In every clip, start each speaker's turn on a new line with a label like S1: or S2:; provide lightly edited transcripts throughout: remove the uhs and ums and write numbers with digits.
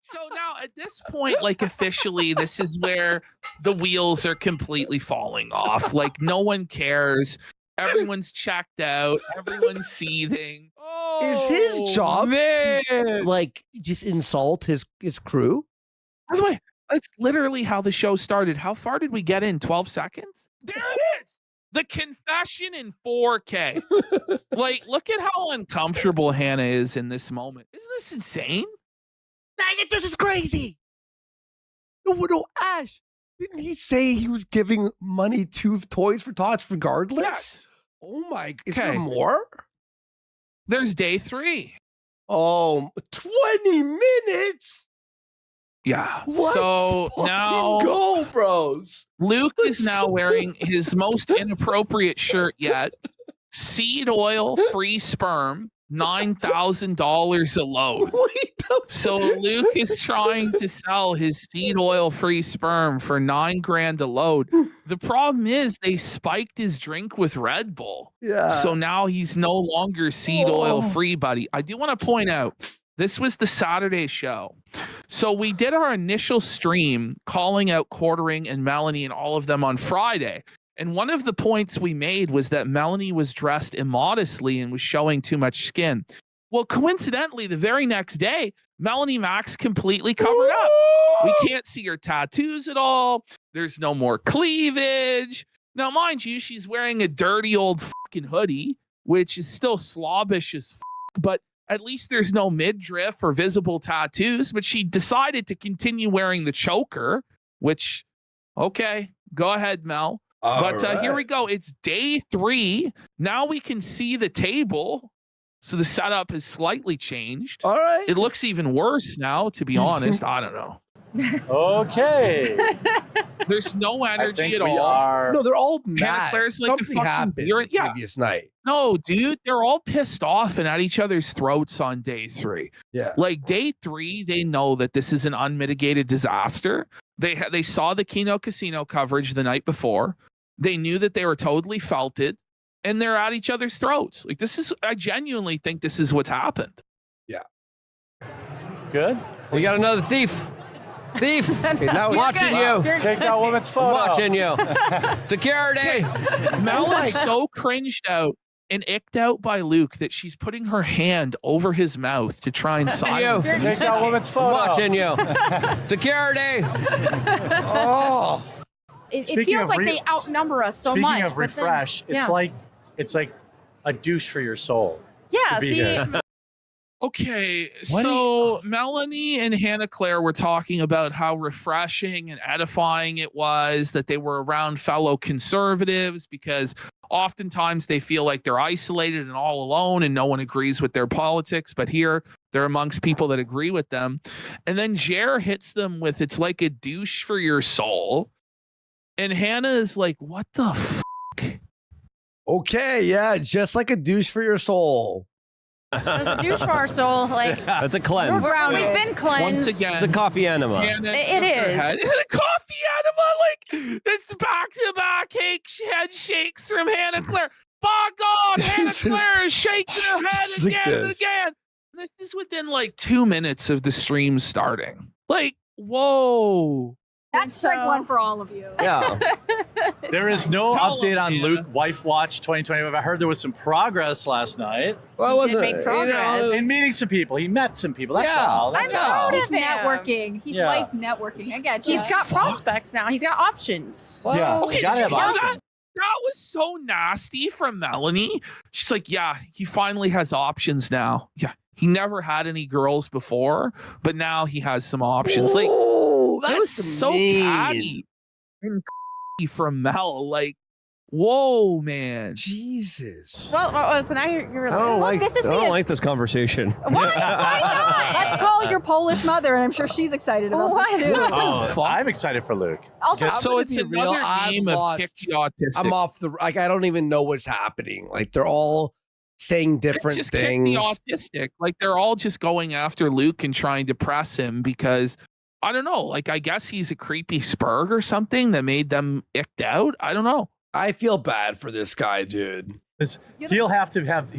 S1: So now at this point, like officially, this is where the wheels are completely falling off. Like no one cares. Everyone's checked out. Everyone's seething.
S2: Is his job
S1: man.
S2: like just insult his crew?
S1: By the way, that's literally how the show started. How far did we get in? 12 seconds? There it is. The confession in 4K. Like, look at how uncomfortable Hannah is in this moment. Isn't this insane?
S2: Dang it, this is crazy. No, Ash. Didn't he say he was giving money to Toys for Tots regardless?
S1: Yes.
S2: Oh my, is there more?
S1: There's day 3.
S2: Oh, 20 minutes?
S1: Yeah.
S2: Let's
S1: so now
S2: go, bros.
S1: Luke is now wearing his most inappropriate shirt yet. Seed oil free sperm, $9,000 a load. So Luke is trying to sell his seed oil free sperm for $9,000 a load. The problem is they spiked his drink with Red Bull.
S2: Yeah.
S1: So now he's no longer seed oil free, buddy. I do want to point out, this was the Saturday show. So we did our initial stream calling out Quartering and Melanie and all of them on Friday. And one of the points we made was that Melanie was dressed immodestly and was showing too much skin. Well, coincidentally, the very next day, Melanie Max completely covered up. We can't see her tattoos at all. There's no more cleavage. Now, mind you, she's wearing a dirty old fucking hoodie, which is still slobbish as fuck, but at least there's no midriff or visible tattoos. But she decided to continue wearing the choker, which, okay, go ahead, Mel. But here we go. It's day 3. Now we can see the table. So the setup has slightly changed.
S2: All right.
S1: It looks even worse now, to be honest. I don't know.
S3: Okay.
S1: There's no energy at all.
S2: No, they're all
S1: Hannah
S2: mad.
S1: Claire's like
S2: Something happened the previous night.
S1: No, dude, they're all pissed off and at each other's throats on day 3.
S2: Yeah.
S1: Like day 3, they know that this is an unmitigated disaster. They saw the Kino Casino coverage the night before. They knew that they were totally felted, and they're at each other's throats. Like I genuinely think this is what's happened.
S2: Yeah.
S3: Good.
S4: We got another thief. Thief.
S2: Okay, now
S4: watching you.
S3: Take that woman's photo.
S4: Watching you. Security.
S1: Mel is so cringed out and icked out by Luke that she's putting her hand over his mouth to try and silence him.
S3: Take that woman's photo.
S4: Watching you. Security.
S2: Oh.
S5: It feels like they outnumber us so much.
S3: Speaking of refresh, it's like a douche for your soul.
S5: Yeah, see.
S1: Okay, so Melanie and Hannah Claire were talking about how refreshing and edifying it was that they were around fellow conservatives because oftentimes they feel like they're isolated and all alone and no one agrees with their politics. But here they're amongst people that agree with them. And then Jer hits them with, it's like a douche for your soul. And Hannah is like, what the fuck?
S2: Okay, yeah, just like a douche for your soul.
S5: It was a douche for our soul. Like
S4: That's a cleanse.
S5: we've been cleansed.
S1: Once again,
S4: It's a coffee enema.
S1: Hannah
S5: It
S1: shook her
S5: is.
S1: head. A coffee enema, like it's back-to-back head shakes from Hannah Claire. By God, Hannah Claire is shaking her head
S2: Just like
S1: again and
S2: this.
S1: again. This is within like 2 minutes of the stream starting. Like, whoa.
S6: That's strike one for all of you.
S4: Yeah.
S3: There is no
S1: Tell
S3: update
S1: them,
S3: on
S1: Hannah.
S3: Luke Wife Watch 2025. I heard there was some progress last night
S4: Well,
S5: He did make progress.
S3: in meeting some people. He met some people. That's
S4: Yeah.
S3: all. That's
S5: I'm
S3: all.
S5: proud
S6: He's
S5: of him.
S6: networking. He's
S3: Yeah.
S6: wife networking. I get you.
S5: He's got prospects now. He's got options.
S3: Yeah.
S1: Okay,
S3: You gotta
S1: did
S3: have
S1: you hear
S3: options.
S1: that? That was so nasty from Melanie. She's like, yeah, he finally has options now. Yeah, he never had any girls before, but now he has some options. Like,
S2: Ooh,
S1: that was
S2: that's
S1: so
S2: mean.
S1: catty and from Mel. Like, whoa, man.
S2: Jesus.
S5: Well, so now you're
S4: I don't
S5: like,
S6: this is
S4: I
S6: the-
S4: don't like this conversation.
S5: why not?
S6: Let's call your Polish mother, and I'm sure she's excited about this too.
S3: Oh,
S1: fuck?
S3: I'm excited for Luke.
S6: Also,
S2: I'm
S1: So
S2: gonna
S1: it's
S2: be real,
S1: another
S2: I've
S1: game of
S2: lost.
S1: pick the autistic.
S2: I'm off the, like, I don't even know what's happening. Like, they're all saying
S1: It's
S2: different
S1: just kick
S2: things.
S1: the autistic. Like, they're all just going after Luke and trying to press him because, I don't know, like, I guess he's a creepy spurg or something that made them icked out. I don't know.
S2: I feel bad for this guy, dude.
S3: He'll have to have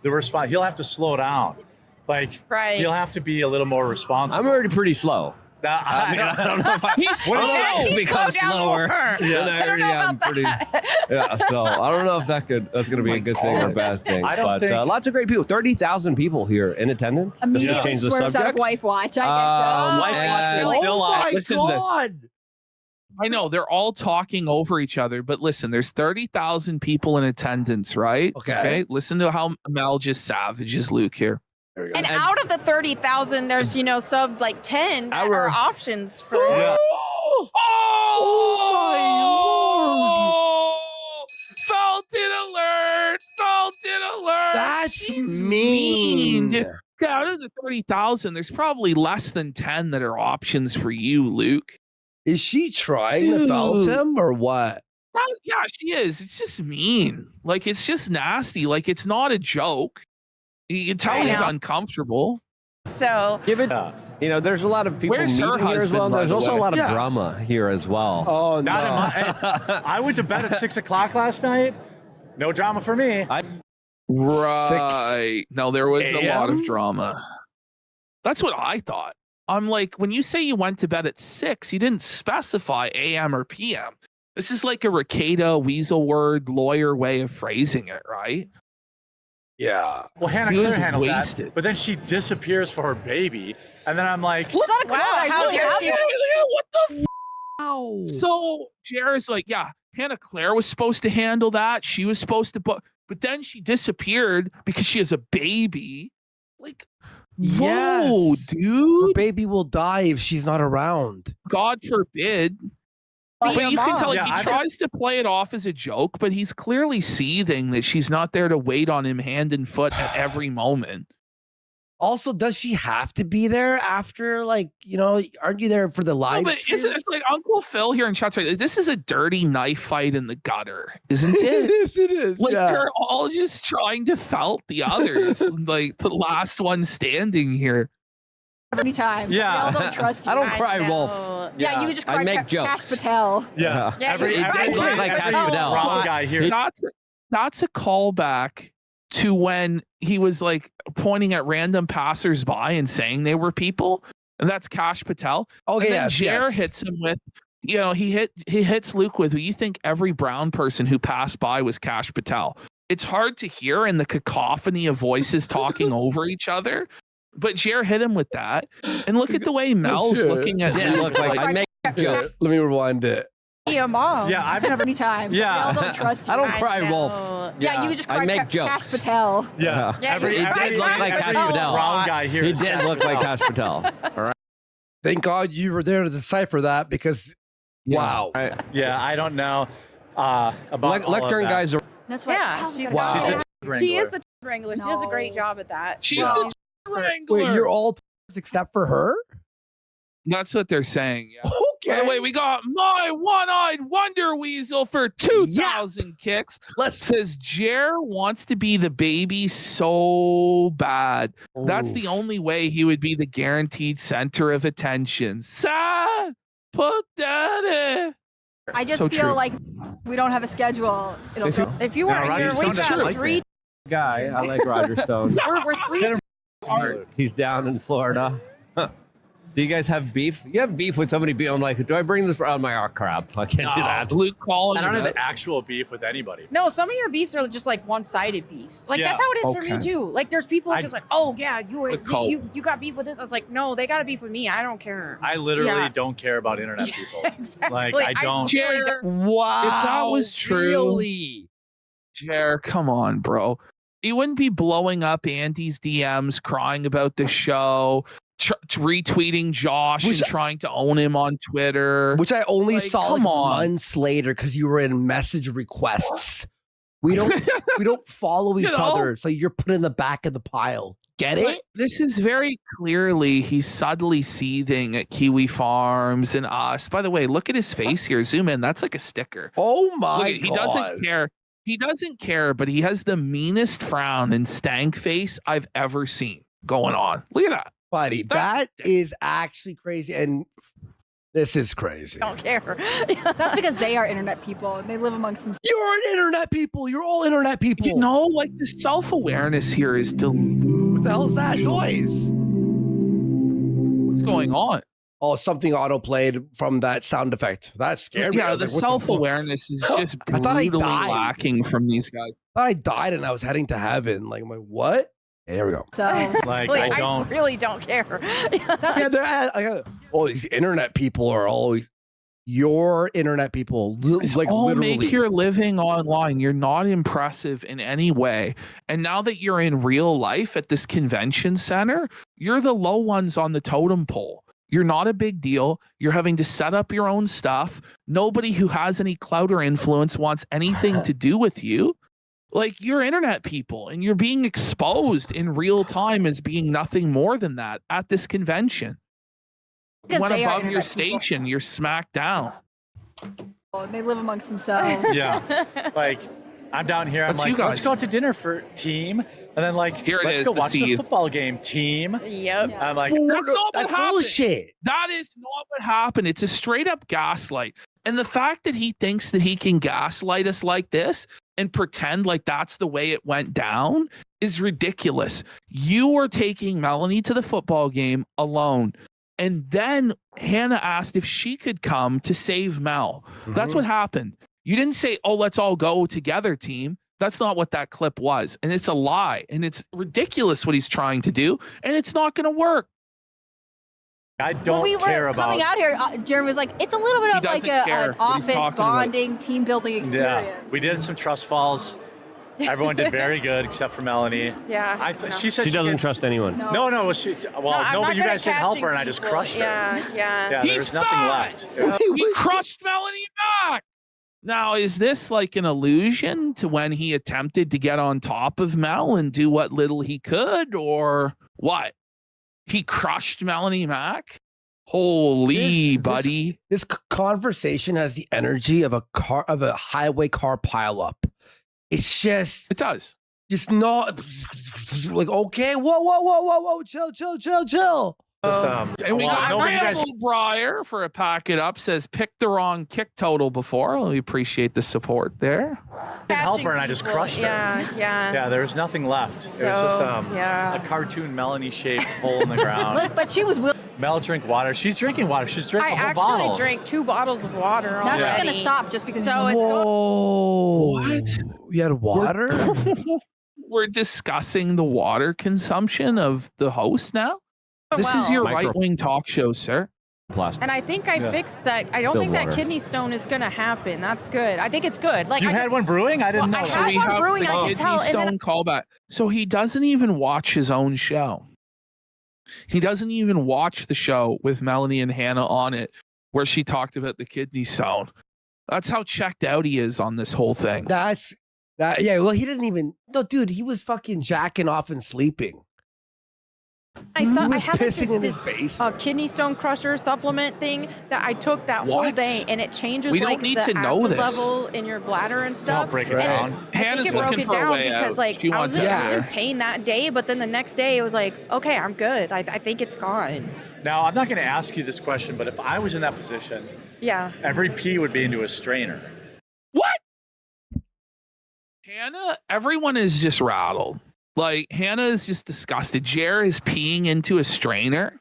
S3: the response. He'll have to slow down Like,
S5: Right.
S3: you'll have to be a little more responsible.
S4: I'm already pretty slow.
S3: I
S4: I don't know if I,
S1: He's
S4: I don't know if I
S1: slow.
S4: can become
S5: Slow down
S4: slower.
S5: more.
S4: than I already am pretty. Yeah, so I don't know if that's going to be a good thing or a bad thing.
S3: I don't
S4: but
S3: think-
S4: lots of great people. 30,000 people here in attendance. Just to
S6: Immediately
S4: change the
S6: swerves out of
S4: subject.
S6: Wife Watch. I
S3: Wife
S6: get
S3: Watch is
S4: and-
S3: still on.
S1: Listen to this. I know they're all talking over each other, but listen, there's 30,000 people in attendance, right?
S2: Okay.
S1: Listen to how Mel just savages Luke here.
S2: There we go.
S5: And out of the 30,000, there's sub like 10 that
S4: Our-
S5: are options for.
S3: Yeah.
S1: Oh, Felton alert! Felton alert!
S2: That's
S1: She's
S2: mean.
S1: dude. Out of the 30,000, there's probably less than 10 that are options for you, Luke.
S2: Is she trying to felt
S1: Dude.
S2: him or what?
S1: Yeah, she is. It's just mean. Like, it's just nasty. Like, it's not a joke. You can tell
S5: I
S1: he's
S5: know.
S1: uncomfortable.
S5: So
S4: Give it.
S3: Yeah.
S4: You know, there's a lot of people
S1: Where's her
S4: meeting here as
S1: husband,
S4: well.
S1: by
S4: There's
S1: the
S4: also
S1: way?
S4: a lot of
S2: Yeah.
S4: drama here as well.
S2: Oh no!
S3: Not in my, I went to bed at 6 o'clock last night. No drama for me.
S1: Right. No, there was a lot of
S2: AM?
S1: drama. That's what I thought. I'm like, when you say you went to bed at 6, you didn't specify AM or PM. This is like a Ricada weasel word lawyer way of phrasing it, right?
S2: Yeah.
S3: Well, Hannah
S1: He
S3: Claire
S1: was
S3: handles
S1: wasted.
S3: that, but then she disappears for her baby, and then I'm like,
S6: It's not a
S5: wow,
S6: comment.
S5: how
S6: really
S5: dare
S6: have
S5: she?
S6: it.
S1: What the
S2: Ow.
S1: So Jared's like, yeah, Hannah Claire was supposed to handle that. She was supposed to, but then she disappeared because she has a baby. Like, whoa,
S2: Yes. Her
S1: dude.
S2: baby will die if she's not around.
S1: God forbid.
S5: Be
S1: But
S5: a
S1: you can
S5: mom.
S1: tell
S3: Yeah,
S1: he
S3: I don't-
S1: tries to play it off as a joke, but he's clearly seething that she's not there to wait on him hand and foot at every moment.
S2: Also, does she have to be there after, like, aren't you there for the
S1: No,
S2: live
S1: but
S2: stream?
S1: isn't it's like Uncle Phil here in chat's right? This is a dirty knife fight in the gutter, isn't
S2: It
S1: it?
S2: is, it is.
S1: Like
S2: yeah.
S1: they're all just trying to felt the others, like the last one standing here.
S6: Many times.
S3: Yeah.
S6: We all don't trust you.
S4: I don't
S5: I
S4: cry
S5: know.
S4: wolf.
S6: Yeah, you just
S4: I
S6: cry
S4: make
S6: Cash
S4: jokes.
S6: Patel.
S3: yeah,
S5: Yeah,
S3: every
S5: you-
S4: It did look like Cash Patel.
S3: brown guy here.
S1: That's a callback to when he was like pointing at random passersby and saying they were people, and that's Cash Patel.
S2: Okay,
S1: And then
S2: yes,
S1: Jer
S2: yes.
S1: hits him with, he hits Luke with, you think every brown person who passed by was Cash Patel. It's hard to hear in the cacophony of voices talking over each other, but Jer hit him with that. And look at the way Mel's
S2: it.
S1: looking at
S4: Did
S1: Luke.
S4: look like I make
S2: Yeah,
S4: joke.
S2: let me rewind it.
S5: Be a mom.
S3: Yeah, I've never.
S6: Many times.
S3: Yeah.
S6: We all don't trust you.
S4: I don't
S5: I
S4: cry wolf.
S5: know.
S6: Yeah, you just
S4: I
S6: cry
S4: make
S6: Cash
S4: jokes.
S6: Patel.
S3: Yeah,
S5: Yeah,
S3: every,
S5: you
S4: It did look like Cash
S3: every
S4: Patel.
S3: brown guy here.
S4: He
S3: is
S4: did
S3: Cash
S4: look like
S3: Patel.
S4: Cash Patel. All right.
S2: Thank God you were there to decipher that because,
S1: Yeah.
S2: wow.
S3: Yeah, I don't know about all of
S4: Lectern
S3: that.
S4: guys are.
S6: That's why.
S5: Yeah,
S6: Cal's
S5: she's
S6: gotta
S2: Wow.
S3: She's
S6: go.
S3: a wrangler.
S5: She is the wrangler. She does a great
S6: No.
S5: job at that.
S1: She's
S6: Well,
S1: the wrangler.
S2: Wait, you're all except for her?
S1: That's what they're saying. Yeah.
S2: Okay.
S1: By the way, we got my one-eyed wonder weasel for 2,000 kicks.
S2: Let's.
S1: Says Jer wants to be the baby so bad. That's the only way he would be the guaranteed center of attention. Sad, put that in.
S6: I just
S1: So
S6: feel
S1: true.
S6: like we don't have a schedule. It'll
S4: If you-
S6: go.
S5: If you
S3: No,
S5: weren't
S3: Roger
S5: here,
S3: Stone
S5: we've
S3: doesn't
S5: got
S3: like
S5: three.
S4: Guy, I like Roger Stone.
S5: We're three.
S3: Sit him-
S4: He's down in Florida. Do you guys have beef? You have beef with somebody? I'm like, do I bring this? I'm like, oh crap, I can't do
S3: No.
S4: that.
S1: Luke calling
S3: I don't
S1: him
S3: have
S1: out.
S3: actual beef with anybody.
S5: No, some of your beefs are just like one-sided beefs. Like
S3: Yeah.
S5: that's how it is for me
S1: Okay.
S5: too. Like there's people who's
S3: I-
S5: just like, oh yeah,
S1: The cult.
S5: you got beef with this. I was like, no, they got to beef with me. I don't care.
S3: I literally
S5: Yeah.
S3: don't care about internet people.
S5: Exactly.
S3: Like, I don't-
S5: really
S1: Jer,
S2: Wow.
S1: If that was true-
S2: Really?
S1: Jer, come on, bro. You wouldn't be blowing up Andy's DMs, crying about the show, retweeting Josh
S2: Which-
S1: and trying to own him on Twitter.
S2: Which I only
S1: Like,
S2: saw
S1: come on.
S2: months later because you were in message requests. We don't follow each
S1: You know?
S2: other, so you're put in the back of the pile. Get
S1: But
S2: it?
S1: this is very clearly he's subtly seething at Kiwi Farms and us. By the way, look at his face here. Zoom in. That's like a sticker.
S2: Oh my
S1: Look at, he
S2: God.
S1: doesn't care. He doesn't care, but he has the meanest frown and stank face I've ever seen going on. Look at that.
S2: Buddy,
S1: That's-
S2: that is actually crazy. And this is crazy.
S5: don't care.
S6: That's because they are internet people and they live amongst themselves.
S2: You're an internet people. You're all internet people.
S1: You know, like the self-awareness here is deluded.
S2: the hell's that noise?
S1: What's going on?
S2: Oh, something auto played from that sound effect. That scared me. I
S1: Yeah,
S2: was
S1: the
S2: like, what the fuck?
S1: self-awareness is just
S2: I thought I
S1: brutally
S2: died.
S1: lacking from these guys.
S2: I thought I died and I was heading to heaven. Like, I'm like, what? Okay, here we go.
S6: So
S3: Like,
S5: Wait,
S3: I don't.
S5: really don't care.
S6: that's
S2: Yeah, oh, these internet people are always your internet people. Like
S1: all
S2: literally.
S1: make your living online. You're not impressive in any way. And now that you're in real life at this convention center, you're the low ones on the totem pole. You're not a big deal. You're having to set up your own stuff. Nobody who has any clout or influence wants anything to do with you. Like, you're internet people and you're being exposed in real time as being nothing more than that at this convention.
S6: because
S1: Went
S6: they are
S1: above your
S6: internet people.
S1: station, you're smacked down.
S6: They live amongst themselves.
S3: Yeah. Like, I'm down here. I'm
S1: That's you
S3: like, let's
S1: guys.
S3: go out to dinner for team. And then, like,
S1: Here it
S3: let's
S1: is,
S3: go
S1: the
S3: watch the
S1: seed.
S3: football game, team.
S5: Yep.
S6: Yeah.
S3: I'm like,
S2: Well,
S1: That's not what
S2: that's
S1: happened.
S2: bullshit.
S1: That is not what happened. It's a straight up gaslight. And the fact that he thinks that he can gaslight us like this and pretend like that's the way it went down is ridiculous. You were taking Melanie to the football game alone. And then Hannah asked if she could come to save Mel. That's what happened. You didn't say, oh, let's all go together, team. That's not what that clip was. And it's a lie. And it's ridiculous what he's trying to do. And it's not going to work.
S3: I don't
S6: When we were
S3: care
S6: coming
S3: about.
S6: out here, Jeremy was like, it's a little bit
S1: He
S6: of like
S1: doesn't care
S6: an
S1: what he's
S6: office
S1: talking about.
S6: bonding, team building experience.
S3: Yeah, we did some trust falls. Everyone did very good except for Melanie.
S5: Yeah.
S3: She said
S4: She doesn't
S3: gets-
S4: trust anyone.
S3: No, no. She, well,
S5: I'm
S3: no,
S5: not
S3: but you
S5: good
S3: guys
S5: at
S3: didn't help her,
S5: catching
S3: and I just
S5: people.
S3: crushed her.
S5: Yeah.
S3: Yeah,
S1: He's
S3: there's nothing
S1: fine.
S3: left.
S1: He crushed Melanie back. Now, is this like an allusion to when he attempted to get on top of Mel and do what little he could, or what? He crushed Melanie Mack? Holy buddy.
S2: This conversation has the energy of a highway car pileup. It's just
S1: It does.
S2: not like, okay, whoa, chill.
S1: And we
S3: Well,
S1: got
S3: nobody
S1: Randall
S3: guys-
S1: Breyer for a pack it up says picked the wrong kick total before. Well, we appreciate the support there.
S3: Didn't help
S5: Catching
S3: her, and I just
S5: people.
S3: crushed her.
S5: Yeah.
S3: Yeah, there was nothing left. It was
S5: So,
S3: just
S5: yeah.
S3: a cartoon Melanie-shaped hole in the ground.
S6: Look, but she was willing.
S3: Mel drink water. She's drinking water. She's
S5: I
S3: drinking a whole
S5: actually
S3: bottle.
S5: drank 2 bottles of water
S6: Now
S5: already.
S6: she's gonna stop just because.
S5: So it's going.
S2: Whoa.
S1: What?
S2: You had water?
S1: We're discussing the water consumption of the host now. This is your
S4: Micro-
S1: right-wing talk show, sir.
S4: Plastic.
S5: And I think I
S3: Yeah.
S5: fixed that. I don't
S4: Filled
S5: think that
S4: water.
S5: kidney stone is going to happen. That's good. I think it's good. Like
S3: You
S5: I
S3: had one brewing? I didn't
S5: Well,
S3: know.
S5: I
S3: that.
S5: had
S1: we
S5: one
S1: have
S5: brewing,
S1: the
S5: I can
S1: kidney
S5: tell, and then-
S1: stone callback. So he doesn't even watch his own show. He doesn't even watch the show with Melanie and Hannah on it, where she talked about the kidney stone. That's how checked out he is on this whole thing.
S2: That. Yeah, well, he didn't even. No, dude, he was fucking jacking off and sleeping.
S5: I saw.
S2: He
S5: I
S2: was
S5: had
S2: pissing in
S5: this
S2: his face.
S5: kidney stone crusher supplement thing that I took that whole
S1: What?
S5: day, and it changes
S1: We don't
S5: like
S1: need
S5: the
S1: to know
S5: acid
S1: this.
S5: level in your bladder and stuff.
S3: Don't break it
S5: And
S3: down.
S5: I
S1: Hannah's
S5: think it broke
S1: looking
S5: it
S1: for a
S5: down
S1: way
S5: because
S1: out.
S5: like
S1: She
S5: I
S1: wants
S5: was,
S1: it
S5: I was in
S1: there.
S5: pain that day, but then the next day it was like, okay, I'm good. I think it's gone.
S3: Now, I'm not going to ask you this question, but if I was in that position,
S5: Yeah.
S3: every pee would be into a strainer.
S1: What? Hannah, everyone is just rattled. Like, Hannah is just disgusted. Jer is peeing into a strainer.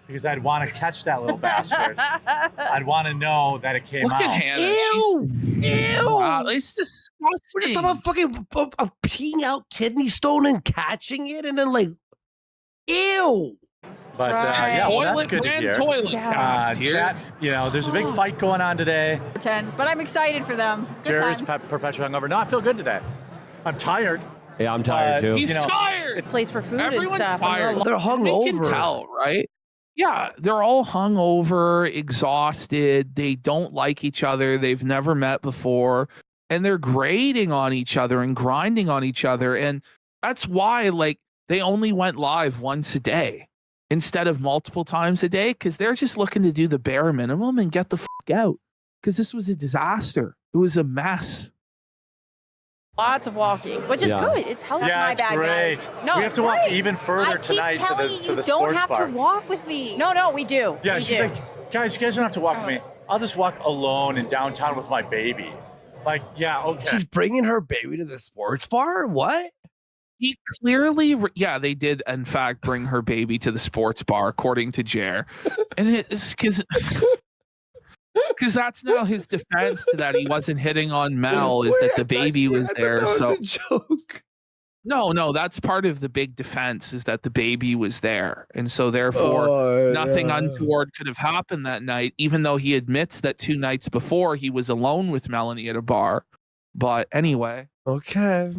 S3: Because I'd want to catch that little bastard. I'd want to know that it came
S1: Look
S3: out.
S1: at Hannah.
S2: Ew! Ew!
S1: It's disgusting.
S2: We're just talking about fucking peeing out kidney stone and catching it, and then like, ew!
S3: But
S5: Right.
S3: yeah, well, that's
S1: Toilet
S3: good to
S1: and
S3: hear.
S1: toilet
S5: Yeah.
S1: cast here.
S3: Chat, there's a big fight going on today.
S6: 10, but I'm excited for them. Good
S3: Jerry's
S6: times.
S3: perpetual hungover. No, I feel good today. I'm tired.
S4: Yeah, I'm tired too.
S1: He's
S3: You know,
S1: tired.
S5: Place for food
S1: Everyone's
S5: and stuff.
S1: tired.
S5: I'm
S2: They're
S1: You can
S2: hungover.
S1: tell, right? Yeah, they're all hungover, exhausted. They don't like each other. They've never met before. And they're grading on each other and grinding on each other. And that's why, like, they only went live once a day instead of multiple times a day, because they're just looking to do the bare minimum and get the fuck out. Because this was a disaster. It was a mess.
S5: Lots of walking, which is
S4: Yeah.
S5: good. It's healthy.
S3: Yeah,
S6: my
S3: it's
S6: bad,
S3: great.
S6: guys. No,
S3: we have
S6: it's
S3: to walk
S6: great.
S3: even further
S6: I keep
S3: tonight
S6: telling
S3: to
S6: you,
S3: the
S6: you don't
S3: sports
S6: have
S3: bar.
S6: to walk with me.
S5: No, we do.
S3: Yeah,
S5: we
S3: she's
S5: do.
S3: like, guys, you guys don't have to walk with me. I'll just walk alone in downtown with my baby. Like, yeah, okay.
S2: He's bringing her baby to the sports bar? What?
S1: He clearly, yeah, they did in fact bring her baby to the sports bar, according to Jer, and it's because that's now his defense to that he wasn't hitting on Mel is that the baby was there. So
S2: a joke.
S1: no, that's part of the big defense is that the baby was there, and so therefore nothing untoward could have happened that night, even though he admits that 2 nights before he was alone with Melanie at a bar. But anyway,
S2: Okay.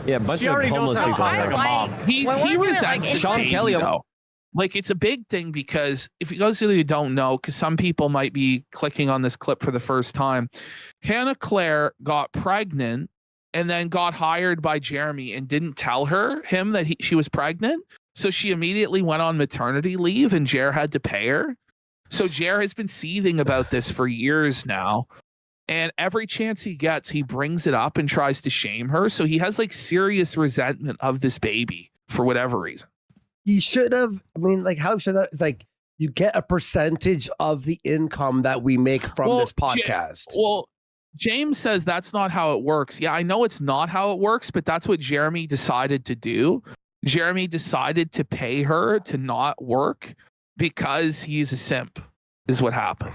S4: Yeah, a bunch
S3: She
S4: of
S3: already knows
S4: homeless
S3: how to
S4: people.
S3: talk
S4: there.
S3: like a mom.
S1: he
S5: When we're doing,
S1: resents
S5: like,
S1: the
S4: Sean
S1: baby,
S4: Kelly-
S1: though. Like it's a big thing because if you guys really don't know, because some people might be clicking on this clip for the first time, Hannah Claire got pregnant and then got hired by Jeremy and didn't tell him that she was pregnant. So she immediately went on maternity leave and Jer had to pay her. So Jer has been seething about this for years now. And every chance he gets, he brings it up and tries to shame her. So he has like serious resentment of this baby for whatever reason.
S2: He should have. I mean, like, how should that? It's like you get a percentage of the income that we make from this podcast.
S1: James says that's not how it works. Yeah, I know it's not how it works, but that's what Jeremy decided to do. Jeremy decided to pay her to not work because he's a simp, is what happened.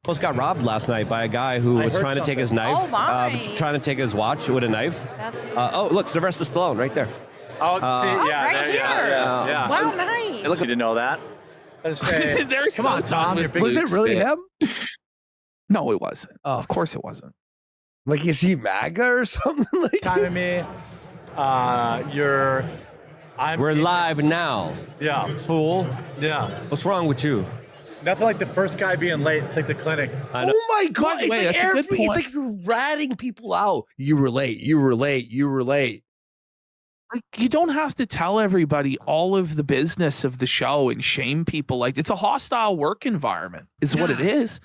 S4: Almost got robbed last night by a guy who
S3: I
S4: was
S3: heard
S4: trying to take his knife,
S5: Oh, my.
S4: trying to take his watch with a knife. Oh, look, Sylvester Stallone right there.
S3: Oh, see, yeah,
S5: right
S3: there,
S5: here.
S3: yeah.
S5: Wow, nice.
S3: Look, you didn't know that. Let's say,
S1: They're
S3: come
S1: so
S3: on, Tom,
S1: done
S3: you're
S1: with
S3: big.
S2: Was it really him?
S1: No, it wasn't.
S2: Oh.
S1: Of course it wasn't.
S2: Like, is he MAGA or something? Like,
S3: Timing me.
S4: We're live now,
S3: Yeah,
S4: fool.
S3: yeah.
S4: What's wrong with you?
S3: Nothing like the first guy being late. It's like the clinic.
S4: I know.
S2: oh my god!
S1: By the
S2: It's
S1: way,
S2: like
S1: that's a good
S2: it's
S1: point.
S2: like you're ratting people out. You were late. You were late. You were late.
S1: Like you don't have to tell everybody all of the business of the show and shame people. Like it's a hostile work environment, is what it is.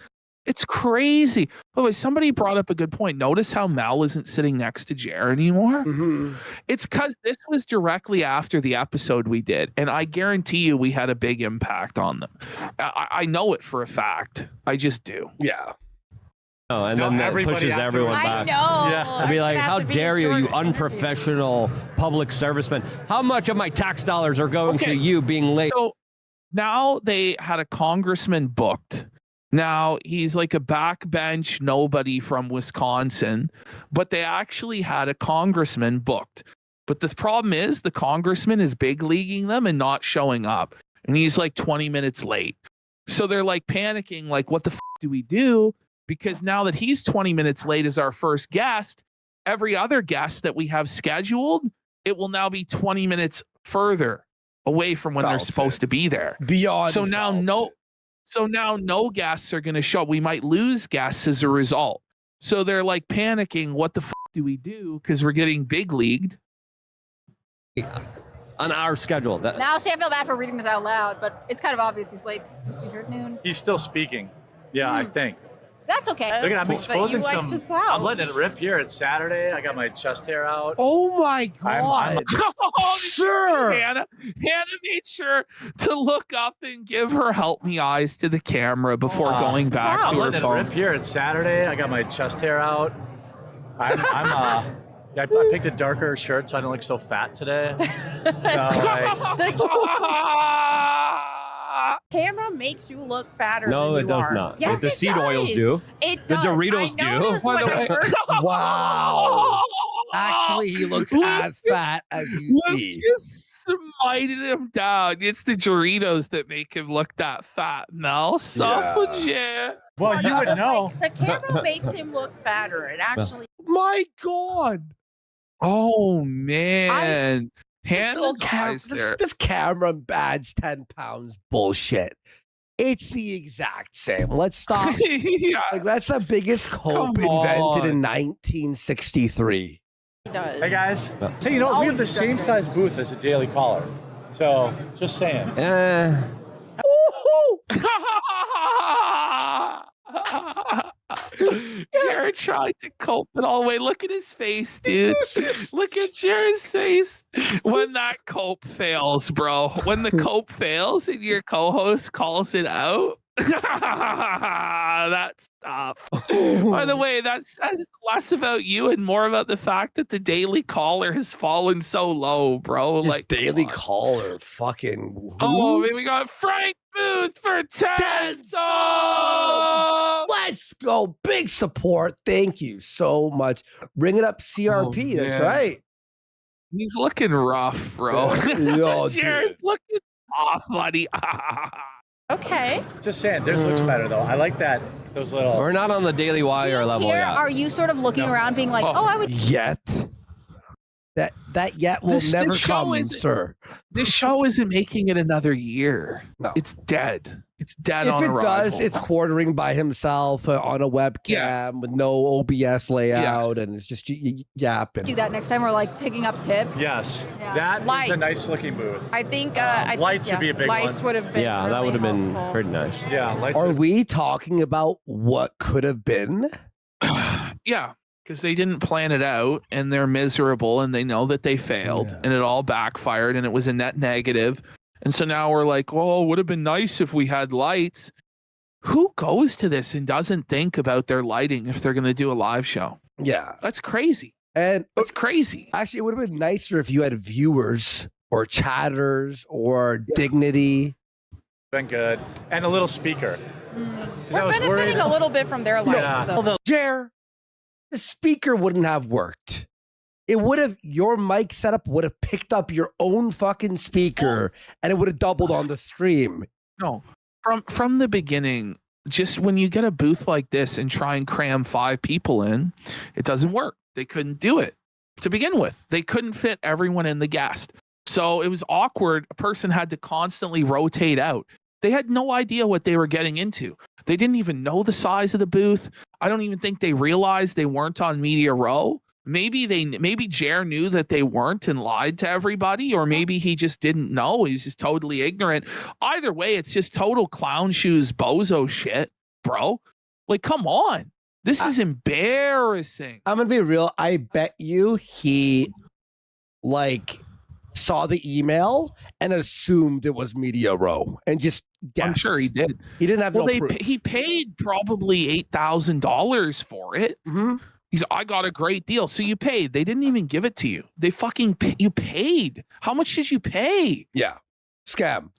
S1: It's crazy. By the way, somebody brought up a good point. Notice how Mel isn't sitting next to Jer anymore.
S2: Mm-hmm.
S1: It's because this was directly after the episode we did, and I guarantee you we had a big impact on them. I know it for a fact. I just do.
S2: Yeah.
S4: Oh, and
S3: No,
S4: then that
S3: everybody
S4: pushes
S3: after
S4: everyone
S5: I
S4: back.
S5: know.
S3: Yeah.
S4: I'd be
S5: It's
S4: like,
S5: gonna
S4: how
S5: have to be a
S4: dare you, you
S5: short interview.
S4: unprofessional public serviceman. How much of my tax dollars are going
S1: Okay.
S4: to you being late?
S1: So now they had a congressman booked. Now he's like a backbench nobody from Wisconsin, but they actually had a congressman booked. But the problem is the congressman is big leaguing them and not showing up. And he's like 20 minutes late. So they're like panicking, like, what the do we do? Because now that he's 20 minutes late as our first guest, every other guest that we have scheduled, it will now be 20 minutes further away from when they're
S2: Felt
S1: supposed
S2: it.
S1: to be there.
S2: Beyond.
S1: So now no guests are going to show up. We might lose guests as a result. So they're like panicking. What the do we do? Because we're getting big leagued.
S4: On our schedule.
S6: Now, see, I feel bad for reading this out loud, but it's kind of obvious he's late. It's supposed to be here at noon.
S3: He's still speaking. Yeah, I think.
S6: That's okay.
S3: Look at I'm
S5: But
S3: exposing
S5: you like
S3: some.
S5: to sound.
S3: I'm letting it rip here. It's Saturday. I got my chest hair out.
S2: Oh my god!
S3: I'm-
S1: Oh,
S2: Sure.
S1: Hannah made sure to look up and give her help me eyes to the camera before going back
S5: Sal.
S1: to
S3: I'm
S1: her
S3: letting it
S1: phone.
S3: rip here. It's Saturday. I got my chest hair out. I picked a darker shirt so I don't look so fat today.
S5: Camera makes you look fatter.
S4: No,
S5: than
S4: it
S5: you
S4: does
S5: are.
S4: not.
S5: Yes,
S4: the
S5: it
S4: seed
S5: does.
S4: oils do.
S5: It
S4: The
S5: does.
S4: Doritos
S5: I
S4: do.
S5: noticed
S1: By the
S5: when I
S1: way-
S5: first-
S2: Wow. Actually, he looks
S1: Look,
S2: as fat as you
S1: Luke
S2: see.
S1: just smited him down. It's the Doritos that make him look that fat. No, yeah.
S3: Well, you would
S5: It's
S3: know.
S5: like, the camera makes him look fatter. It actually.
S2: My god!
S1: Oh man, Hannah's eyes there.
S2: This camera bad's 10 pounds bullshit. It's the exact same. Let's stop.
S1: Yeah.
S2: Like, that's the biggest cope
S1: Come
S2: invented in
S1: on.
S2: 1963.
S5: Does.
S3: Hey guys. Hey, you know we have the same size booth as a Daily Caller. So just saying.
S1: Jared tried to cope it all the way. Look at his face, dude. Look at Jared's face. When that cope fails, bro. When the cope fails and your co-host calls it out. That's tough. By the way, that says less about you and more about the fact that the Daily Caller has fallen so low, bro. Like
S2: Daily
S1: come on.
S2: Caller, fucking. Who?
S1: Oh, I mean, we got Frank Booth for 10
S2: subs!
S1: subs.
S2: Let's go. Big support. Thank you so much. Bring it up, CRP. That's
S1: man.
S2: right.
S1: He's looking rough, bro.
S2: Yo,
S1: Jared's
S2: dude.
S1: looking off, buddy.
S5: Okay.
S3: Just saying, theirs looks better though. I like that. Those little.
S4: We're not on the Daily Wire level
S6: Here,
S4: yet.
S6: are you sort of looking around being like, oh, I would
S2: Yet. That yet will
S1: This
S2: never
S1: show
S2: come,
S1: is-
S2: sir.
S1: This show isn't making it another year.
S2: No.
S1: It's dead. It's dead
S2: If
S1: on
S2: it
S1: arrival.
S2: does, it's quartering by himself on a webcam with no OBS layout, and it's just yapping.
S6: do that next time, or like picking up tips?
S3: Yes,
S6: Yeah.
S3: that is
S5: Lights.
S3: a nice looking booth.
S5: I think I
S3: Lights
S5: think,
S3: would be a big
S5: lights
S3: one.
S5: would have been.
S4: Yeah, that
S5: really
S4: would have been
S5: helpful.
S4: pretty nice.
S3: Yeah, lights.
S2: Are
S3: would-
S2: we talking about what could have been?
S1: Yeah, because they didn't plan it out and they're miserable and they know that they failed
S2: Yeah.
S1: and it all backfired and it was a net negative. And so now we're like, well, it would have been nice if we had lights. Who goes to this and doesn't think about their lighting if they're going to do a live show?
S2: Yeah.
S1: That's crazy.
S2: And
S1: That's crazy.
S2: actually, it would have been nicer if you had viewers or chatters or dignity.
S3: been good, and a little speaker. 'Cause I
S5: We're
S3: was
S5: benefiting
S3: worried-
S5: a little bit from their lights,
S3: Yeah.
S5: though.
S2: Jer, the speaker wouldn't have worked. It would have, your mic setup would have picked up your own fucking speaker and it would have doubled on the stream.
S1: No, from the beginning, just when you get a booth like this and try and cram 5 people in, it doesn't work. They couldn't do it to begin with. They couldn't fit everyone in the guest. So it was awkward. A person had to constantly rotate out. They had no idea what they were getting into. They didn't even know the size of the booth. I don't even think they realized they weren't on Media Row. Maybe Jer knew that they weren't and lied to everybody, or maybe he just didn't know. He's just totally ignorant. Either way, it's just total clown shoes bozo shit, bro. Like, come on. This is embarrassing.
S2: I'm going to be real. I bet you he saw the email and assumed it was Media Row and just guessed.
S1: I'm sure he did.
S2: He didn't have
S1: Well,
S2: no proof.
S1: he paid probably $8,000 for it.
S2: Mhm.
S1: I got a great deal. So you paid. They didn't even give it to you. They fucking you paid. How much did you pay?
S2: Yeah. Scam.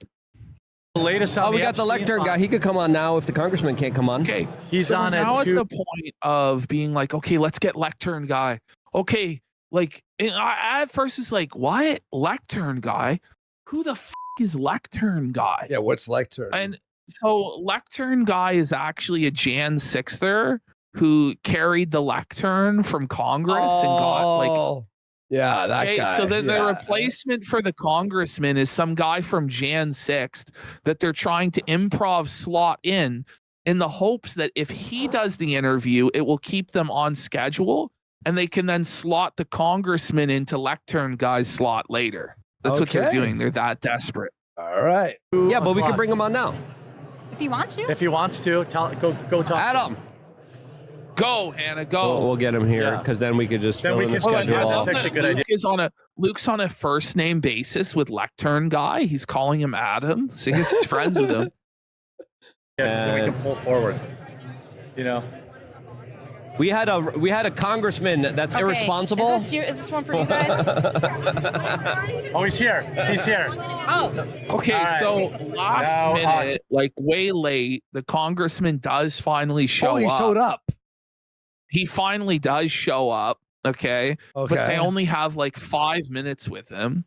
S3: The latest on
S4: Oh, we got the
S3: Epstein
S4: lectern
S3: file.
S4: guy. He could come on now if the congressman can't come on.
S1: Okay.
S3: He's
S1: so
S3: on
S1: now
S3: at
S1: at
S3: 2.
S1: the point of being like, okay, let's get lectern guy. Okay, like and I at first was like, what lectern guy? Who the is lectern guy?
S2: Yeah, what's lectern?
S1: And so lectern guy is actually a Jan Sixther who carried the lectern from Congress and got like.
S2: Yeah, that
S1: Okay,
S2: guy.
S1: so the
S2: yeah.
S1: replacement for the congressman is some guy from Jan 6th that they're trying to improv slot in the hopes that if he does the interview, it will keep them on schedule and they can then slot the congressman into lectern guy's slot later. That's what they're
S2: Okay.
S1: doing. They're that desperate.
S2: All right.
S4: Yeah, but we could
S3: o'clock.
S4: bring him on now.
S6: If he wants to.
S3: If he wants to, go talk. to him.
S4: Adam.
S1: Go, Hannah, go.
S4: We'll get him here
S3: Yeah.
S4: because then we could just
S3: Then
S4: fill
S3: we
S4: in the
S3: can-
S1: Oh, and
S3: yeah,
S1: I
S4: schedule.
S3: that's
S1: love
S3: actually a
S1: that
S3: good idea.
S1: Luke's on a first name basis with lectern guy. He's calling him Adam. So he's friends with him.
S3: Yeah, so we can pull forward. You know.
S4: We had a congressman that's
S5: Okay,
S4: irresponsible.
S5: Is this one for you guys?
S3: Oh, he's here. He's here.
S5: Oh,
S1: Okay,
S3: All right.
S1: so last
S3: Now,
S1: minute, like way late, the congressman does finally show
S2: Oh, he
S1: up.
S2: showed up.
S1: He finally does show up. Okay.
S2: Okay.
S1: But they only have like 5 minutes with him.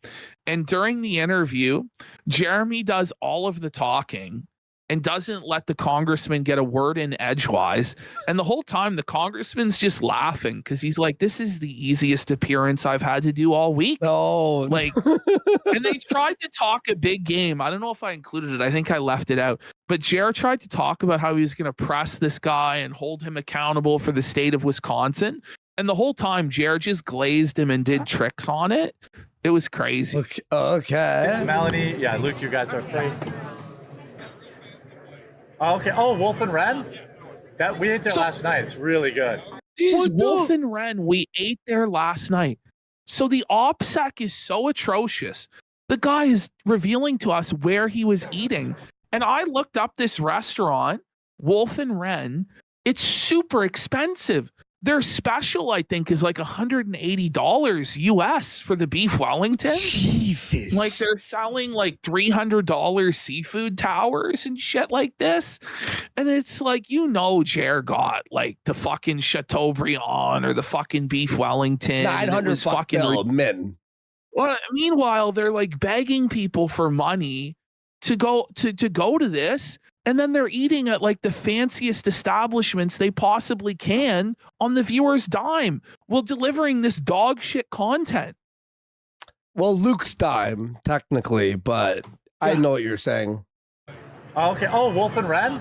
S1: And during the interview, Jeremy does all of the talking and doesn't let the congressman get a word in edgewise. And the whole time, the congressman's just laughing because he's like, this is the easiest appearance I've had to do all week.
S2: Oh,
S1: Like, and they tried to talk a big game. I don't know if I included it. I think I left it out. But Jared tried to talk about how he was going to press this guy and hold him accountable for the state of Wisconsin. And the whole time, Jared just glazed him and did tricks on it. It was crazy.
S2: okay.
S3: Melanie, yeah, Luke, you guys are free. Oh, okay. Oh, Wolf and Ren? That we ate there
S1: So-
S3: last night. It's really good.
S1: Jesus,
S2: What the-
S1: Wolf and Ren, we ate there last night. So the OPSEC is so atrocious. The guy is revealing to us where he was eating. And I looked up this restaurant, Wolf and Wren. It's super expensive. Their special, I think, is like $180 US for the beef Wellington.
S2: Jesus.
S1: Like they're selling like $300 seafood towers and shit like this. And it's like, Jer got like the fucking Chateaubriand or the fucking beef Wellington.
S2: 900 fucking men.
S1: Well, meanwhile, they're like begging people for money to go to this. And then they're eating at like the fanciest establishments they possibly can on the viewer's dime while delivering this dog shit content.
S2: Well, Luke's dime, technically, but I know what you're saying.
S3: Oh, okay. Oh, Wolf and Wren?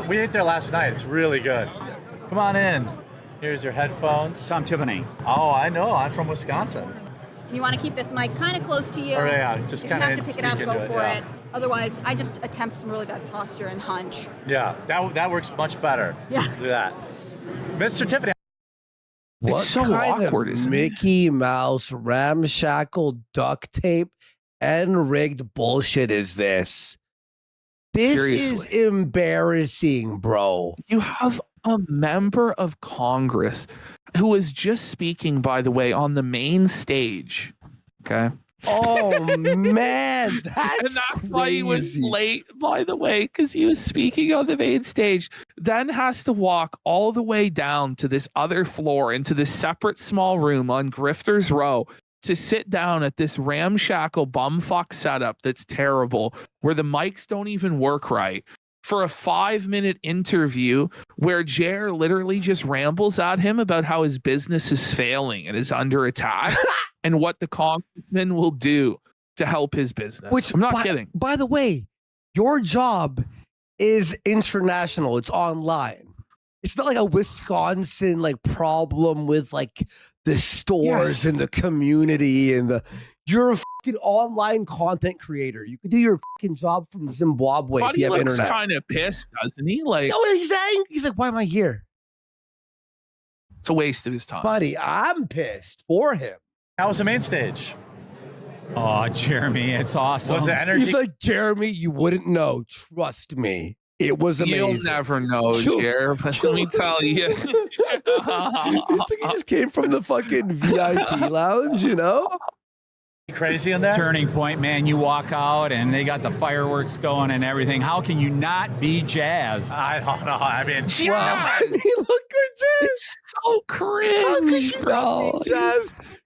S3: We ate there last night. It's really good. Come on in. Here's your headphones.
S7: Tom Tiffany.
S3: Oh, I know. I'm from Wisconsin.
S6: You want to keep this mic kind of close to you.
S3: Oh, yeah. Just
S6: if you
S3: kind of
S6: have to pick it up, go for
S3: yeah.
S6: it. Otherwise, I just attempt some really bad posture and hunch.
S3: Yeah, that works much better.
S6: Yeah.
S3: Do that. Mr. Tiffany.
S2: What
S1: It's so
S2: kind
S1: awkward,
S2: of
S1: isn't it?
S2: Mickey Mouse ramshackle duct tape and rigged bullshit is this? This
S1: Seriously.
S2: is embarrassing, bro.
S1: You have a member of Congress who was just speaking, by the way, on the main stage. Okay.
S2: Oh man,
S1: And
S2: that's
S1: that's why he was
S2: crazy.
S1: late, by the way, because he was speaking on the main stage, then has to walk all the way down to this other floor into this separate small room on Grifter's Row to sit down at this ramshackle bumfuck setup that's terrible, where the mics don't even work right, for a 5-minute interview where Jer literally just rambles at him about how his business is failing and is under attack and what the congressman will do to help his business.
S2: Which
S1: I'm not kidding.
S2: By the way, your job is international. It's online. It's not like a Wisconsin like problem with like the stores
S1: Yes.
S2: and the community and the. You're a fucking online content creator. You could do your fucking job from Zimbabwe if
S1: Buddy
S2: you have
S1: looks
S2: internet.
S1: kind of pissed, doesn't he? Like,
S2: No, he's angry. He's like, why am I here,
S1: it's a waste of his time.
S2: buddy? I'm pissed for him.
S3: How was the main stage?
S7: Oh, Jeremy, it's awesome.
S3: Was the energy?
S2: He's like, Jeremy, you wouldn't know. Trust me, it was amazing.
S1: You'll never know,
S2: You'll-
S1: Jer, but let me tell you.
S2: It's like he just came from the fucking VIP lounge, you know?
S3: crazy in there?
S7: Turning point, man. You walk out and they got the fireworks going and everything. How can you not be jazzed?
S3: I don't know. I mean,
S2: I mean, look at Jared.
S1: It's so cringe,
S2: How could you
S1: bro.
S2: not be jazzed?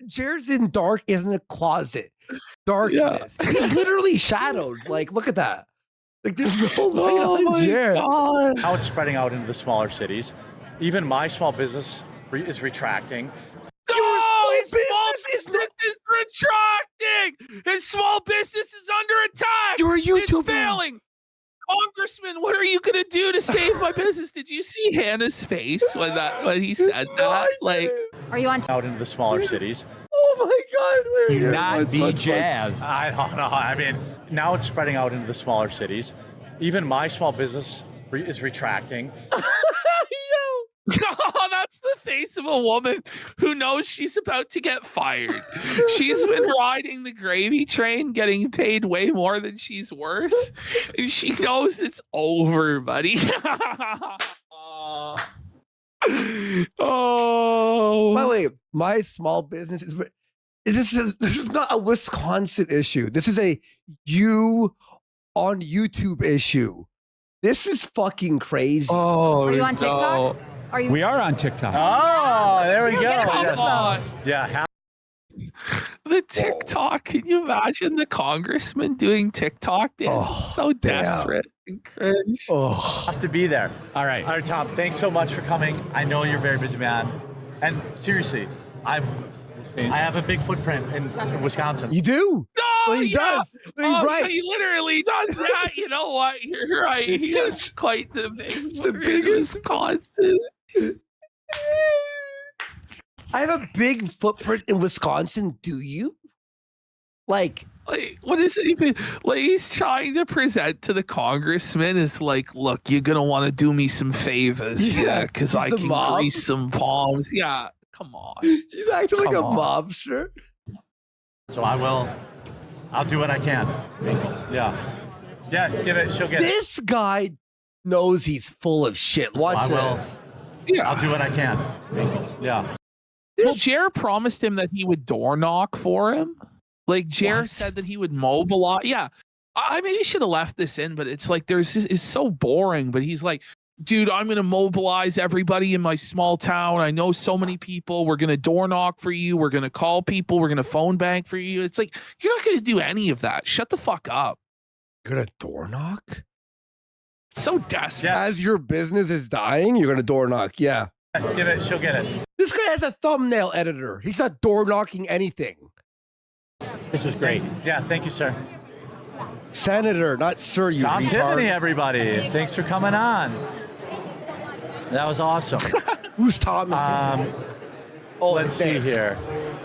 S2: Jared's in dark, isn't a closet. Darkness. He's literally shadowed. Like, look at that. Like, there's no light
S1: Oh
S2: on
S1: my
S2: Jared.
S1: God.
S3: how it's spreading out into the smaller cities. Even my small business is retracting.
S1: No,
S2: small
S1: his small
S2: business is
S1: business is retracting. His small business is under attack.
S2: You're a
S1: It's
S2: YouTuber.
S1: failing. Congressman, what are you gonna do to save my business? Did you see Hannah's face when he said
S2: No, I
S1: that? Like,
S2: didn't.
S6: Are you on?
S3: Out into the smaller cities.
S2: Oh my God. Wait,
S7: You
S2: here,
S7: not
S2: watch,
S7: be
S2: watch, watch.
S7: jazzed.
S3: I don't know. I mean, now it's spreading out into the smaller cities. Even my small business is retracting.
S1: that's the face of a woman who knows she's about to get fired. She's been riding the gravy train, getting paid way more than she's worth, and she knows it's over, buddy. Oh.
S2: By the way, my small business is. This is not a Wisconsin issue. This is a you on YouTube issue. This is fucking crazy.
S1: Oh,
S6: Are you on TikTok? Are you?
S7: We are on TikTok.
S3: Oh, there we
S6: So
S3: go.
S6: get a
S1: come
S6: microphone.
S1: on.
S3: Yeah.
S1: The TikTok. Can you imagine the congressman doing TikTok dance?
S2: Oh,
S1: It's so
S2: damn.
S1: desperate and cringe.
S2: Oh,
S3: Have to be there.
S7: All right.
S3: All right, Tom, thanks so much for coming. I know you're a very busy man. And seriously, I have a big footprint in Wisconsin.
S2: you do.
S1: No,
S2: Well, he
S1: yeah.
S2: does. He's right.
S1: He literally does that. You know what? You're right. He is quite the big.
S2: It's the
S1: one in
S2: biggest.
S1: Wisconsin.
S2: I have a big footprint in Wisconsin. Do you? Like,
S1: Like, what is it even? Like, he's trying to present to the congressman is like, look, you're gonna want to do me some favors,
S2: Yeah,
S1: because
S2: he's
S1: I
S2: the
S1: can
S2: mob.
S1: grease some palms. Yeah, come on.
S2: he's acting like a
S1: Come on.
S2: mobster.
S3: So I'll do what I can. Yeah. Yeah, give it. She'll get it.
S2: This guy knows he's full of shit. Watch
S3: I will.
S2: this.
S1: Yeah.
S3: I'll do what I can. Yeah.
S1: Well, Jer promised him that he would door knock for him. Like Jer
S2: What?
S1: said that he would mobilize. Yeah, I maybe should have left this in, but it's like it's so boring. But he's like, dude, I'm gonna mobilize everybody in my small town. I know so many people. We're gonna door knock for you. We're gonna call people. We're gonna phone bank for you. It's like you're not gonna do any of that. Shut the fuck up.
S2: You're gonna door knock?
S1: So desperate.
S3: Yeah.
S2: As your business is dying, you're gonna door knock. Yeah.
S3: Give it. She'll get it.
S2: This guy has a thumbnail editor. He's not door knocking anything.
S3: This is great. Yeah, thank you, sir.
S2: Senator, not sir, you
S3: Tom
S2: retard.
S3: Tiffany, everybody. Thanks for coming on. That was awesome.
S2: Who's Tom?
S3: Let's
S2: it's
S3: see
S2: there.
S3: here.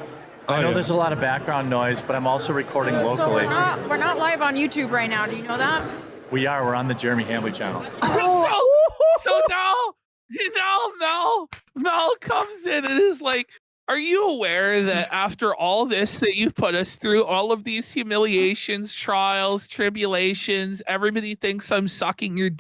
S3: I know there's a lot of background noise, but I'm also recording
S5: So
S3: locally.
S5: we're not live on YouTube right now. Do you know that?
S3: We are. We're on the Jeremy Hambley channel.
S1: So now Mel comes in and is like, are you aware that after all this that you've put us through, all of these humiliations, trials, tribulations, everybody thinks I'm sucking your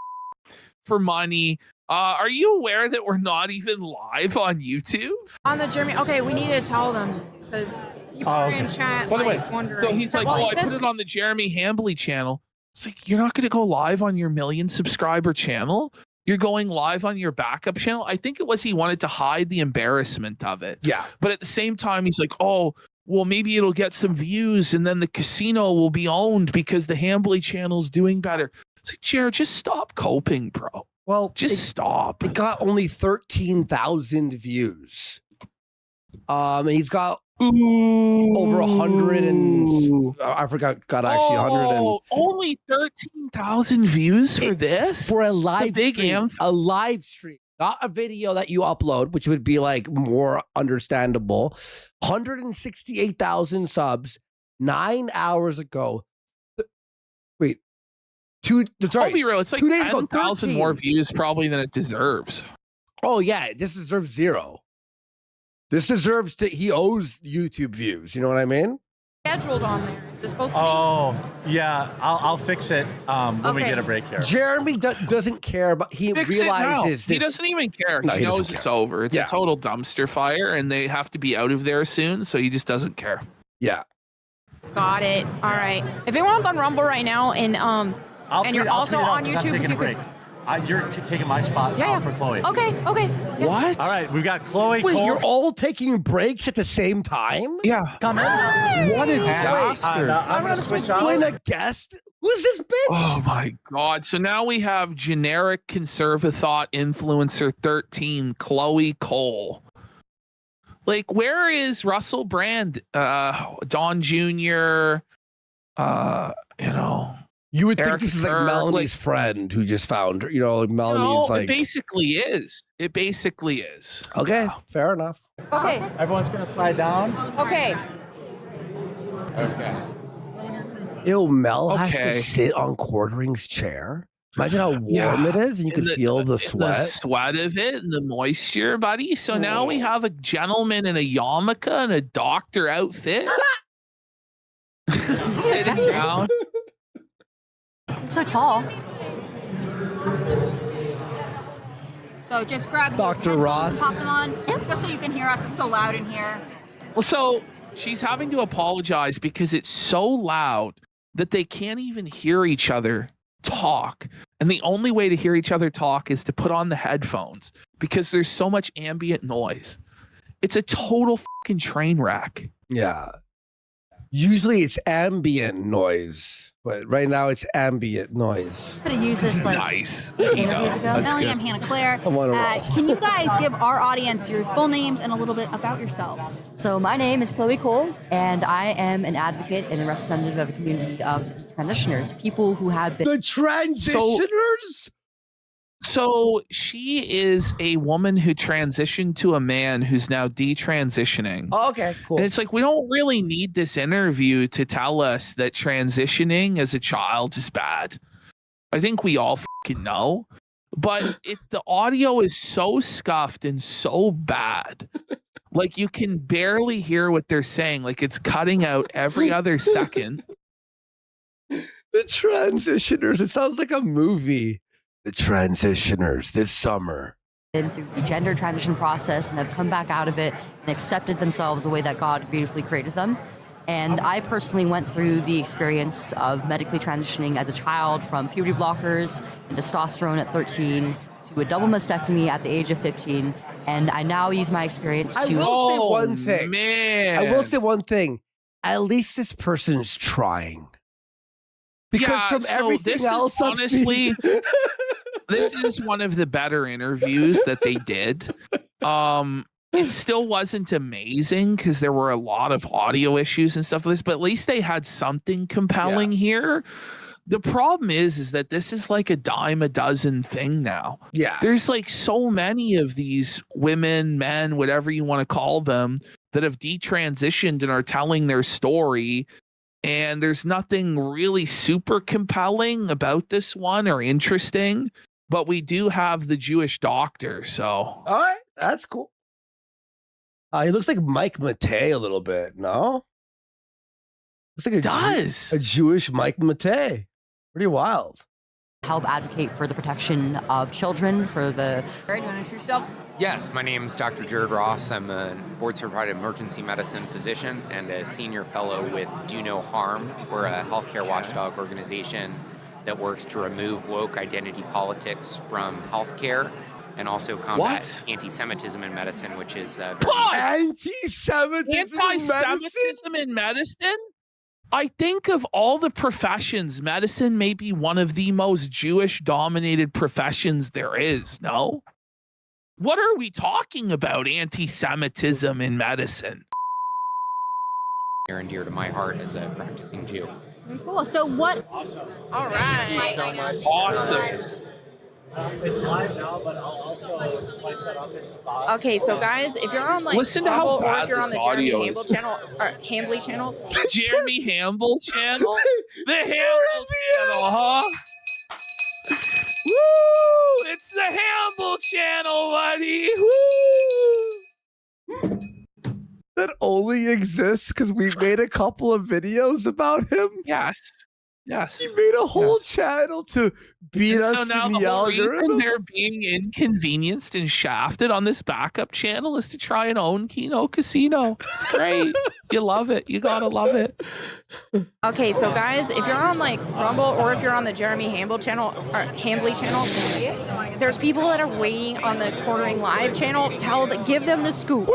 S1: for money. Are you aware that we're not even live on YouTube?
S5: On the Jeremy. Okay, we need to tell them because people are in chat
S1: By the way,
S5: wondering.
S1: so he's like,
S5: Well,
S1: oh,
S5: he
S1: I put
S5: says-
S1: it on the Jeremy Hambley channel. It's like, you're not going to go live on your 1 million subscriber channel. You're going live on your backup channel. I think it was he wanted to hide the embarrassment of it.
S2: Yeah.
S1: But at the same time, he's like, oh, well, maybe it'll get some views and then the casino will be owned because the Hambley channel's doing better. It's like, Jared, just stop coping, bro.
S2: Well,
S1: Just stop.
S2: it got only 13,000 views. And he's got over 100 and I forgot. Got actually 100 and
S1: only 13,000 views for this?
S2: for a live
S1: big
S2: stream, a live stream, not a video that you upload, which would be like more understandable. 168,000 subs 9 hours ago. Wait,
S1: I'll be real. It's like
S2: 2 days ago,
S1: 10,000 more views probably than it deserves.
S2: Oh yeah, this deserves 0. This deserves to. He owes YouTube views. You know what I mean?
S5: scheduled on there. Is it supposed to be?
S3: Oh, yeah. I'll fix it when we
S5: Okay.
S3: get a break here.
S2: Jeremy doesn't care, but he
S1: Fix it now.
S2: realizes
S1: He
S2: this.
S1: doesn't even care.
S2: No,
S1: he
S2: he doesn't
S1: knows
S2: care.
S1: it's over. It's
S2: Yeah.
S1: a total dumpster fire, and they have to be out of there soon. So he just doesn't care.
S2: Yeah.
S5: Got it. All right. If anyone's on Rumble right now and and you're also on YouTube,
S3: I'm taking
S5: if
S3: a
S5: you
S3: break.
S5: could.
S3: You're taking my spot
S5: Yeah, yeah.
S3: for Chloe.
S5: Okay. Okay. Yeah.
S1: What?
S3: All right, we've got Chloe.
S2: Wait,
S3: Cole.
S2: you're all taking breaks at the same time?
S1: Yeah.
S3: Come in.
S1: What a
S3: And,
S1: disaster.
S3: I'm going to switch
S2: You
S3: off.
S2: and a guest? Who's this bitch?
S1: Oh my God. So now we have generic conservative thought influencer 13, Chloe Cole. Like, where is Russell Brand, Don Jr., you know?
S2: You would think
S1: Eric
S2: this is like
S1: Kerr,
S2: Melanie's friend who just found her. You know, like
S1: You
S2: Melanie's
S1: know,
S2: like.
S1: it basically is. It basically is.
S2: Okay, fair enough.
S5: Okay.
S3: Everyone's going to slide down.
S6: Okay.
S1: Okay.
S2: Ew, Mel has
S1: Okay.
S2: to sit on Quartering's chair. Imagine how warm
S1: Yeah.
S2: it is, and you can feel the sweat.
S1: The sweat of it and the moisture, buddy. So now we have a gentleman in a yarmulke and a doctor outfit. Sitting
S6: Justice.
S1: down.
S6: It's so tall. So just grab those
S2: Dr.
S6: headphones
S2: Ross.
S6: and pop them on, just so you can hear us. It's so loud in here.
S1: Well, so she's having to apologize because it's so loud that they can't even hear each other talk. And the only way to hear each other talk is to put on the headphones because there's so much ambient noise. It's a total fucking train wreck.
S2: Yeah. Usually it's ambient noise, but right now it's ambient noise.
S6: Could have used this like
S1: Nice.
S6: 8
S1: You know,
S6: interviews ago.
S1: that's
S6: Melanie,
S1: good.
S6: I'm Hannah Claire.
S2: I'm on a roll.
S6: Can you guys give our audience your full names and a little bit about yourselves?
S8: So my name is Chloe Cole, and I am an advocate and a representative of a community of transitioners, people who have been.
S2: The transitioners?
S1: So she is a woman who transitioned to a man who's now detransitioning.
S2: Oh, okay, cool.
S1: And it's like, we don't really need this interview to tell us that transitioning as a child is bad. I think we all fucking know. But the audio is so scuffed and so bad. Like, you can barely hear what they're saying. Like, it's cutting out every other second.
S2: The Transitioners. It sounds like a movie. The Transitioners this summer.
S8: Been through the gender transition process and have come back out of it and accepted themselves the way that God beautifully created them. And I personally went through the experience of medically transitioning as a child from puberty blockers and testosterone at 13 to a double mastectomy at the age of 15. And I now use my experience
S2: I
S8: to...
S2: will say one thing.
S1: Man.
S2: I will say one thing. At least this person is trying. Because
S1: Yeah,
S2: from
S1: so
S2: everything
S1: this
S2: else,
S1: is honestly, this is one of the better interviews that they did. It still wasn't amazing because there were a lot of audio issues and stuff like this, but at least they had something compelling here. The problem is that this is like a dime a dozen thing now.
S2: Yeah.
S1: There's like so many of these women, men, whatever you want to call them, that have detransitioned and are telling their story. And there's nothing really super compelling about this one or interesting, but we do have the Jewish doctor. So,
S2: All right. That's cool. He looks like Mike Matei a little bit, no? Looks like a Jewish Mike Matei. Pretty wild.
S8: help advocate for the protection of children, for the...
S6: All right, you want to introduce yourself?
S9: Yes, my name is Dr. Jared Ross. I'm a board-certified emergency medicine physician and a senior fellow with Do No Harm. We're a healthcare watchdog organization that works to remove woke identity politics from healthcare and also combat anti-Semitism in medicine, which is
S1: anti-Semitism in medicine? I think of all the professions, medicine may be one of the most Jewish-dominated professions there is, no? What are we talking about, anti-Semitism in medicine?
S9: near and dear to my heart as a practicing Jew.
S6: Cool. So what? Awesome. All right.
S9: Thank you so much.
S1: Awesome.
S3: It's live now, but I'll also slice that up into VODs.
S5: Okay, so guys, if you're on like
S1: Listen to how
S5: Rumble or
S1: bad
S5: if you're on
S1: this
S5: the Jeremy
S1: audio
S5: Hamble
S1: is.
S5: channel or Hambly channel,
S1: The Jeremy Hamble channel? The Hamble channel, huh? Woo! It's the Hamble channel, buddy! Woo!
S2: That only exists because we made a couple of videos about him.
S1: Yes. Yes.
S2: He made a whole channel to beat
S1: And
S2: us
S1: so now
S2: in
S1: the
S2: the
S1: whole reason
S2: algorithm.
S1: they're being inconvenienced and shafted on this backup channel is to try and own Kino Casino. It's great. You love it. You gotta love it.
S5: okay, so guys, if you're on like Rumble or if you're on the Jeremy Hamble channel or Hambly channel, there's people that are waiting on the Quartering Live channel. Give them the scoop.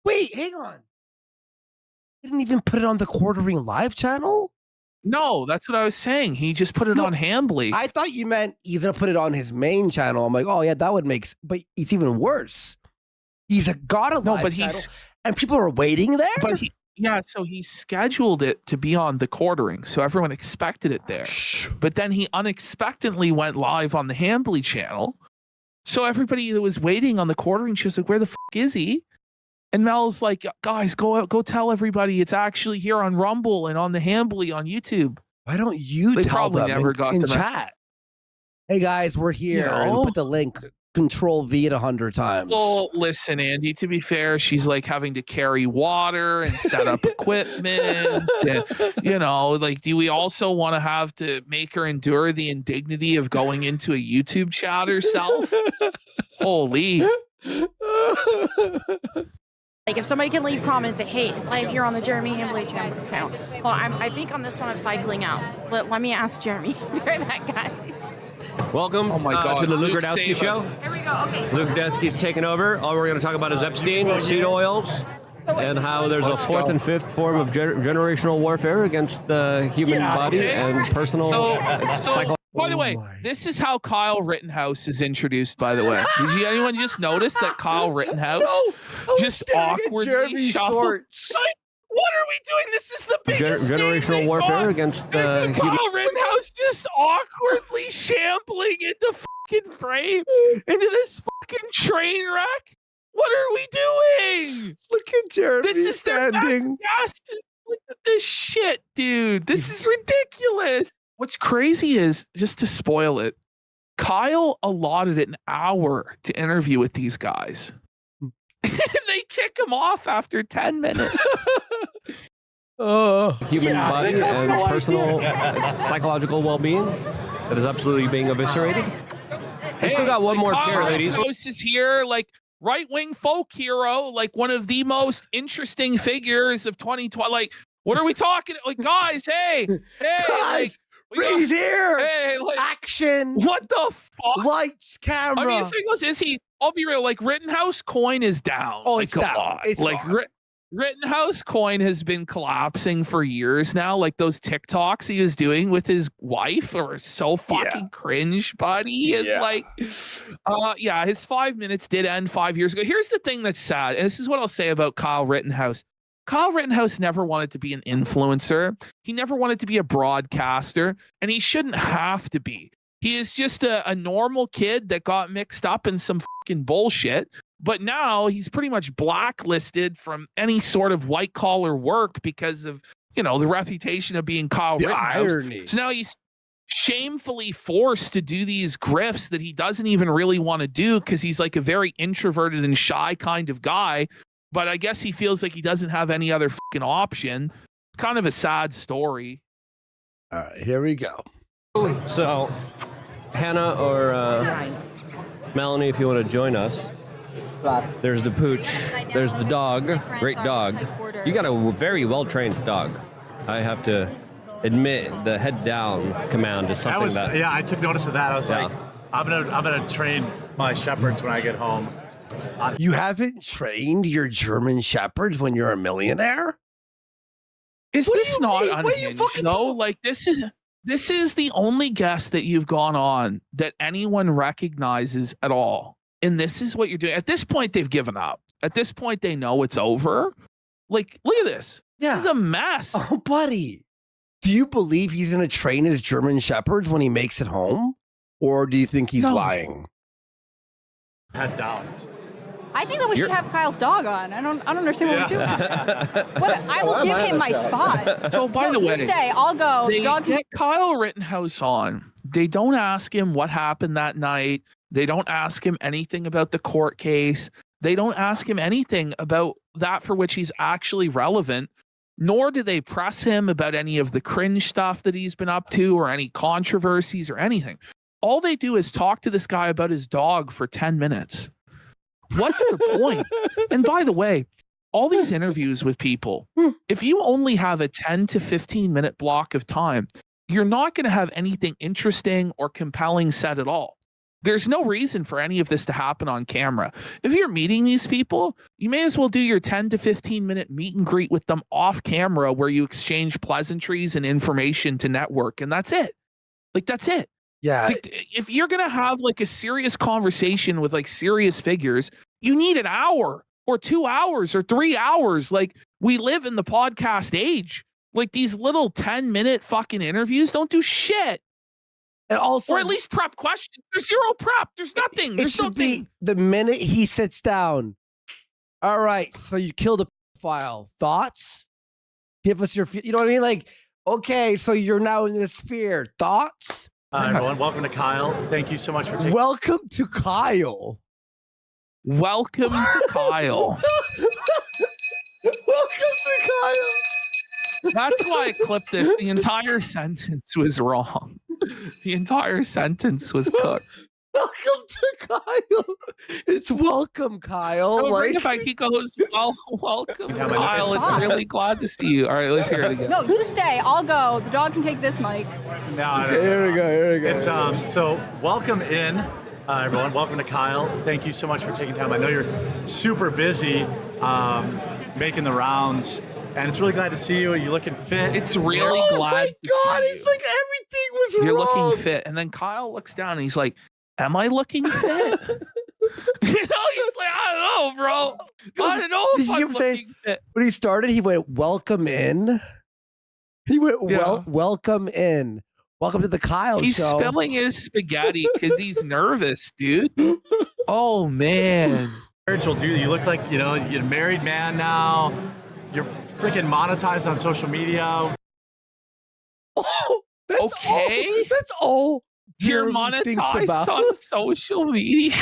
S2: Wait, hang on. He didn't even put it on the Quartering Live channel?
S1: No, that's what I was saying. He just put it on Hambly.
S2: I thought you meant he's gonna put it on his main channel. I'm like, oh yeah, that would make but it's even worse. He's a god of live channel, and people are waiting there?
S1: But so he scheduled it to be on the Quartering, so everyone expected it there. But then he unexpectedly went live on the Hambly channel. So everybody that was waiting on the Quartering show was like, where the fuck is he? And Mel's like, guys, go tell everybody it's actually here on Rumble and on the Hambly on YouTube.
S2: Why don't you
S1: They
S2: tell
S1: probably
S2: them
S1: never got
S2: in
S1: the
S2: chat? Hey guys, we're here.
S1: You
S2: And
S1: know?
S2: put the link, Control V it 100 times.
S1: Well, listen, Andy, to be fair, she's like having to carry water and set up equipment. And, you know, like, do we also want to have to make her endure the indignity of going into a YouTube chat herself? Holy.
S5: Like if somebody can leave comments, say, hey, it's live here on the Jeremy Hambly channel. Well, I think on this one I'm cycling out. Let me ask Jeremy. Be right back, guys.
S4: Welcome
S1: Oh my God,
S4: to the Luke
S1: Luke
S4: Radowski
S1: Saban.
S4: Show.
S5: Here we go. Okay.
S4: Luke Radowski's taking over. All we're going to talk about is Epstein, seed oils, and how there's a fourth and fifth form of generational warfare against the human body
S1: Okay.
S4: and personal
S1: So by the way, this is how Kyle Rittenhouse is introduced, by the way. Did anyone just notice that Kyle Rittenhouse just awkwardly shuffled? What are we doing? This is the biggest
S4: generational warfare against the human.
S1: Kyle Rittenhouse just awkwardly shambling into fucking frame into this fucking train wreck. What are we doing?
S2: Look at Jeremy
S1: This is their
S2: standing.
S1: fastest. Look at this shit, dude. This is ridiculous. What's crazy is, just to spoil it, Kyle allotted an hour to interview with these guys. They kick him off after 10 minutes.
S4: human body and personal psychological well-being that is absolutely being eviscerated. I still got one more chair, ladies.
S1: Host is here, like right-wing folk hero, like one of the most interesting figures of 2020. Like, what are we talking? Like, guys, hey,
S2: Guys,
S1: like,
S2: he's here.
S1: hey, like,
S2: Action.
S1: what the fuck?
S2: Lights, camera.
S1: I mean, so he goes, is he? I'll be real. Like, Rittenhouse coin is down.
S2: Oh,
S1: like,
S2: it's
S1: a
S2: down.
S1: lot.
S2: It's
S1: like
S2: gone.
S1: Rittenhouse coin has been collapsing for years now. Like those TikToks he was doing with his wife are so fucking cringe, buddy. And like, yeah, his 5 minutes did end 5 years ago. Here's the thing that's sad, and this is what I'll say about Kyle Rittenhouse. Kyle Rittenhouse never wanted to be an influencer. He never wanted to be a broadcaster, and he shouldn't have to be. He is just a normal kid that got mixed up in some fucking bullshit. But now he's pretty much blacklisted from any sort of white collar work because of, you know, the reputation of being Kyle Rittenhouse.
S2: Irony.
S1: So now he's shamefully forced to do these grifts that he doesn't even really want to do because he's like a very introverted and shy kind of guy. But I guess he feels like he doesn't have any other fucking option. It's kind of a sad story.
S2: All right, here we go.
S4: So, Hannah or Melanie, if you want to join us. There's the pooch. There's the dog. Great dog. You got a very well-trained dog. I have to admit, the head down command is something
S3: yeah, I took notice of that. I was like, I'm gonna train my shepherds when I get home.
S2: You haven't trained your German shepherds when you're a millionaire?
S1: Is
S2: What do
S1: this
S2: you
S1: not
S2: mean? What are you
S1: unhinged
S2: fucking
S1: though?
S2: talking-
S1: Like this is the only guest that you've gone on that anyone recognizes at all. And this is what you're doing. At this point, they've given up. At this point, they know it's over. Like, look at this.
S2: Yeah.
S1: This is a mess.
S2: Oh, buddy. Do you believe he's going to train his German shepherds when he makes it home? Or do you think he's lying?
S3: Head down.
S6: I think that we should have Kyle's dog on. I don't understand what we're doing. I will give him my spot.
S1: So, by the
S6: You
S1: way,
S6: stay. I'll go.
S1: they
S6: Dog can-
S1: get Kyle Rittenhouse on. They don't ask him what happened that night. They don't ask him anything about the court case. They don't ask him anything about that for which he's actually relevant, nor do they press him about any of the cringe stuff that he's been up to or any controversies or anything. All they do is talk to this guy about his dog for 10 minutes. What's the point? And by the way, all these interviews with people, if you only have a 10 to 15 minute block of time, you're not going to have anything interesting or compelling said at all. There's no reason for any of this to happen on camera. If you're meeting these people, you may as well do your 10 to 15 minute meet and greet with them off camera where you exchange pleasantries and information to network. And that's it. Like, that's it.
S2: Yeah.
S1: Like, if you're going to have like a serious conversation with like serious figures, you need an hour or 2 hours or 3 hours. Like, we live in the podcast age. Like, these little 10-minute fucking interviews don't do shit.
S2: And also,
S1: Or at least prep questions. There's zero prep. There's nothing.
S2: it
S1: There's
S2: should
S1: nothing.
S2: be the minute he sits down. All right, so you killed a file. Thoughts? Give us your, you know what I mean? Like, okay, so you're now in this sphere. Thoughts?
S3: Hi, everyone. Welcome to Kyle. Thank you so much for taking.
S2: Welcome to Kyle.
S1: Welcome to Kyle.
S2: Welcome to Kyle.
S1: That's why I clipped this. The entire sentence was wrong. The entire sentence was cooked.
S2: Welcome to Kyle. It's welcome, Kyle.
S1: So
S2: like,
S1: if he goes, well, welcome,
S3: Yeah, but
S1: Kyle.
S3: it's
S1: It's really glad to see you. All right, let's hear it again.
S6: No, you stay. I'll go. The dog can take this mic.
S2: okay, here we go. Here we go.
S3: It's so welcome in, everyone. Welcome to Kyle. Thank you so much for taking time. I know you're super busy making the rounds, and it's really glad to see you. You're looking fit.
S1: It's really
S2: oh
S1: glad
S2: my
S1: to
S2: God,
S1: see
S2: it's
S1: you.
S2: like everything was
S1: You're
S2: wrong.
S1: looking fit. And then Kyle looks down and he's like, am I looking fit? You know, he's like, I don't know, bro. I don't know
S2: Did
S1: if
S2: you
S1: I'm
S2: ever say-
S1: looking fit.
S2: When he started, he went, welcome in. He went,
S1: Yeah.
S2: welcome in. Welcome to the Kyle
S1: He's
S2: show.
S1: spilling his spaghetti because he's nervous, dude. Oh, man.
S3: Spiritual dude. You look like, you know, you're a married man now. You're freaking monetized on social media.
S2: Oh, that's
S1: Okay.
S2: All, that's all
S1: You're
S2: Jeremy thinks
S1: monetized
S2: about.
S1: on social media.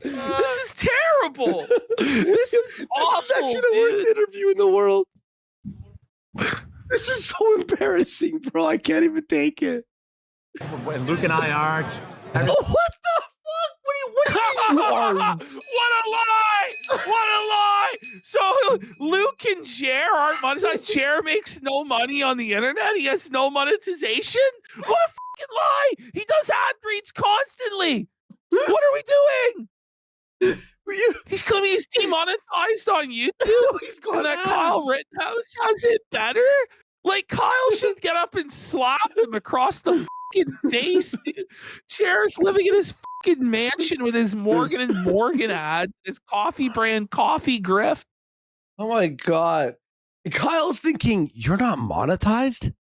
S1: This is terrible. This is awful.
S2: This is actually the worst
S1: dude.
S2: interview in the world. This is so embarrassing, bro. I can't even take it.
S3: And Luke and I aren't.
S2: Oh, what the fuck? What do you are?
S1: What a lie! What a lie! So Luke and Jer aren't monetized. Jer makes no money on the internet. He has no monetization. What a fucking lie! He does ad reads constantly. What are we doing? He's claiming he's demonetized on YouTube.
S2: He's got
S1: And that
S2: ads.
S1: Kyle Rittenhouse has it better. Like Kyle should get up and slap him across the fucking face. Dude. Jer's living in his fucking mansion with his Morgan and Morgan ads, his coffee brand coffee grift.
S2: Oh my god. Kyle's thinking, you're not monetized?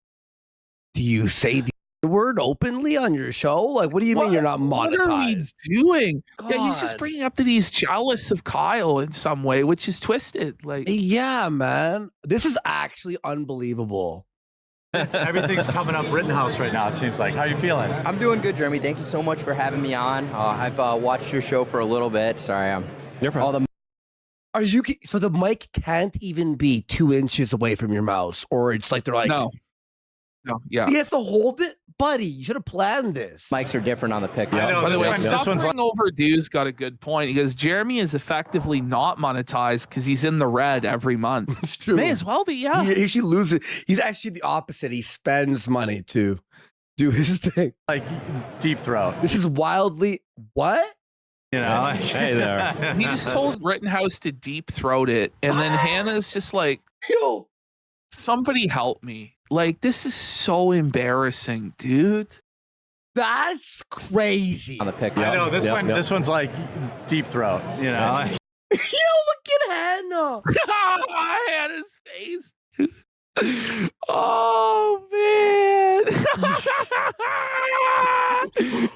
S2: Do you say the word openly on your show? Like, what do you mean you're not
S1: What are we
S2: monetized?
S1: doing? Yeah, he's just
S2: God.
S1: bringing up that he's jealous of Kyle in some way, which is twisted. Like,
S2: Yeah, man. This is actually unbelievable.
S3: Everything's coming up Rittenhouse right now, it seems like. How you feeling?
S10: I'm doing good, Jeremy. Thank you so much for having me on. I've watched your show for a little bit. Sorry, I'm all the
S2: Are you so the mic can't even be 2 inches away from your mouse, or it's like they're like,
S1: no, yeah.
S2: he has to hold it, buddy. You should have planned this.
S10: mics are different on the pickup.
S3: I know,
S1: By the way,
S3: this one's like,
S1: Suffering Overdue's got a good point. He goes, Jeremy is effectively not monetized because he's in the red every month.
S2: It's true.
S1: May as well be, yeah.
S2: He should lose it. He's actually the opposite. He spends money to do his thing.
S3: like deep throat.
S2: This is wildly what?
S3: You know, like,
S4: Hey there.
S1: He just told Rittenhouse to deep throat it, and then Hannah's just like,
S2: Yo,
S1: somebody help me. Like, this is so embarrassing, dude.
S2: that's crazy.
S10: On the pickup.
S3: I know this
S4: Yep,
S3: one.
S4: yep.
S3: This one's like deep throat. You know, like,
S2: Yo, look at Hannah.
S1: Hannah's face. Oh man!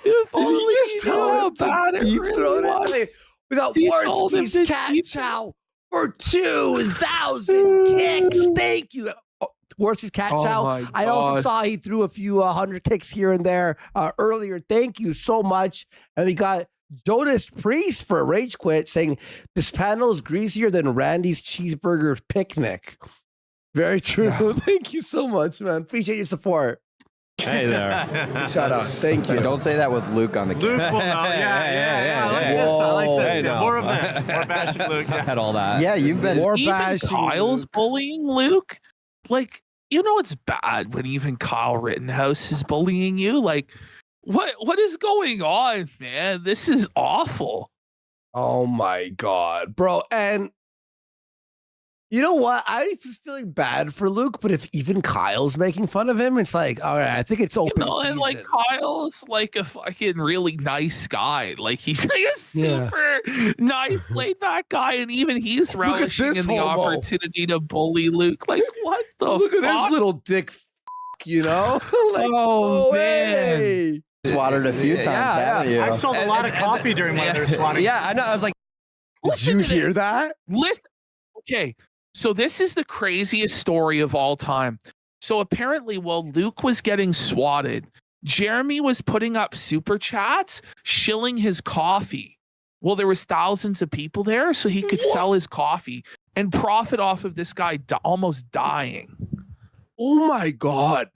S1: If only
S2: You just
S1: you
S2: tell
S1: knew how
S2: him to
S1: bad it
S2: deep
S1: really
S2: throat it.
S1: was.
S2: Hey, we got
S1: He told him
S2: Warski's
S1: to
S2: cat
S1: deep-
S2: chow for 2,000 kicks. Thank you. Warski's cat
S1: Oh
S2: chow.
S1: my
S2: I also
S1: God.
S2: saw he threw a few 100 kicks here and there earlier. Thank you so much. And we got Jonas Priest for a Rage Quit saying this panel is greasier than Randy's cheeseburger picnic. Very true.
S1: Yeah.
S2: Thank you so much, man. Appreciate your support.
S4: Hey there.
S2: Shout outs. Thank you.
S10: Hey, don't say that with Luke on the
S3: Luke will know. Yeah. I like this. I like this.
S4: Hey,
S3: Yeah,
S4: no.
S3: more of this. More bashing Luke.
S4: I
S3: Yeah.
S4: had all that.
S10: Yeah, you've been.
S2: More
S1: Even
S2: bashing
S1: Kyle's
S2: Luke.
S1: bullying Luke. Like, you know, it's bad when even Kyle Rittenhouse is bullying you. Like, what is going on, man? This is awful.
S2: Oh my god, bro. And you know what? I was feeling bad for Luke, but if even Kyle's making fun of him, it's like, all right, I think it's
S1: You
S2: open
S1: know, and like
S2: season.
S1: Kyle's like a fucking really nice guy. Like he's like a
S2: Yeah.
S1: super nice, laid back guy, and even he's
S2: Look at
S1: relishing
S2: this
S1: in the
S2: homo.
S1: opportunity to bully Luke. Like, what the
S2: Look at
S1: fuck?
S2: this little dick, you know? Like,
S1: Oh,
S2: no
S1: man.
S2: way.
S10: Swatted a few times, haven't you?
S3: I sold a lot of coffee during one of their swatting.
S4: Yeah, I know. I was like,
S2: Did
S1: Listen
S2: you
S1: to
S2: hear
S1: this.
S2: that?
S1: Listen. Okay. So this is the craziest story of all time. So apparently, while Luke was getting swatted, Jeremy was putting up super chats, shilling his coffee. Well, there was thousands of people there, so he could sell his coffee and profit off of this guy almost dying.
S2: Oh my god.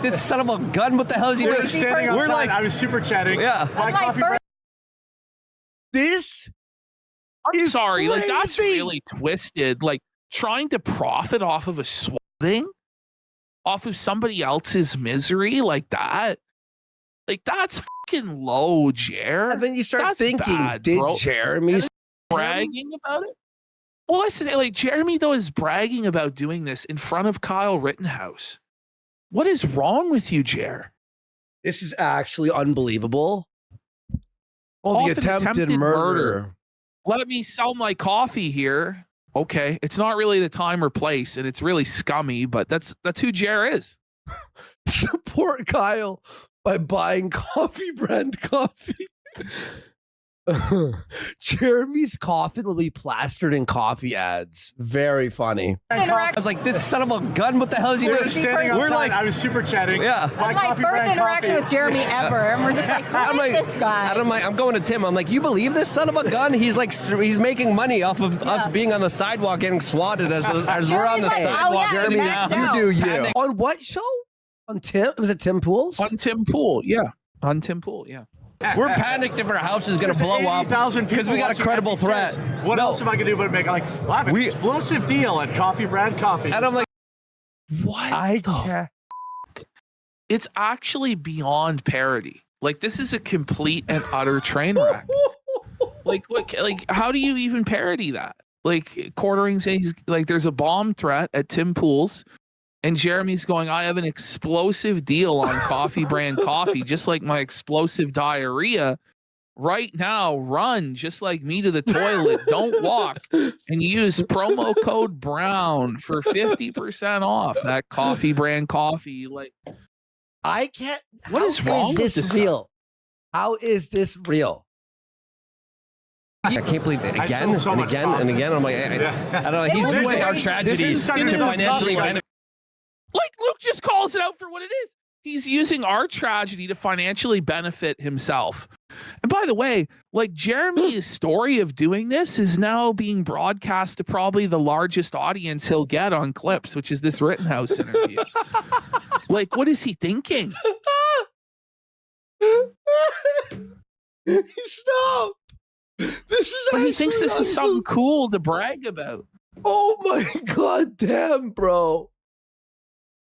S4: this son of a gun, what the hell is he
S3: We
S4: doing?
S3: were standing
S4: We're
S3: outside.
S4: like,
S3: I was super chatting.
S4: yeah.
S3: My
S6: That's my
S3: coffee
S6: first-
S2: This
S1: I'm
S2: is
S1: sorry, like that's
S2: crazy.
S1: really twisted. Like trying to profit off of a swatting, off of somebody else's misery like that. Like that's fucking low, Jer.
S2: and then you start
S1: That's
S2: thinking,
S1: bad,
S2: did
S1: bro.
S2: Jeremy
S1: Bragging about it. Well, I say like Jeremy though is bragging about doing this in front of Kyle Rittenhouse. What is wrong with you, Jer?
S2: This is actually unbelievable. Oh,
S1: Off
S2: the
S1: an
S2: attempted murder.
S1: Let me sell my coffee here. Okay, it's not really the time or place, and it's really scummy, but that's who Jer is.
S2: Support Kyle by buying coffee brand coffee. Jeremy's coffin will be plastered in coffee ads. Very funny.
S4: I was like, this son of a gun, what the hell is he
S3: We
S4: doing?
S3: were standing
S4: We're
S3: outside.
S4: like,
S3: I was super chatting.
S4: Yeah.
S6: That's my first interaction with Jeremy ever, and we're just like, who is this guy?
S4: I'm going to Tim. I'm like, you believe this son of a gun? He's like, he's making money off of us being on the sidewalk getting swatted as we're on the
S6: like,
S4: sidewalk.
S6: Jeremy,
S4: now.
S2: You do you. On what show? On Tim? Was it Tim Pools?
S1: On Tim Pool, yeah. On Tim Pool, yeah.
S4: We're panicked if our house is going to blow up because we got a credible threat.
S3: What else am I going to do but make like, well, I have an explosive deal at Coffee Brand Coffee?
S4: And I'm like,
S1: What?
S2: I can't.
S1: It's actually beyond parody. Like, this is a complete and utter train wreck. Like, how do you even parody that? Like, Quartering saying he's like, there's a bomb threat at Tim Pool's, and Jeremy's going, I have an explosive deal on Coffee Brand Coffee, just like my explosive diarrhea. Right now, run just like me to the toilet. Don't walk, and use promo code Brown for 50% off that Coffee Brand Coffee. Like,
S2: I can't.
S1: What is wrong with this guy?
S2: real? How is this real?
S4: I can't believe it again
S3: sold so
S4: and
S3: much
S4: again
S3: coffee.
S4: and again. I'm like, I don't know. He's
S6: was
S4: using our
S6: very-
S4: tragedy
S3: This is
S4: to financially benefit.
S1: Like, Luke just calls it out for what it is. He's using our tragedy to financially benefit himself. And by the way, like, Jeremy's story of doing this is now being broadcast to probably the largest audience he'll get on Clips, which is this Rittenhouse interview. Like, what is he thinking?
S2: Stop! This is.
S1: But he thinks this is something
S2: unbelievable.
S1: cool to brag about.
S2: Oh my god, damn, bro!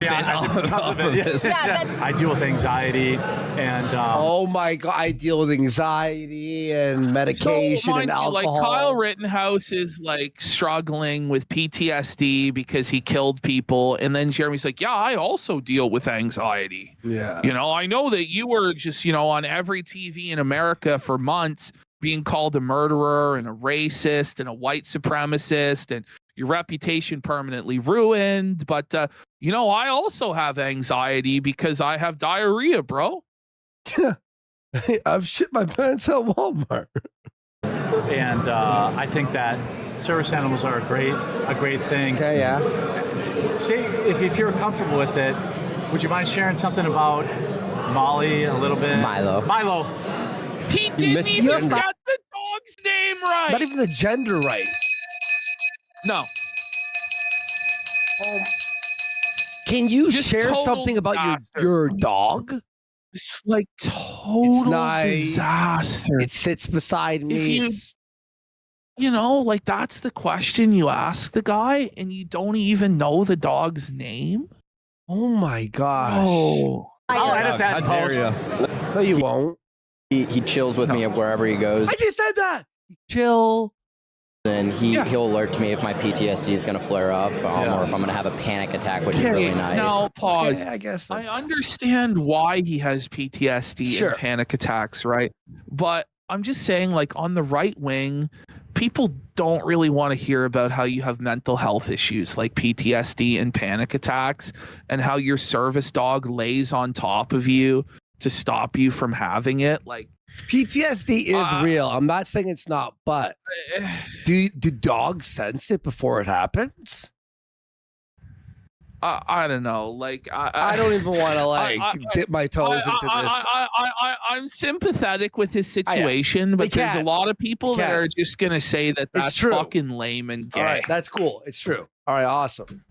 S3: Yeah, I think because of it,
S4: this.
S3: I deal with anxiety and
S2: Oh my god, I deal with anxiety and medication
S1: mind
S2: and
S1: you, like,
S2: alcohol.
S1: Kyle Rittenhouse is like struggling with PTSD because he killed people, and then Jeremy's like, yeah, I also deal with anxiety.
S2: Yeah.
S1: You know, I know that you were just, on every TV in America for months being called a murderer and a racist and a white supremacist, and your reputation permanently ruined. But, I also have anxiety because I have diarrhea, bro.
S2: I've shit my pants at Walmart.
S3: and I think that service animals are a great thing.
S2: Okay, yeah.
S3: Say if you're comfortable with it, would you mind sharing something about Molly a little bit? Milo.
S1: He didn't even
S2: misgendered.
S1: get the dog's name right.
S2: Not even the gender right.
S1: No.
S2: Can you
S1: Just
S2: share
S1: total
S2: something about
S1: disaster.
S2: your dog?
S1: It's like total
S2: It's nice.
S1: disaster.
S2: It sits beside me.
S1: you-
S2: It's-
S1: Like, that's the question you ask the guy, and you don't even know the dog's name.
S2: Oh my gosh.
S1: Oh,
S3: I'll edit that
S4: How
S3: post.
S4: dare ya.
S2: No, you won't.
S10: He chills with me wherever he goes,
S2: I just said that. Chill.
S10: and he'll alert me if my PTSD is going to flare up or if I'm going to have a panic attack, which is really nice.
S1: Now pause.
S2: Okay, I guess
S1: I
S2: that's-
S1: understand why he has PTSD
S2: Sure.
S1: and panic attacks, right? But I'm just saying, like, on the right wing, people don't really want to hear about how you have mental health issues like PTSD and panic attacks, and how your service dog lays on top of you to stop you from having it. Like,
S2: PTSD is real. I'm not saying it's not, but do dogs sense it before it happens?
S1: I don't know. Like,
S2: I don't even want to dip my toes into this.
S1: I'm sympathetic with his situation, but
S2: They
S1: there's a
S2: can.
S1: lot of people
S2: They
S1: that
S2: can.
S1: are just gonna say that that's
S2: true.
S1: fucking lame and gay.
S2: All right, that's cool. It's true. All right, awesome.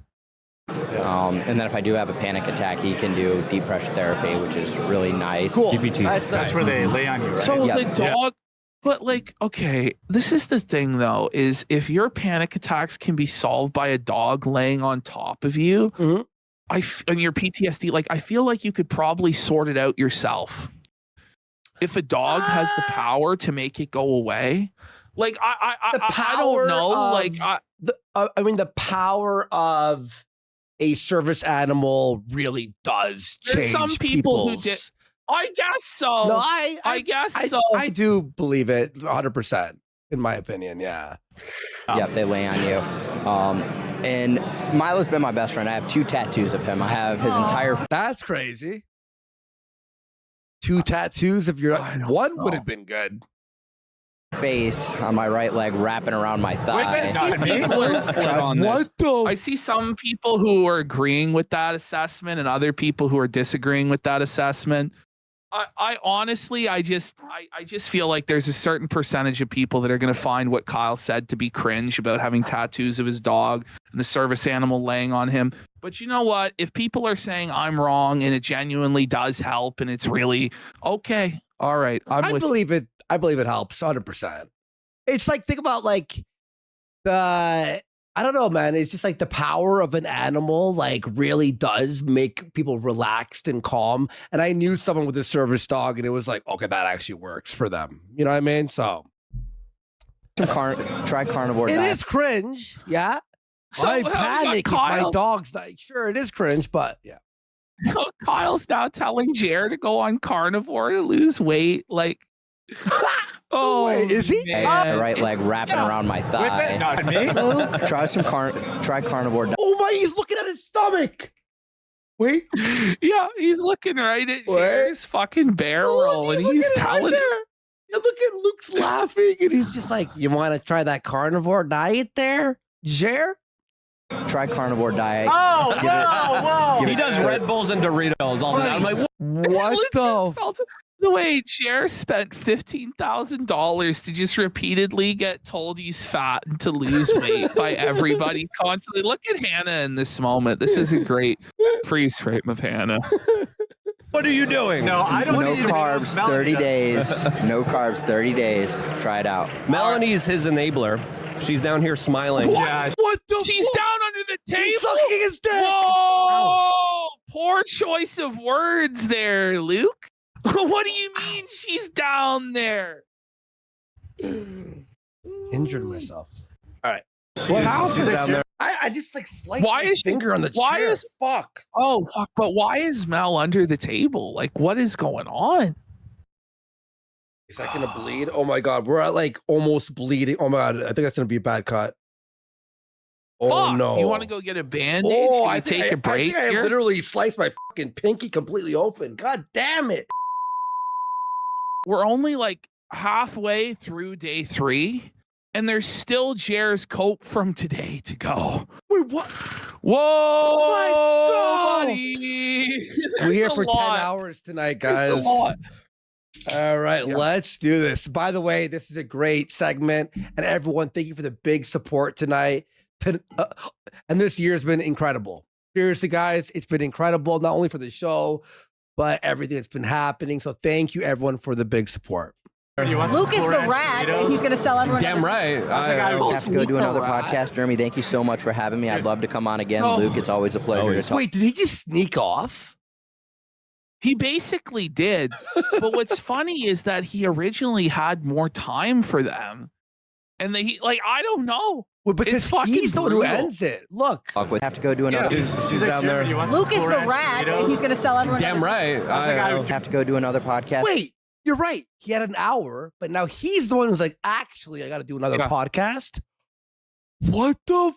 S10: And then if I do have a panic attack, he can do deep pressure therapy, which is really nice.
S2: Cool.
S4: GPT.
S2: That's
S3: That's
S2: nice.
S3: where they lay on you, right?
S1: So
S10: Yeah.
S1: the dog, but like, okay, this is the thing though, is if your panic attacks can be solved by a dog laying on top of you,
S2: Mhm.
S1: and your PTSD, like, I feel like you could probably sort it out yourself. If a dog has the power to make it go away, like, I don't know, like,
S2: the power of a service animal really does change
S1: there's some people who
S2: people's-
S1: did. I guess so.
S2: No,
S1: I guess so.
S2: I do believe it 100%, in my opinion. Yeah.
S10: Yep, they lay on you. And Milo's been my best friend. I have 2 tattoos of him. I have his entire
S2: That's crazy. 2 tattoos of your
S1: I don't
S2: one would
S1: know.
S2: have been good.
S10: face on my right leg wrapping around my thigh.
S1: I see some people who are agreeing with that assessment and other people who are disagreeing with that assessment. I honestly, I just feel like there's a certain percentage of people that are going to find what Kyle said to be cringe about having tattoos of his dog and the service animal laying on him. But you know what? If people are saying I'm wrong and it genuinely does help and it's really okay, all right,
S2: I believe it helps 100%. It's like, think about like I don't know, man. It's just like the power of an animal, like, really does make people relaxed and calm. And I knew someone with a service dog, and it was like, okay, that actually works for them. You know what I mean? So,
S10: Try carnivore
S2: it
S10: diet.
S2: is cringe, yeah.
S1: So,
S2: I panic if my dog's dying. Sure, it is cringe, but yeah.
S1: Kyle's now telling Jer to go on carnivore to lose weight, like.
S2: Oh, wait, is he?
S10: My right leg wrapping around my thigh.
S3: Not me.
S10: Try carnivore diet.
S2: Oh my, he's looking at his stomach. Wait.
S1: Yeah, he's looking right at Jer's fucking barrel, and he's telling.
S2: You look at Luke's laughing, and he's just like, "You want to try that carnivore diet there, Jer?"
S10: Try carnivore diet.
S3: Oh, whoa.
S4: He does Red Bulls and Doritos all the time. I'm like,
S2: what
S1: the way Jer spent $15,000 to just repeatedly get told he's fat and to lose weight by everybody constantly. Look at Hannah in this moment. This is a great freeze frame of Hannah.
S4: What are you doing?
S3: No, I don't.
S10: No carbs, 30 days. No carbs, 30 days. Try it out.
S4: Melanie's his enabler. She's down here smiling.
S3: Yeah.
S2: What the?
S1: She's down under the table.
S2: He's sucking his dick.
S1: Whoa! Poor choice of words there, Luke. What do you mean she's down there?
S2: Injured myself. All right.
S3: What
S2: else
S3: is down there?
S2: I just like sliced
S1: Why
S2: my
S1: is
S2: finger on the chair. Fuck.
S1: Oh, fuck. But why is Mel under the table? Like, what is going on?
S2: Is that gonna bleed? Oh my god, we're at like almost bleeding. Oh my god, I think that's gonna be a bad cut. Oh
S1: Fuck.
S2: no!
S1: You want to go get a bandage?
S2: Oh,
S1: I take a break.
S2: I think I
S1: here?
S2: literally sliced my fucking pinky completely open. God damn it!
S1: We're only like halfway through day 3, and there's still Jer's coat from today to go.
S2: Wait, what?
S1: Whoa,
S2: Let's go!
S1: buddy!
S2: We're here for 10 hours tonight, guys.
S1: There's a lot.
S2: All right, let's do this. By the way, this is a great segment, and everyone, thank you for the big support tonight. And this year's been incredible. Seriously, guys, it's been incredible, not only for the show, but everything that's been happening. So thank you, everyone, for the big support.
S6: Luke is the rat, and he's going to sell everyone.
S4: Damn right.
S10: I have to go do another podcast. Jeremy, thank you so much for having me. I'd love to come on again. Luke, it's always a pleasure to talk.
S2: Wait, did he just sneak off?
S1: He basically did. But what's funny is that he originally had more time for them. And they, like, I don't know.
S2: Well, because he's the one who ends it. Look.
S10: I have to go do another.
S4: She's down there.
S6: Luke is the rat, and he's going to sell everyone.
S4: Damn right.
S10: I have to go do another podcast.
S2: Wait, you're right. He had an hour, but now he's the one who's like, actually, I got to do another podcast. What the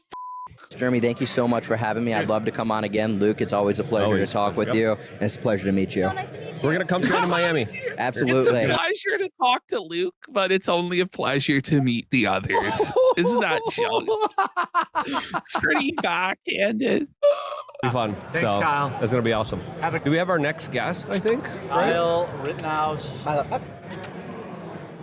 S10: Jeremy, thank you so much for having me. I'd love to come on again. Luke, it's always a pleasure to talk with you, and it's a pleasure to meet you.
S6: So nice to meet you.
S4: We're going to come train in Miami.
S10: Absolutely.
S1: It's a pleasure to talk to Luke, but it's only a pleasure to meet the others. Isn't that jealous? It's pretty backhanded.
S4: Be fun.
S3: Thanks,
S4: so,
S3: Kyle.
S4: That's going to be awesome. Do we have our next guest, I think?
S3: Kyle Rittenhouse.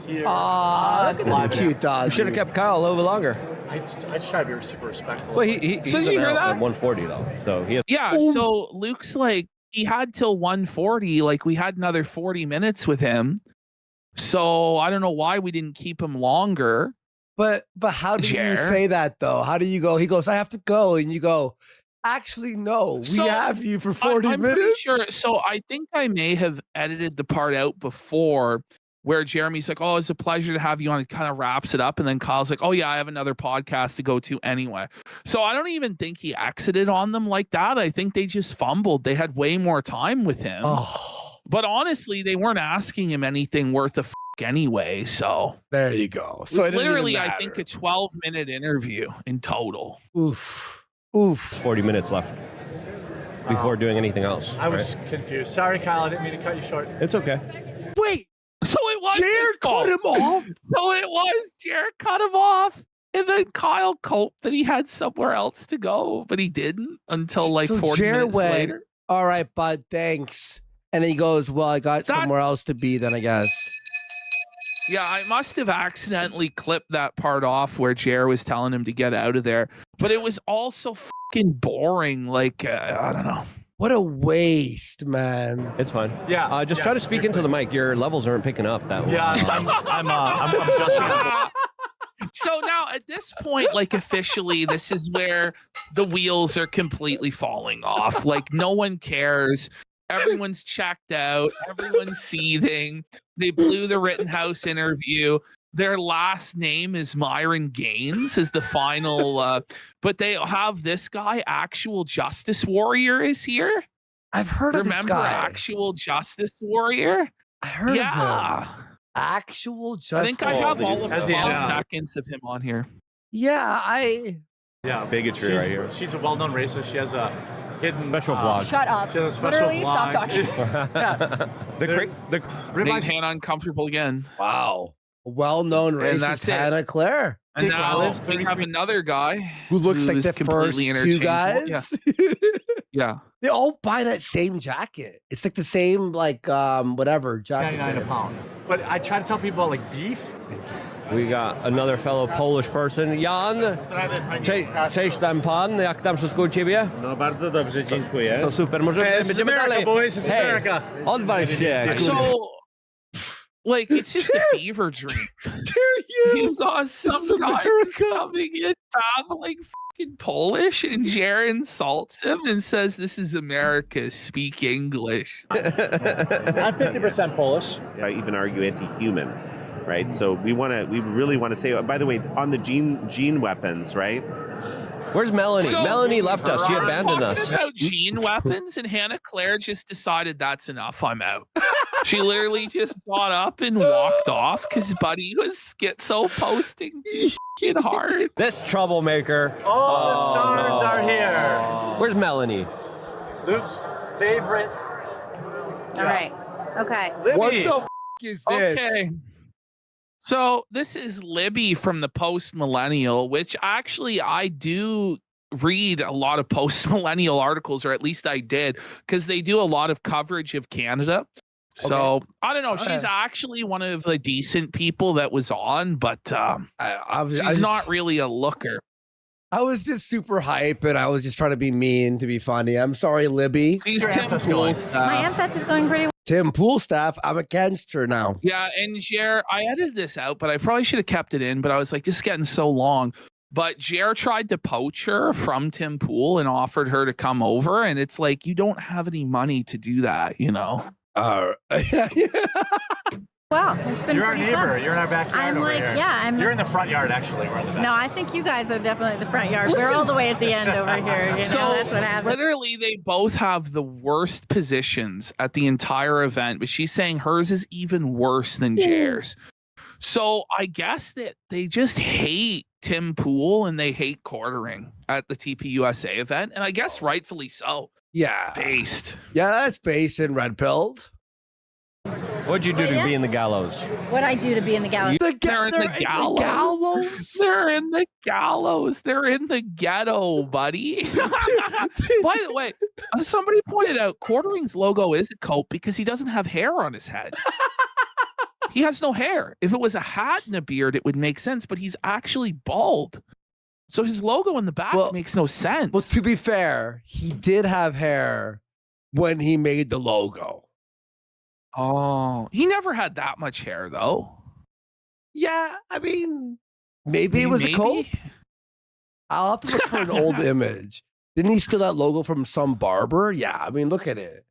S3: Here.
S2: look at this cute dog.
S4: We should have kept Kyle a little bit longer.
S3: I just try to be super respectful.
S4: Well, he's
S1: So did you hear
S4: out
S1: that?
S4: at 140 though, so he has.
S1: Yeah, so Luke's like, he had till 140. Like, we had another 40 minutes with him. So I don't know why we didn't keep him longer.
S2: But how do you say that, though? How do you go? He goes, I have to go. And you go, actually, no, we have you for 40
S1: I'm
S2: minutes.
S1: pretty sure. So I think I may have edited the part out before where Jeremy's like, oh, it's a pleasure to have you on. It kind of wraps it up. And then Kyle's like, oh, yeah, I have another podcast to go to anyway. So I don't even think he exited on them like that. I think they just fumbled. They had way more time with him.
S2: Oh,
S1: But honestly, they weren't asking him anything worth a anyway. So
S2: there you go.
S1: So it's literally, I think, a 12-minute interview in total.
S2: Oof.
S4: 40 minutes left before doing anything else.
S3: I was confused. Sorry, Kyle. I didn't mean to cut you short.
S4: It's okay.
S2: Wait.
S1: So it was
S2: Jared cut him off.
S1: So it was. Jared cut him off. And then Kyle coped that he had somewhere else to go, but he didn't until like
S2: So
S1: 40
S2: Jared
S1: minutes
S2: went,
S1: later.
S2: all right, bud, thanks. And then he goes, well, I got somewhere else to be then, I guess.
S1: Yeah, I must have accidentally clipped that part off where Jared was telling him to get out of there. But it was all so fucking boring. Like, I don't know.
S2: What a waste, man.
S4: It's fine.
S3: Yeah.
S4: Just try to speak into the mic. Your levels aren't picking up that well.
S3: Yeah, I'm adjusting.
S1: So now at this point, like officially, this is where the wheels are completely falling off. Like no one cares. Everyone's checked out. Everyone's seething. They blew the Rittenhouse interview. Their last name is Myron Gaines is the final. But they have this guy, Actual Justice Warrior, is here.
S2: I've heard of this
S1: Remember
S2: guy.
S1: Actual Justice Warrior?
S2: I heard of him.
S1: Yeah.
S2: Actual Justice.
S1: I think I have all of
S3: Has he,
S1: 12 seconds of him on here.
S2: Yeah,
S3: Yeah,
S11: bigotry right here.
S3: She's a well-known racist. She has a hidden
S4: Special vlog.
S6: Shut up.
S3: She has a special
S6: Literally, stop
S3: vlog.
S6: talking.
S1: Made Hannah uncomfortable again.
S2: Wow. A well-known
S1: And
S2: racist
S1: that's it.
S2: Hannah Claire.
S1: And
S3: Dick
S1: now
S3: Olive,
S1: we have another guy
S2: Who looks like
S1: who's
S2: the first
S1: completely
S2: two guys.
S1: interchangeable. Yeah.
S2: They all buy that same jacket. It's like the same, like, whatever jacket.
S3: 99 a pound. But I try to tell people about like beef.
S4: We got another fellow Polish person. Jan, cześć tam pan, jak tam wszystko u ciebie?
S11: No bardzo dobrze, dziękuję.
S4: To super,
S3: This is America, boys. This is
S4: Hej,
S3: America.
S4: odwal się.
S1: So, like, it's just a fever dream. You got some guy who's coming in, babbling fucking Polish, and Jared insults him and says, "This is America. Speak English."
S3: I'm 50% Polish.
S11: I even argue anti-human, right? So we really want to say. By the way, on the gene weapons, right?
S4: Where's Melanie?
S1: So,
S4: Melanie left us. She abandoned
S1: talking
S4: us.
S1: about gene weapons, and Hannah Claire just decided that's enough. I'm out. She literally just got up and walked off because Buddy was schizo posting fucking hard.
S4: This troublemaker.
S3: All the stars are here.
S4: Where's Melanie?
S3: Luke's favorite.
S6: All right. Okay.
S3: Libby.
S2: What the f*** is this?
S1: Okay. So this is Libby from the Post Millennial, which actually I do read a lot of Post Millennial articles, or at least I did, because they do a lot of coverage of Canada. So I don't know. She's actually one of the decent people that was on, but she's not really a looker.
S2: I was just super hype, and I was just trying to be mean to be funny. I'm sorry, Libby.
S1: She's Tim
S3: Amfest
S1: Pool
S3: going?
S1: staff.
S6: My Amfest is going pretty well.
S2: Tim Pool staff, I'm against her now.
S1: Yeah, and Jer, I edited this out, but I probably should have kept it in. But I was like, this is getting so long. But Jer tried to poach her from Tim Pool and offered her to come over, and it's like you don't have any money to do that, you know.
S6: Wow, it's been
S3: You're our
S6: pretty
S3: neighbor.
S6: fun.
S3: You're in our backyard.
S6: I'm
S3: over
S6: like,
S3: here.
S6: yeah, I'm.
S3: You're in the front yard, actually. We're in the back.
S6: No, I think you guys are definitely the front yard. We're all the way at the end over here. You know,
S1: So
S6: that's what happens.
S1: literally, they both have the worst positions at the entire event, but she's saying hers is even worse than Jer's. So I guess that they just hate Tim Pool and they hate quartering at the TPUSA event, and I guess rightfully so.
S2: Yeah.
S1: Based.
S2: Yeah, that's based in red pilled.
S4: What'd you do to be in the gallows?
S6: What'd I do to be in the gallery?
S1: They're in the gallows. They're in the gallows. They're in the ghetto, buddy. By the way, somebody pointed out Quartering's logo is a coat because he doesn't have hair on his head. He has no hair. If it was a hat and a beard, it would make sense, but he's actually bald. So his logo in the back makes no sense.
S2: Well, to be fair, he did have hair when he made the logo.
S1: Oh, he never had that much hair, though.
S2: Yeah, I mean, maybe it was a coat. I'll have to look for an old image. Didn't he steal that logo from some barber? Yeah, I mean, look at it.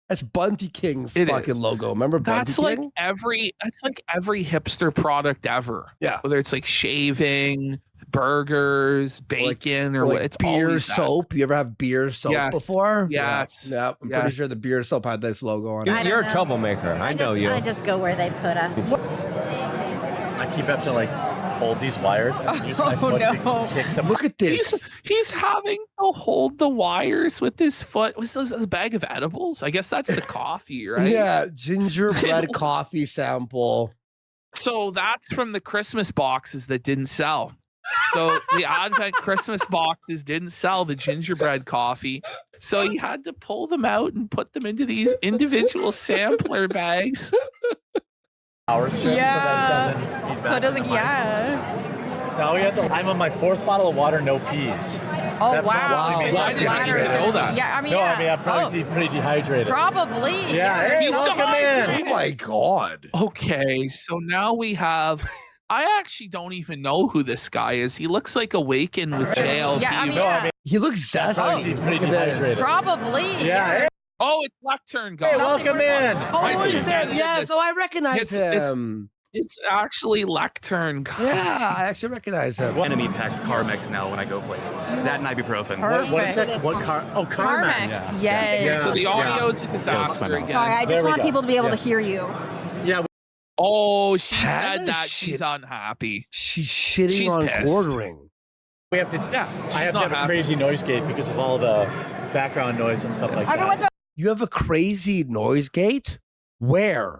S2: That's Bunty King's fucking logo. Remember Bunty King?
S1: That's like every hipster product ever.
S2: Yeah.
S1: Whether it's like shaving, burgers, bacon, or
S2: like
S1: what. It's
S2: beer
S1: always that.
S2: soap. You ever have beer soap before?
S1: Yes.
S2: Yeah. I'm pretty sure the beer soap had this logo on it.
S4: You're a troublemaker. I know you.
S6: I just go where they put us.
S3: I keep up to like hold these wires and use my foot to kick them.
S2: Look at this.
S1: He's having to hold the wires with his foot. Was those a bag of edibles? I guess that's the coffee, right?
S2: Yeah, gingerbread coffee sample.
S1: So that's from the Christmas boxes that didn't sell. So the Advent Christmas boxes didn't sell the gingerbread coffee. So he had to pull them out and put them into these individual sampler bags.
S3: Power strip so that it doesn't feed back.
S5: So it doesn't,
S3: to the mic. Now I'm on my 4th bottle of water, no peas.
S5: Oh,
S3: That
S5: wow.
S3: probably means
S1: Why
S3: I'm
S1: did you
S3: dehydrated.
S1: know that?
S5: Yeah, I mean,
S3: No,
S5: yeah.
S3: I mean, I'm probably pretty dehydrated.
S5: Probably.
S3: Yeah, hey,
S1: He's
S3: welcome
S1: dehydrated.
S3: in.
S2: Oh my God.
S1: Okay, so now we have. I actually don't even know who this guy is. He looks like Awaken with JLP.
S5: Yeah, I mean,
S3: No,
S5: yeah.
S3: I mean,
S2: He looks
S3: probably
S2: zesty.
S3: pretty
S2: Look at this.
S3: dehydrated.
S5: Probably.
S3: Yeah. Hey,
S1: Oh, it's Lectern guy.
S3: welcome in.
S2: Oh,
S1: I
S2: look at
S1: forget
S2: him.
S1: it.
S2: Yeah, so I recognize
S1: It's-
S2: him.
S1: It's actually Lectern guy.
S2: Yeah, I actually recognize him.
S12: Enemy packs Carmex now when I go places. That and ibuprofen.
S3: What is
S5: Perfect.
S3: that? What car? Oh, Carmex.
S5: Carmex, yes.
S3: Yeah.
S1: So the audio is a disaster
S12: phenomenal.
S1: again.
S6: Sorry, I
S3: There
S6: just
S3: we
S6: want
S3: go.
S6: people to be able
S3: Yeah.
S6: to hear you.
S3: Yeah.
S1: Oh, she
S2: Hannah
S1: said that
S2: shit.
S1: she's unhappy.
S2: She's shitting
S1: She's
S2: on
S1: pissed.
S2: quartering.
S3: We have to.
S1: Yeah,
S3: I
S1: she's
S3: have to
S1: not
S3: have a
S1: happy.
S3: crazy noise gate because of all the background noise and stuff like
S6: Everyone's
S3: that.
S2: You have a crazy noise gate? Where?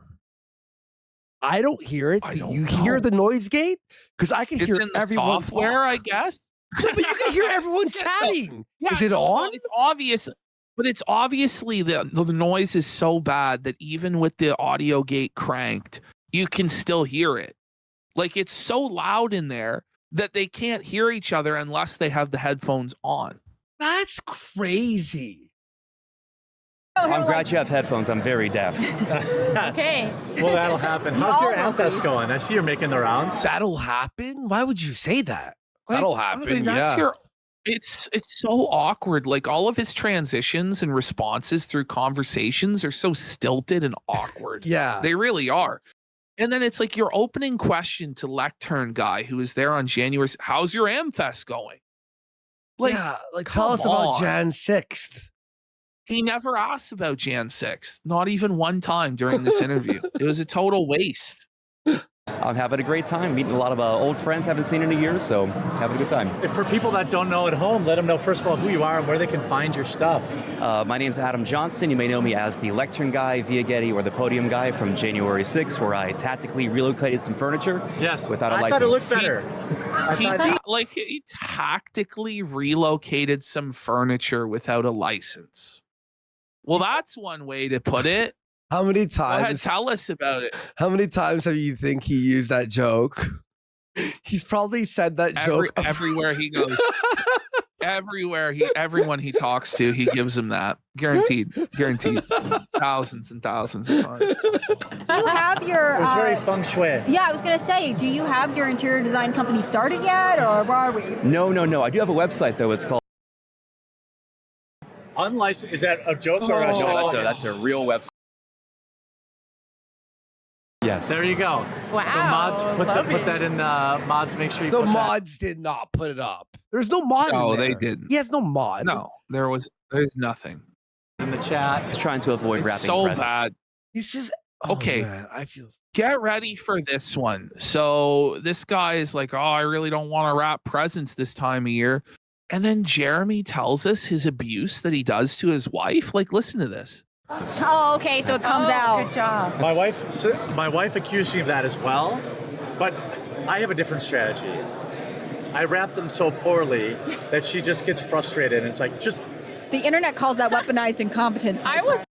S2: I don't hear it.
S1: I
S2: Do
S1: don't
S2: you hear
S1: know.
S2: the noise gate? Because I can
S1: It's
S2: hear
S1: in the
S2: everyone
S1: software,
S2: talk.
S1: I guess.
S2: Yeah, but you can hear everyone chatting.
S1: Yeah,
S2: Is it
S1: no,
S2: on?
S1: It's obvious, but it's obviously the noise is so bad that even with the audio gate cranked, you can still hear it. Like it's so loud in there that they can't hear each other unless they have the headphones on.
S2: That's crazy.
S12: I'm glad you have headphones. I'm very deaf.
S5: Okay.
S3: Well, that'll happen.
S6: We
S3: How's your
S6: all will
S3: Amfest going? I see you're making the rounds.
S2: That'll happen? Why would you say that?
S1: Like,
S2: That'll
S1: I mean,
S2: happen,
S1: that's
S2: yeah.
S1: your- it's so awkward. Like all of his transitions and responses through conversations are so stilted and awkward.
S2: Yeah.
S1: They really are. And then it's like your opening question to Lectern guy who was there on January. How's your Amfest going? Like,
S2: yeah, like tell us
S1: come
S2: about
S1: on.
S2: Jan 6th.
S1: He never asked about Jan 6th, not even one time during this interview. It was a total waste.
S12: I'm having a great time, meeting a lot of old friends haven't seen in a year, so having a good time.
S3: If for people that don't know at home, let them know first of all who you are and where they can find your stuff.
S12: My name's Adam Johnson. You may know me as the Lectern Guy, Via Getty, or the Podium Guy from January 6th, where I tactically relocated some furniture
S3: Yes.
S12: without a
S3: I
S12: license.
S3: thought it looked better.
S1: He tactically relocated some furniture without a license. Well, that's one way to put it.
S2: How many
S1: Go ahead,
S2: times?
S1: tell us about it.
S2: How many times have you think he used that joke? He's probably said that joke
S1: Everywhere he goes. Everyone he talks to, he gives them that. Guaranteed. Thousands and thousands of times.
S6: Do you have your?
S3: It was very feng shui.
S6: Yeah, I was gonna say, do you have your interior design company started yet, or where are we?
S12: No. I do have a website, though. It's called...
S3: Unlicensed. Is that a joke or a
S12: No, that's a real website. Yes.
S3: There you go.
S5: Wow.
S3: So mods, put that in the mods. Make sure you
S2: The
S3: put that.
S2: mods did not put it up. There's no mod.
S1: No,
S2: in
S1: they
S2: there.
S1: didn't.
S2: He has no mod.
S1: No, there's nothing.
S3: in the chat.
S12: Just trying to avoid
S1: It's
S12: wrapping
S1: so
S12: presents.
S1: bad.
S2: This is
S1: Okay.
S2: Man, I feel
S1: Get ready for this one. So this guy is like, oh, I really don't want to wrap presents this time of year. And then Jeremy tells us his abuse that he does to his wife. Like, listen to this.
S6: Oh, okay, so it comes out.
S5: Good job.
S3: My wife accused me of that as well, but I have a different strategy. I wrap them so poorly that she just gets frustrated, and it's like just.
S6: The internet calls that weaponized incompetence.
S5: I was.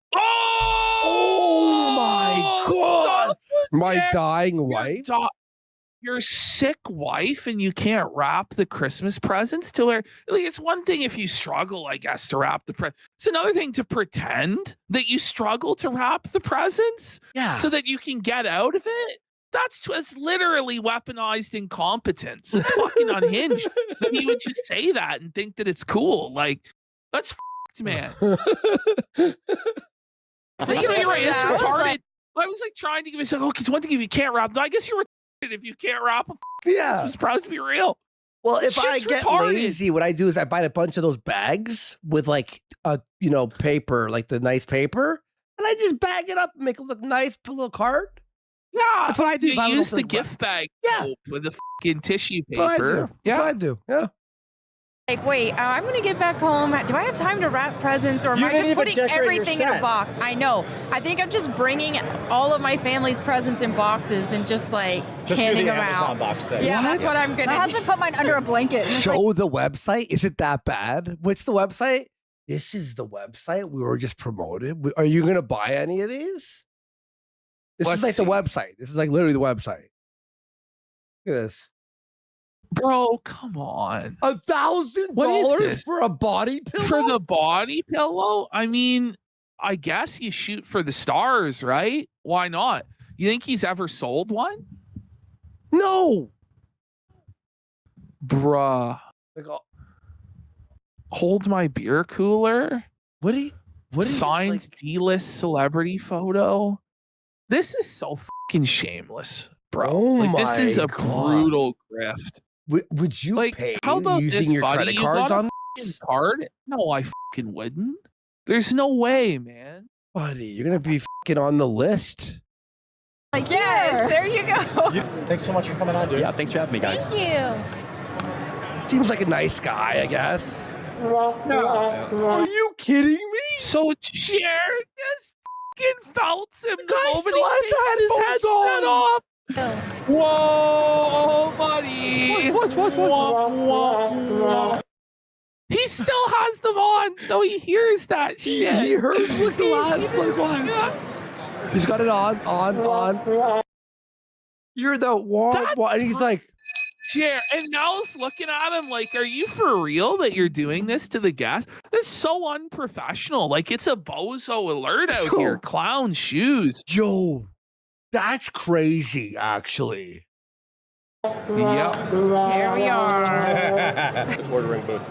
S2: Oh my god! My
S1: Yeah.
S2: dying wife.
S1: Your sick wife, and you can't wrap the Christmas presents to her. Like, it's one thing if you struggle, I guess, to wrap the presents. It's another thing to pretend that you struggle to wrap the presents,
S2: Yeah.
S1: so that you can get out of it. It's literally weaponized incompetence. It's fucking unhinged that he would just say that and think that it's cool. Like, that's fucked, man. You're right. It's
S5: Yeah, I was
S1: retarded.
S5: like-
S1: I was like trying to give myself, okay, it's one thing if you can't wrap. No, I guess you're retarded if you can't wrap a
S2: Yeah.
S1: Christmas present. Be real.
S2: Well, if I
S1: Shit's
S2: get
S1: retarded.
S2: lazy, what I do is I buy a bunch of those bags with like paper, like the nice paper, and I just bag it up and make it look nice, put a little card.
S1: Yeah,
S2: That's what I do.
S1: You use the gift bag with the fucking tissue paper.
S2: That's what I do. That's what I do. Yeah.
S5: Like, wait, I'm going to get back home. Do I have time to wrap presents, or am
S3: You
S5: I
S3: didn't
S5: just
S3: even
S5: putting
S3: decorate your
S5: everything in a
S3: set.
S5: box? I know. I think I'm just bringing all of my family's presents in boxes and just like
S3: Just do
S5: handing
S3: the
S5: them
S3: Amazon
S5: out.
S3: box thing.
S5: Yeah, that's what I'm
S6: My
S5: going to do.
S6: husband put mine under a blanket. And it's like,
S2: Show the website. Is it that bad? What's the website? This is the website we were just promoted. Are you going to buy any of these? This
S1: Let's
S2: is like
S1: see.
S2: the website. This is like literally the website. Look at this.
S1: Bro, come on.
S2: $1,000
S1: this?
S2: for a body pillow?
S1: For the body pillow? I mean, I guess you shoot for the stars, right? Why not? You think he's ever sold one?
S2: No.
S1: Bruh.
S2: Like, oh,
S1: Hold my beer cooler?
S2: what do you
S1: Signed
S2: like,
S1: D-list celebrity photo? This is so fucking shameless, bro.
S2: Oh
S1: like, this is
S2: my
S1: a
S2: God.
S1: brutal grift.
S2: would you
S1: Like,
S2: pay
S1: how about
S2: using
S1: this,
S2: your
S1: buddy?
S2: credit
S1: You
S2: cards
S1: got a
S2: on
S1: fucking
S2: this?
S1: card? No, I fucking wouldn't. There's no way, man.
S2: Buddy, you're going to be fucking on the list.
S6: like,
S5: Yes, there you go.
S3: Thanks so much for coming on, dude.
S12: Yeah, thanks for having me, guys.
S5: Thank you.
S2: Seems like a nice guy, I guess. Are you kidding me?
S1: So Jared just fucking felts him the
S2: guy
S1: moment
S2: still has
S1: he
S2: the
S1: takes his
S2: headphones
S1: headset off. Whoa, buddy.
S2: Watch.
S1: Wah. He still has them on, so he hears that shit.
S2: He heard the glass. Like, watch. He's got it on. You're the one. And he's like,
S1: Jared, and Nell's looking at him like, are you for real that you're doing this to the guest? This is so unprofessional. Like, it's a bozo alert out here. Clown shoes.
S2: Joe, that's crazy, actually.
S1: Yeah.
S5: Here we are.
S4: Ordering booth.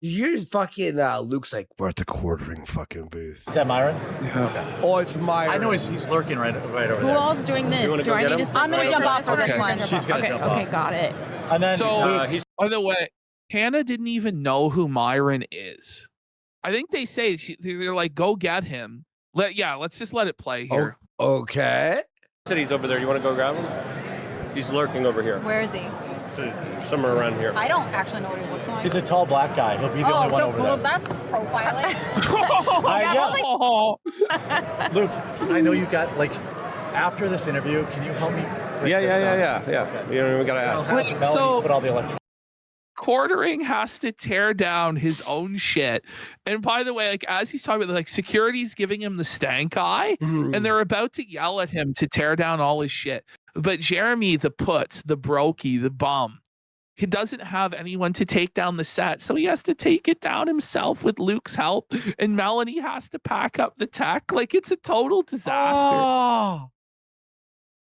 S2: You're fucking Luke's like, we're at the quartering fucking booth.
S3: Is that Myron?
S2: Yeah. Oh, it's Myron.
S3: I know he's lurking right over
S5: Who
S3: there.
S5: all's doing this?
S4: wanna
S5: Do
S4: go
S5: I
S4: get
S5: need
S4: him?
S5: to step
S6: I'm gonna
S5: away
S6: jump
S5: from
S6: off for this
S5: Okay.
S6: one.
S3: She's gonna
S5: Okay,
S3: jump
S5: okay,
S3: off.
S5: got it.
S3: And then
S1: So,
S3: Luke,
S1: by the way, Hannah didn't even know who Myron is. I think they say they're like, go get him. Let's just let it play here.
S2: Okay.
S4: Said he's over there. You want to go grab him? He's lurking over here.
S6: where is he?
S4: Somewhere around here.
S6: I don't actually know what he looks like.
S3: he's a tall black guy. He'll be the only one over
S6: well,
S3: there.
S6: that's profiling.
S3: Yeah. Luke, I know you got like after this interview. Can you help me? break this down?
S4: Yeah. You know, we gotta
S3: I'll
S4: ask.
S3: have
S1: Wait,
S3: Melanie
S1: so-
S3: put all the electronics.
S1: Quartering has to tear down his own shit. And by the way, like as he's talking about, like security's giving him the stank eye, and they're about to yell at him to tear down all his shit. But Jeremy, the puts, the brokey, the bum, he doesn't have anyone to take down the set, so he has to take it down himself with Luke's help. And Melanie has to pack up the tech. Like it's a total disaster.
S2: Oh.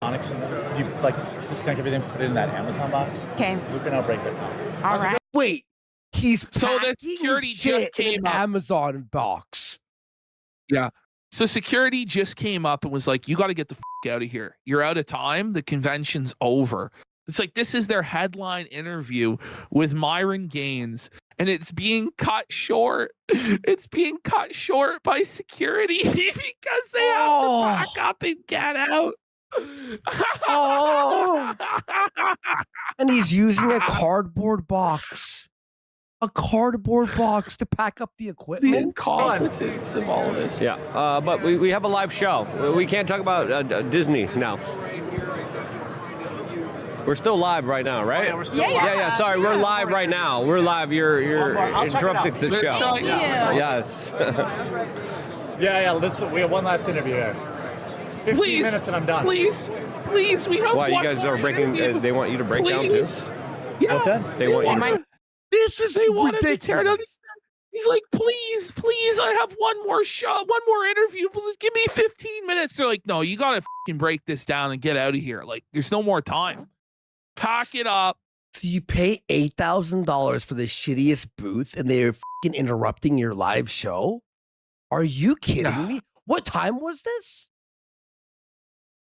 S3: In there. Can you like disconnect everything, put it in that Amazon box?
S5: Okay.
S3: Luke and I'll break that down.
S5: All right.
S2: Wait. He's
S1: So the
S2: packing
S1: security
S2: his
S1: just
S2: shit in
S1: came
S2: an
S1: up.
S2: Amazon box.
S1: Yeah. So security just came up and was like, you got to get the out of here. You're out of time. The convention's over. It's like this is their headline interview with Myron Gaines, and it's being cut short. It's being cut short by security because they have to back up and get out.
S2: And he's using a cardboard box. A cardboard box to pack up the
S1: The
S2: equipment.
S1: incompetence of all this.
S4: Yeah, but we have a live show. We can't talk about Disney now. We're still live right now, right?
S3: Yeah, we're still live.
S4: Yeah. Sorry, we're live right now. We're live. You're
S3: I'll check it
S4: interrupting
S3: out.
S4: the
S1: Let's
S4: show.
S1: try it out.
S4: Yes.
S3: Yeah. Listen, we have one last interview here. 15
S1: Please,
S3: minutes and I'm done.
S1: Please, we have
S4: Why you
S1: one
S4: guys
S1: more
S4: are breaking?
S1: interview.
S4: They want you to break down too.
S1: Please. Yeah.
S3: What's that?
S4: They want you.
S5: Am I-
S2: This is
S1: They wanted to tear down.
S2: ridiculous.
S1: He's like, please, I have one more shot, one more interview. Please give me 15 minutes. They're like, no, you gotta fucking break this down and get out of here. Like, there's no more time. Pack it up.
S2: So you pay $8,000 for the shittiest booth, and they're fucking interrupting your live show? Are you kidding
S1: Yeah.
S2: me? What time was this?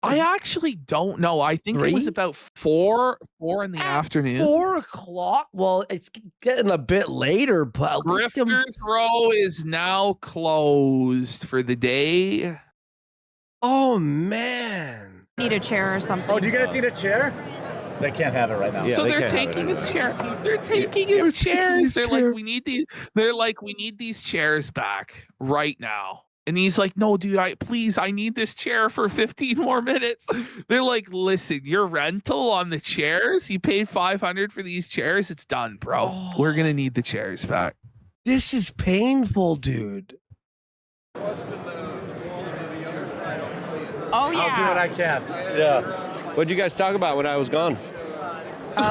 S1: I actually don't know. I think it was
S2: 3?
S1: about 4 in the afternoon.
S2: 4 o'clock. Well, it's getting a bit later, but at least I'm-
S1: Grifters Row is now closed for the day.
S2: Oh man.
S5: Need a chair or something.
S3: Oh, do you guys need a chair? They can't have it right now.
S4: Yeah,
S1: So
S4: they
S1: they're
S4: can't have
S1: taking
S4: it
S1: his chair. They're taking his chairs. They're like, we need these. They're like, we need these chairs back right now. And he's like, no, dude, I need this chair for 15 more minutes. They're like, listen, your rental on the chairs, you paid $500 for these chairs. It's done, bro. We're gonna need the chairs back.
S2: This is painful, dude.
S5: Oh
S3: I'll do what
S5: yeah.
S3: I can. Yeah.
S4: What'd you guys talk about when I was gone?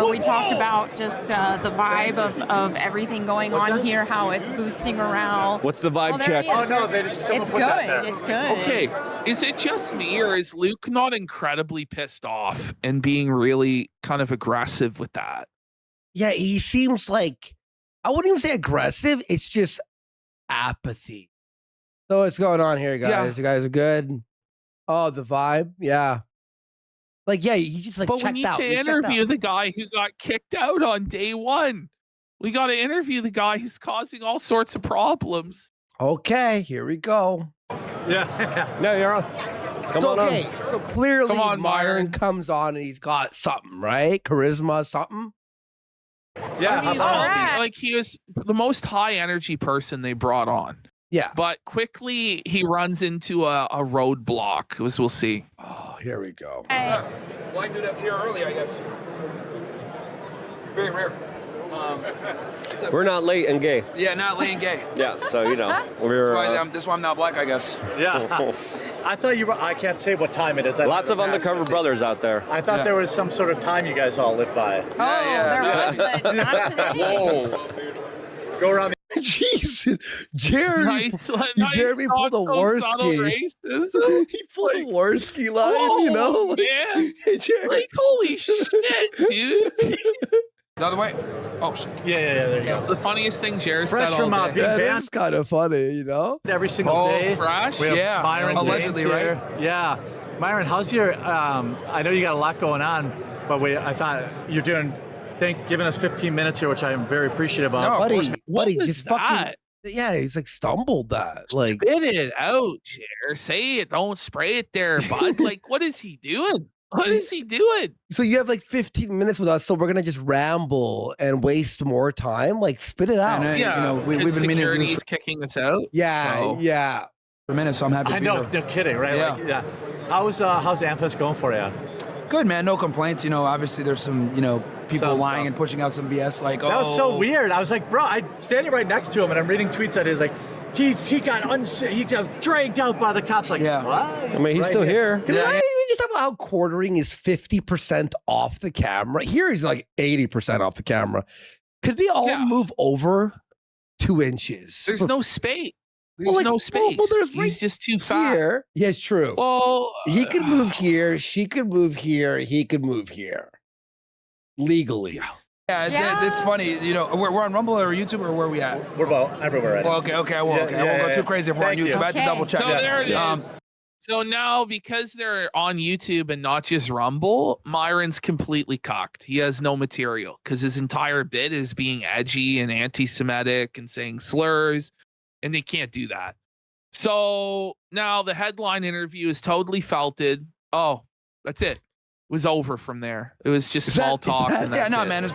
S5: We talked about just the vibe of everything going on here, how it's boosting morale.
S4: What's the vibe
S5: There
S4: check?
S5: he is.
S3: Oh no, they just
S5: It's
S3: put that there.
S5: good. It's good.
S1: Okay, is it just me or is Luke not incredibly pissed off and being really kind of aggressive with that?
S2: Yeah, he seems like, I wouldn't even say aggressive. It's just apathy. So what's going on here, guys?
S1: Yeah.
S2: You guys are good? Oh, the vibe? Yeah. Like, yeah, he just like
S1: But we
S2: checked
S1: need
S2: out.
S1: to
S2: He's checked
S1: interview
S2: out.
S1: the guy who got kicked out on day one. We got to interview the guy who's causing all sorts of problems.
S2: Okay, here we go.
S3: Yeah.
S4: No, you're on. Come
S2: So,
S4: on
S2: okay,
S4: on.
S2: so clearly
S1: Come on,
S2: Myron
S1: Myron.
S2: comes on and he's got something, right? Charisma, something.
S3: Yeah.
S1: I mean, like he was the most high energy person they brought on.
S2: Yeah.
S1: But quickly he runs into a roadblock, as we'll see.
S2: Oh, here we go.
S13: Black dude that's here early, I guess. Very rare.
S4: We're not late and gay.
S13: Yeah, not late and gay.
S4: Yeah, so you know
S13: That's why, that's why I'm not black, I guess.
S3: Yeah. I thought you were. I can't say what time it is.
S4: Lots of undercover brothers out there.
S3: I thought there was some sort of time you guys all live by.
S5: There was, but not today.
S3: Whoa. Go around.
S2: Jesus, Jeremy,
S1: Nice
S2: Jeremy pulled a Worski. He pulled a Worski line, you know?
S1: Oh, man.
S2: Jeremy.
S1: Like, holy shit, dude.
S13: The other way? Oh, shit.
S3: Yeah, there you go.
S1: It's the funniest thing Jared
S3: Fresh
S1: said
S3: from
S1: all day.
S3: Big
S2: That
S3: Band
S2: is kind of funny, you know?
S3: every single day.
S1: Fresh?
S3: We have
S13: Yeah,
S3: Myron
S13: allegedly,
S3: Gaines
S13: right?
S3: here. Yeah. Myron, how's your, I know you got a lot going on, but I thought you're giving us 15 minutes here, which I am very appreciative of.
S13: No, of course.
S2: Buddy,
S1: was
S2: just fucking,
S1: that?
S2: yeah, he's like stumbled that. Like,
S1: Spit it out, Jer. Say it. Don't spray it there, bud. Like, what is he doing? What is he doing?
S2: so you have like 15 minutes with us, so we're gonna just ramble and waste more time. Like, spit it out.
S13: And,
S1: Yeah,
S13: you know, we've
S1: his
S13: been meaning to do
S1: security's
S13: this
S1: kicking us out.
S2: Yeah,
S1: so-
S2: yeah.
S13: for a minute, so I'm happy to
S3: I
S13: be
S3: know,
S13: here.
S3: no kidding, right?
S13: Yeah.
S3: Like, yeah. How's Amfest going for you?
S13: Good, man. No complaints. You know, obviously there's some, people
S3: Some
S13: lying
S3: stuff.
S13: and pushing out some BS. Like,
S3: That was so weird. I was like, bro, I'm standing right next to him and I'm reading tweets that is like, he got dragged out by the cops. Like,
S13: Yeah.
S3: what?
S4: I mean, he's still here.
S2: Can I even just talk about how quartering is 50% off the camera? Here he's like 80% off the camera. Could they all move over 2 inches?
S1: There's no space. There's
S2: Well, like,
S1: no space.
S2: well, there's
S1: He's just too fat.
S2: Here. Yeah, it's true.
S1: Well,
S2: He could move here. She could move here. He could move here. Legally.
S13: Yeah, it's funny. We're on Rumble or YouTube or where are we at?
S3: We're everywhere right
S13: Well, okay. I won't go too crazy if we're on
S3: Thank
S13: YouTube.
S3: you.
S13: I have to double check.
S1: So there it is. So now, because they're on YouTube and not just Rumble, Myron's completely cocked. He has no material because his entire bit is being edgy and anti-Semitic and saying slurs, and they can't do that. So now the headline interview is totally felted. Oh, that's it. It was over from there. It was just small talk. And
S13: Yeah,
S1: that's
S13: no,
S1: it.
S13: man. It's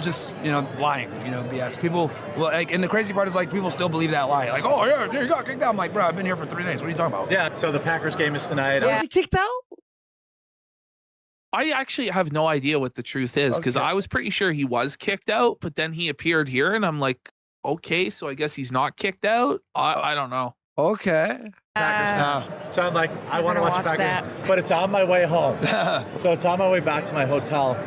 S13: just lying. BS. People, and the crazy part is like people still believe that lie. Like, oh yeah, you got kicked out. I'm like, bro, I've been here for 3 days. What are you talking about?
S3: Yeah. So the Packers game is tonight.
S2: Was he kicked out?
S1: I actually have no idea what the truth is because I was pretty sure he was kicked out, but then he appeared here and I'm like, okay, so I guess he's not kicked out. I don't know.
S2: Okay.
S3: So I'm like, I want to watch
S5: watch
S3: Packers, but it's on my way home. So it's on my way back to my hotel.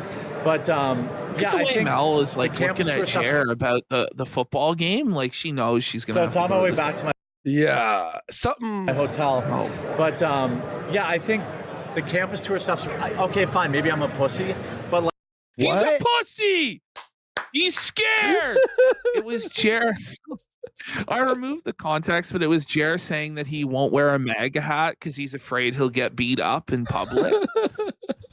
S3: But
S1: Yeah,
S3: I
S1: the way
S3: think
S1: Mel is like
S3: the campus
S1: looking at
S3: reception-
S1: Cher about the football game. Like she knows she's gonna.
S3: So
S1: have
S3: it's
S1: to
S3: on
S1: go
S3: my way
S1: to this-
S3: back to my
S2: Yeah. Something.
S3: hotel. But yeah, I think the campus tour stuff's okay. Fine, maybe I'm a pussy, but like,
S1: He's a pussy. He's scared. It was Jer. I removed the context, but it was Jer saying that he won't wear a MAGA hat because he's afraid he'll get beat up in public.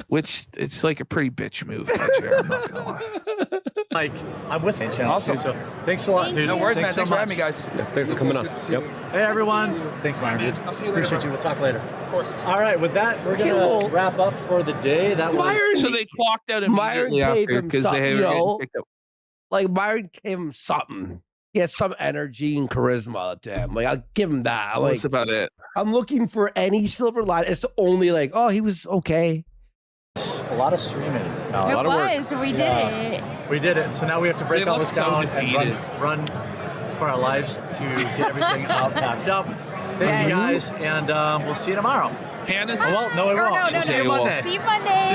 S1: Which it's like a pretty bitch move by Jer. I'm not gonna lie.
S3: Like, I'm with you.
S13: Awesome.
S3: So thanks a lot, dude.
S13: No worries, man. Thanks for
S3: so
S13: having me,
S3: much.
S13: guys.
S4: Yeah, thanks for coming on. Yep.
S3: Hey, everyone. Thanks, Myron.
S13: I'll see you later.
S3: Appreciate you. We'll talk later.
S13: Of course.
S3: All right, with that, we're going to wrap up for the day. That was...
S2: Myron,
S1: So they clocked out
S2: Myron
S1: immediately
S2: gave
S1: after
S2: him
S1: because
S2: something,
S1: they were getting picked up.
S2: like Myron gave him something. He has some energy and charisma to him. Like I'll give him that. Like,
S1: That's about it.
S2: I'm looking for any silver line. It's the only like, oh, he was okay.
S3: A lot of streaming. No, a
S5: It
S3: lot of work.
S5: was. We did it.
S3: We did it. So now we have to break
S1: They
S3: all
S1: look
S3: this
S1: so
S3: down
S1: defeated.
S3: and run for our lives to get everything out packed up. Thank you guys, and we'll see you tomorrow.
S1: Hannah's.
S3: Oh, well, no, we
S5: Or
S3: won't.
S5: no,
S3: See
S5: no,
S3: you
S1: no.
S3: Monday.
S5: See you Monday.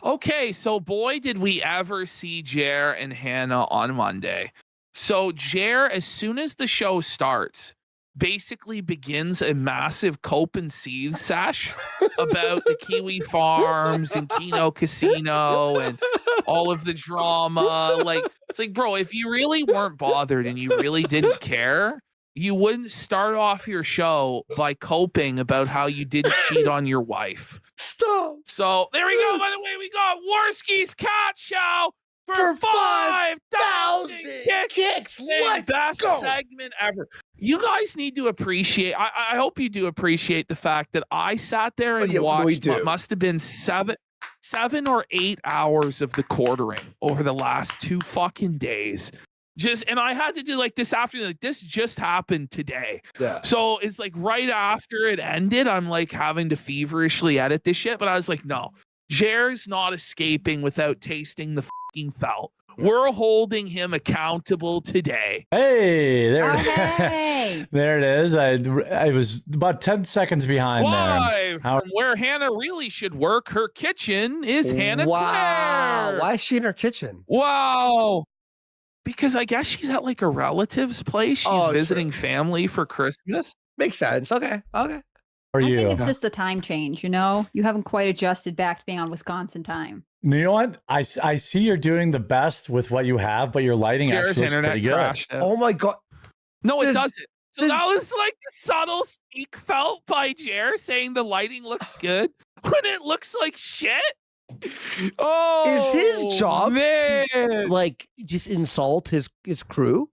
S1: Okay, so boy, did we ever see Jer and Hannah on Monday. So Jer, as soon as the show starts, basically begins a massive cope and seethe sesh about the Kiwi Farms and Kino Casino and all of the drama. Like, it's like, bro, if you really weren't bothered and you really didn't care, you wouldn't start off your show by coping about how you didn't cheat on your wife.
S2: Stop.
S1: So there we go. By the way, we got Warski's Cat Show for 5,000 kicks.
S2: Let's
S1: Best
S2: go.
S1: segment ever. You guys need to appreciate. I hope you do appreciate the fact that I sat there and
S2: yeah, we
S1: watched
S2: do.
S1: what must have been 7 or 8 hours of the quartering over the last 2 fucking days. And I had to do like this afternoon. Like this just happened today.
S2: Yeah.
S1: So it's like right after it ended, I'm like having to feverishly edit this shit. But I was like, no, Jer's not escaping without tasting the fucking felt. We're holding him accountable today.
S14: Hey, there,
S6: Okay.
S14: there it is. I was about 10 seconds behind
S1: Live
S14: there.
S1: from where Hannah really should work. Her kitchen is Hannah
S2: Wow.
S1: Claire.
S2: Why is she in her kitchen?
S1: Wow. Because I guess she's at like a relative's place. She's
S2: Oh,
S1: visiting
S2: true.
S1: family for Christmas.
S2: Makes sense. Okay. Okay.
S14: How are
S6: I
S14: you?
S6: think it's just the time change, you know? You haven't quite adjusted back to being on Wisconsin time.
S14: You know what? I see you're doing the best with what you have, but your lighting
S1: Jer's
S14: actually looks
S1: internet
S14: pretty good.
S1: crashed out.
S2: Oh my god.
S1: No, it
S2: Does-
S1: doesn't. So
S2: does-
S1: that was like a subtle sneak felt by Jer saying the lighting looks good when it looks like shit. Oh,
S2: Is his job
S1: man.
S2: to, like just insult his crew?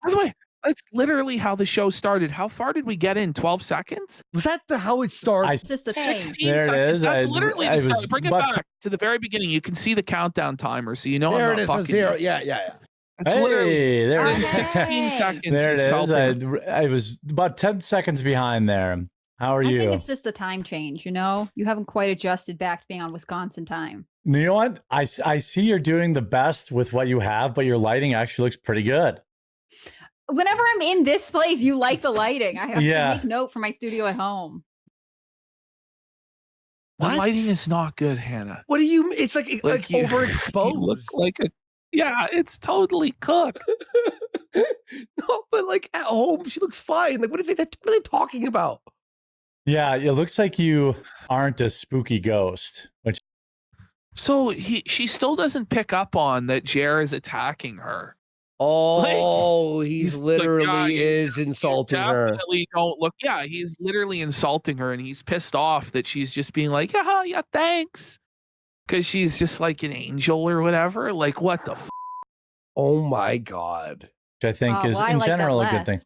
S1: By the way, that's literally how the show started. How far did we get in? 12 seconds?
S2: Was that how it started?
S6: It's just the same.
S1: 16
S14: There it
S1: seconds.
S14: is.
S1: That's
S14: I-
S1: literally
S14: I
S1: the
S14: was
S1: start. Bring it
S14: about
S1: back to the very beginning. You can see the countdown timer, so you know
S2: There
S1: I'm
S2: it
S1: not
S2: is. A
S1: fucking
S2: zero.
S1: you.
S2: Yeah.
S1: That's literally
S14: Hey, there it
S1: in
S14: is.
S1: 16 seconds.
S14: There it
S1: he's felt
S14: is.
S1: it.
S14: I was about 10 seconds behind there. How are
S6: I
S14: you?
S6: think it's just the time change, you know? You haven't quite adjusted back to being on Wisconsin time.
S14: You know what? I see you're doing the best with what you have, but your lighting actually looks pretty good.
S6: Whenever I'm in this place, you like the lighting. I have
S14: Yeah.
S6: to make note for my studio at home.
S1: The
S2: What?
S1: lighting is not good, Hannah.
S2: What do you? It's like
S1: Like you-
S2: overexposed.
S1: You look like a yeah, it's totally cooked.
S2: No, but like at home, she looks fine. Like, what are they talking about?
S14: Yeah, it looks like you aren't a spooky ghost, which
S1: So she still doesn't pick up on that Jer is attacking her.
S2: Oh,
S1: he's
S2: he's
S1: like,
S2: literally
S1: yeah, you-
S2: is insulting her.
S1: Definitely don't look. Yeah, he's literally insulting her, and he's pissed off that she's just being like, yeah, thanks, because she's just like an angel or whatever. Like, what the?
S2: Oh my god.
S14: I think
S6: Oh,
S14: is
S6: well, I
S14: in
S6: like that
S14: general a good
S6: less.
S14: thing.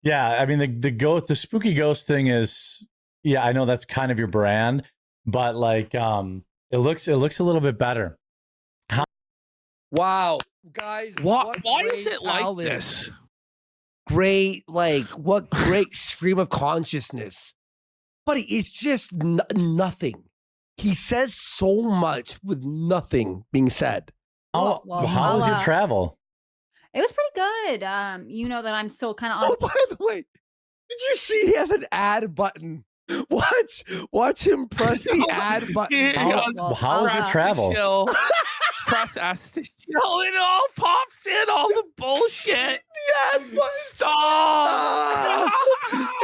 S14: Yeah, I mean the spooky ghost thing is, yeah, I know that's kind of your brand, but like it looks a little bit better.
S2: Wow, guys.
S1: Why is
S2: great
S1: it like
S2: talent.
S1: this?
S2: Great, like what great stream of consciousness, buddy. It's just nothing. He says so much with nothing being said.
S14: How
S6: Well,
S14: how was your
S6: I'll,
S14: travel?
S6: It was pretty good. You know that I'm still kind of on.
S2: Oh, by the way, did you see he has an add button? Watch him press the add button.
S14: How was your travel?
S1: Chill. Press S to chill. It all pops in. All the bullshit.
S2: The ad button.
S1: Stop.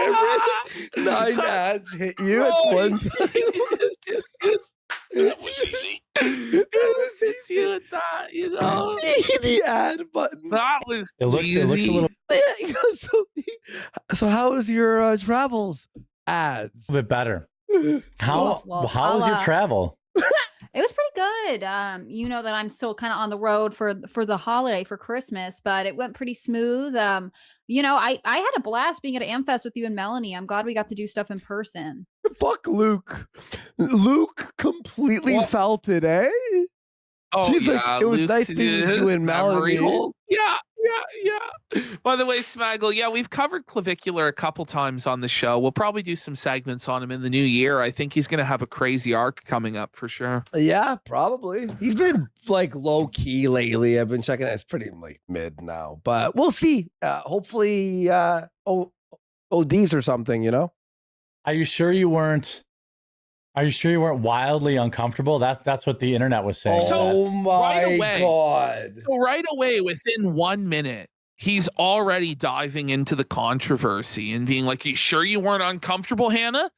S2: Everything. 9 ads hit you at one time.
S1: That was easy. It hits you with that, you know.
S2: The ad button.
S1: That was
S14: It looks a
S1: easy.
S14: little
S2: So how was your travels? Ads.
S14: bit better. How
S6: Well,
S14: how was your
S6: I'll,
S14: travel?
S6: It was pretty good. You know that I'm still kind of on the road for the holiday for Christmas, but it went pretty smooth. You know, I had a blast being at Amfest with you and Melanie. I'm glad we got to do stuff in person.
S2: Fuck Luke. Luke completely felt it, eh?
S1: Oh,
S2: She's like,
S1: yeah,
S2: it was
S1: Luke's
S2: nice being with you
S1: his
S2: and
S1: memory
S2: Melanie.
S1: hole. Yeah. By the way, Smaggle, yeah, we've covered Clavicular a couple times on the show. We'll probably do some segments on him in the new year. I think he's going to have a crazy arc coming up for sure.
S2: Yeah, probably. He's been like low key lately. I've been checking. It's pretty like mid now, but we'll see. Hopefully, ODs or something. You know.
S14: Are you sure you weren't wildly uncomfortable? That's what the internet was saying.
S2: Oh my God.
S1: So right away, within 1 minute, he's already diving into the controversy and being like, "You sure you weren't uncomfortable, Hannah?"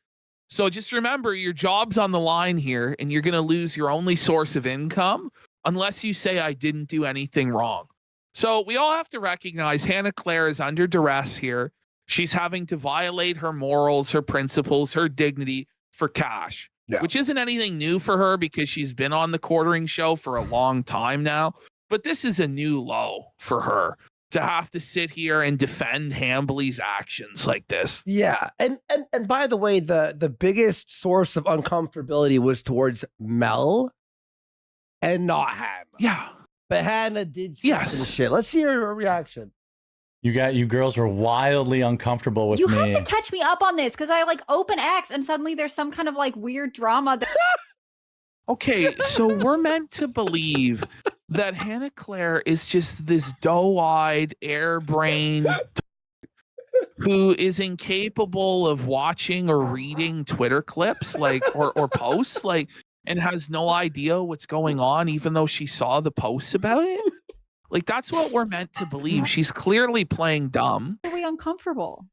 S1: So just remember, your job's on the line here, and you're going to lose your only source of income unless you say I didn't do anything wrong. So we all have to recognize Hannah Claire is under duress here. She's having to violate her morals, her principles, her dignity for cash, which isn't anything new for her because she's been on the quartering show for a long time now. But this is a new low for her to have to sit here and defend Hambley's actions like this.
S2: Yeah, and by the way, the biggest source of uncomfortability was towards Mel, and not Hannah.
S1: Yeah,
S2: but Hannah did some shit. Let's see her reaction.
S14: You girls were wildly uncomfortable with
S6: You
S14: me.
S6: have to catch me up on this because I like open X and suddenly there's some kind of like weird drama.
S1: Okay, so we're meant to believe that Hannah Claire is just this doe-eyed, airbrained who is incapable of watching or reading Twitter clips, like or posts, like, and has no idea what's going on, even though she saw the posts about it. Like, that's what we're meant to believe. She's clearly playing dumb.
S6: Are we uncomfortable?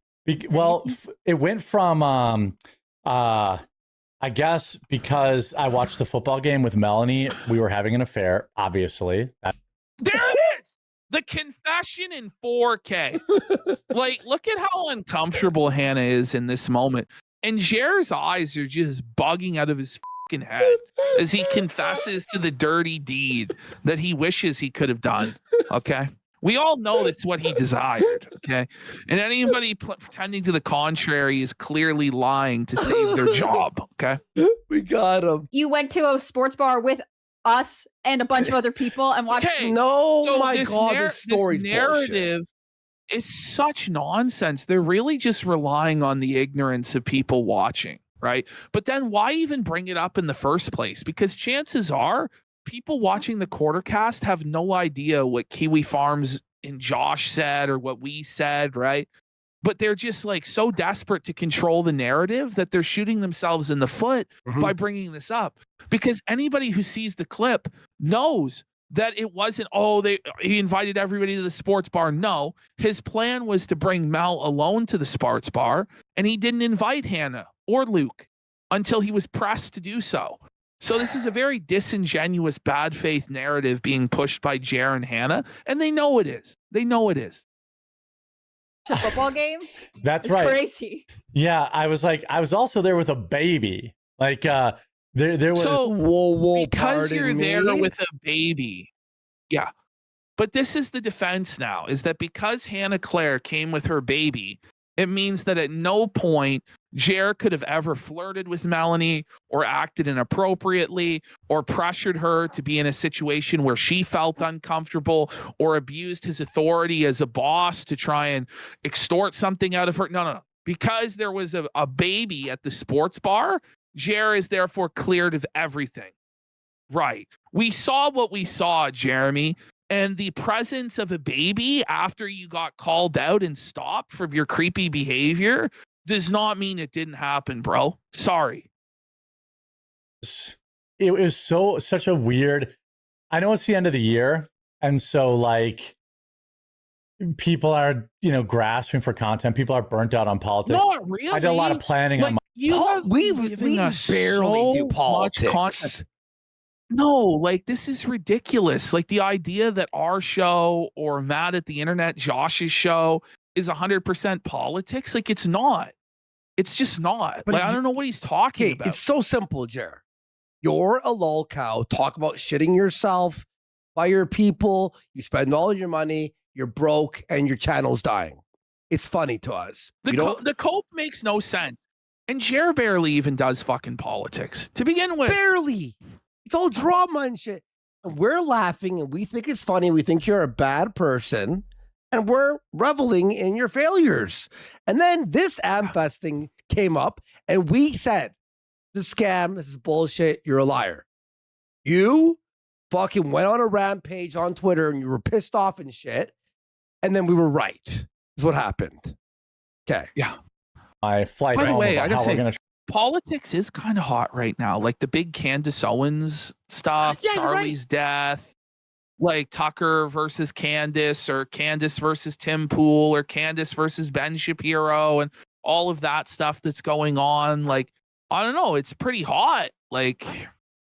S14: Well, it went from I guess because I watched the football game with Melanie, we were having an affair, obviously.
S1: There it is. The confession in 4K. Like, look at how uncomfortable Hannah is in this moment. And Jer's eyes are just bugging out of his fucking head as he confesses to the dirty deed that he wishes he could have done. Okay. We all know that's what he desired. Okay. And anybody pretending to the contrary is clearly lying to save their job. Okay.
S2: We got him.
S6: You went to a sports bar with us and a bunch of other people and watched.
S1: Okay.
S2: No,
S1: So
S2: my
S1: this
S2: God, this story's
S1: this narrative is such nonsense. They're really just relying on the ignorance of people watching, right? But then why even bring it up in the first place? Because chances are people watching the Quartercast have no idea what Kiwi Farms and Josh said or what we said, right? But they're just like so desperate to control the narrative that they're shooting themselves in the foot by bringing this up. Because anybody who sees the clip knows that it wasn't, he invited everybody to the sports bar. No, his plan was to bring Mel alone to the sports bar, and he didn't invite Hannah or Luke until he was pressed to do so. So this is a very disingenuous, bad faith narrative being pushed by Jer and Hannah, and they know it is. They know it is.
S6: A football game?
S14: That's
S6: it's
S14: right.
S6: Crazy.
S14: Yeah, I was also there with a baby. Like there was
S1: so because you're there with a baby. Yeah. But this is the defense now, is that because Hannah Claire came with her baby, it means that at no point Jer could have ever flirted with Melanie or acted inappropriately or pressured her to be in a situation where she felt uncomfortable or abused his authority as a boss to try and extort something out of her. No. Because there was a baby at the sports bar, Jer is therefore cleared of everything. Right. We saw what we saw, Jeremy. And the presence of a baby after you got called out and stopped from your creepy behavior does not mean it didn't happen, bro. Sorry.
S14: It was such a weird. I know it's the end of the year, and so like people are grasping for content. People are burnt out on politics.
S1: Not really.
S14: I did a lot of planning on my.
S2: We barely do politics.
S1: No, like this is ridiculous. Like the idea that our show or Matt at the Internet, Josh's show is 100% politics. Like it's not. It's just not.
S2: But
S1: like I don't know what he's talking about.
S2: It's so simple, Jer. You're a lol cow. Talk about shitting yourself, fire people. You spend all your money. You're broke, and your channel's dying. It's funny to us.
S1: The cope makes no sense. And Jer barely even does fucking politics to begin with.
S2: Barely. It's all drama and shit. And we're laughing and we think it's funny. We think you're a bad person and we're reveling in your failures. And then this Amfest thing came up and we said, this is a scam. This is bullshit. You're a liar. You fucking went on a rampage on Twitter and you were pissed off and shit. And then we were right. Is what happened. Okay.
S1: Yeah.
S14: My flight.
S1: By the
S14: home
S1: way,
S14: about
S1: I gotta
S14: how we're
S1: say,
S14: gonna
S1: politics is kind of hot right now. Like the big Candace Owens stuff,
S2: Yeah, you're right.
S1: Charlie's death, like Tucker versus Candace, or Candace versus Tim Pool, or Candace versus Ben Shapiro, and all of that stuff that's going on. Like, I don't know, it's pretty hot. Like,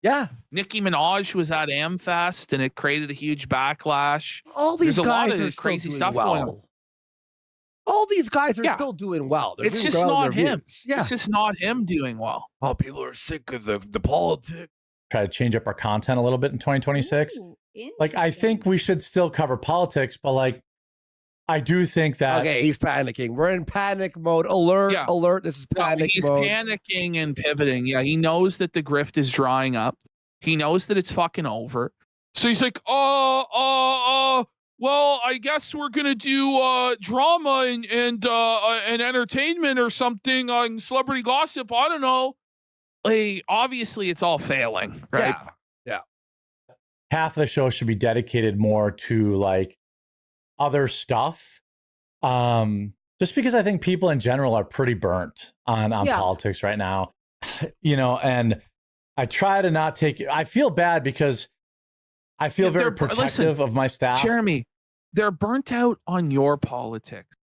S2: yeah,
S1: Nicki Minaj was at Amfest and it created a huge backlash.
S2: All these
S1: There's a
S2: guys
S1: lot
S2: are
S1: of
S2: still
S1: crazy
S2: doing
S1: stuff
S2: well.
S1: going on.
S2: All these guys are still doing well. They're
S1: It's
S2: doing
S1: just
S2: well in
S1: not
S2: their
S1: him.
S2: views. Yeah.
S1: It's just not him doing well.
S2: Oh, people are sick of the politics.
S14: try to change up our content a little bit in 2026. Like, I think we should still cover politics, but like, I do think that.
S2: Okay, he's panicking. We're in panic mode. Alert,
S1: Yeah.
S2: alert. This is panic
S1: He's
S2: mode.
S1: panicking and pivoting. Yeah, he knows that the grift is drying up. He knows that it's fucking over. So he's like, well, I guess we're gonna do drama and entertainment or something on celebrity gossip. I don't know. Like, obviously, it's all failing, right?
S2: Yeah.
S14: Half of the show should be dedicated more to like other stuff. Just because I think people in general are pretty burnt on politics right now. And I try to not take it. I feel bad because I feel very protective of my staff.
S1: Jeremy, they're burnt out on your politics.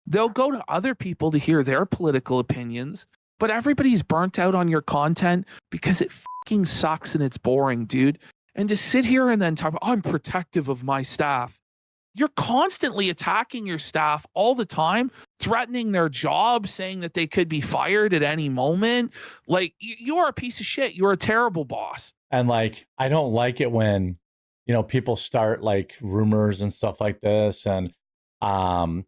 S1: They'll go to other people to hear their political opinions, but everybody's burnt out on your content because it fucking sucks and it's boring, dude. And to sit here and then talk about, I'm protective of my staff. You're constantly attacking your staff all the time, threatening their job, saying that they could be fired at any moment. Like, you are a piece of shit. You're a terrible boss.
S14: And like, I don't like it when, people start like rumors and stuff like this. And
S6: Well,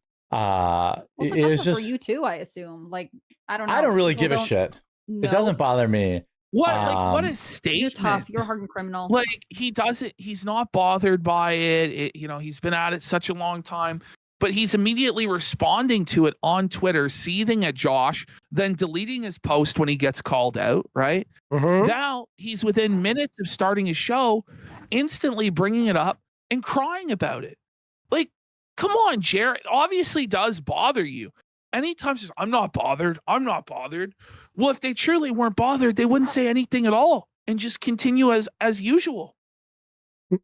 S6: it's a
S14: it's
S6: comfort
S14: just
S6: for you too, I assume. Like, I don't know.
S14: I don't really
S6: People
S14: give a
S6: don't-
S14: shit.
S6: No.
S14: It doesn't bother me.
S1: What a statement.
S6: You're tough. You're a hardened criminal.
S1: Like, he does it. He's not bothered by it. He's been at it such a long time, but he's immediately responding to it on Twitter, seething at Josh, then deleting his post when he gets called out, right? Now he's within minutes of starting his show, instantly bringing it up and crying about it. Like, come on, Jared. It obviously does bother you. Anytime says, I'm not bothered. Well, if they truly weren't bothered, they wouldn't say anything at all and just continue as usual.
S14: Well,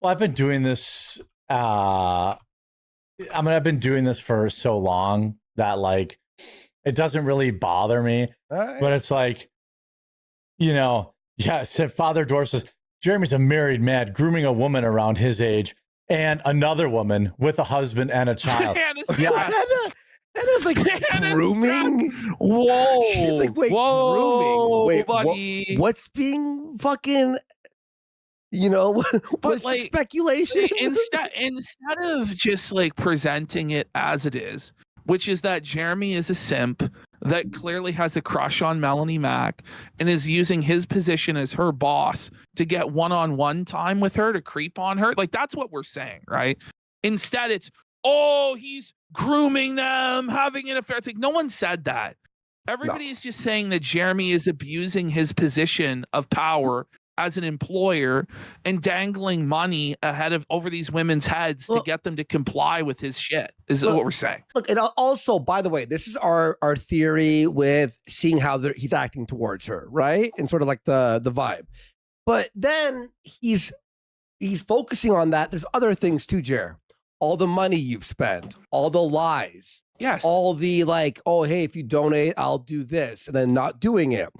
S14: I've been doing this. I've been doing this for so long that like it doesn't really bother me. But it's like, said Father Dwarf says Jeremy's a married man grooming a woman around his age and another woman with a husband and a child.
S2: Anna's like grooming.
S1: Whoa.
S2: She's like, wait,
S1: whoa,
S2: grooming. Wait,
S1: buddy.
S2: what's being fucking? What's the speculation?
S1: Instead of just like presenting it as it is, which is that Jeremy is a simp that clearly has a crush on Melanie Mack and is using his position as her boss to get one-on-one time with her to creep on her. Like, that's what we're saying, right? Instead, it's, he's grooming them, having an affair. It's like, no one said that. Everybody is just saying that Jeremy is abusing his position of power as an employer and dangling money over these women's heads to get them to comply with his shit, is what we're saying.
S2: Look, and also, by the way, this is our theory with seeing how he's acting towards her, right? And sort of like the vibe. But then he's focusing on that. There's other things too, Jer. All the money you've spent, all the lies.
S1: Yes.
S2: All the like, hey, if you donate, I'll do this, and then not doing it.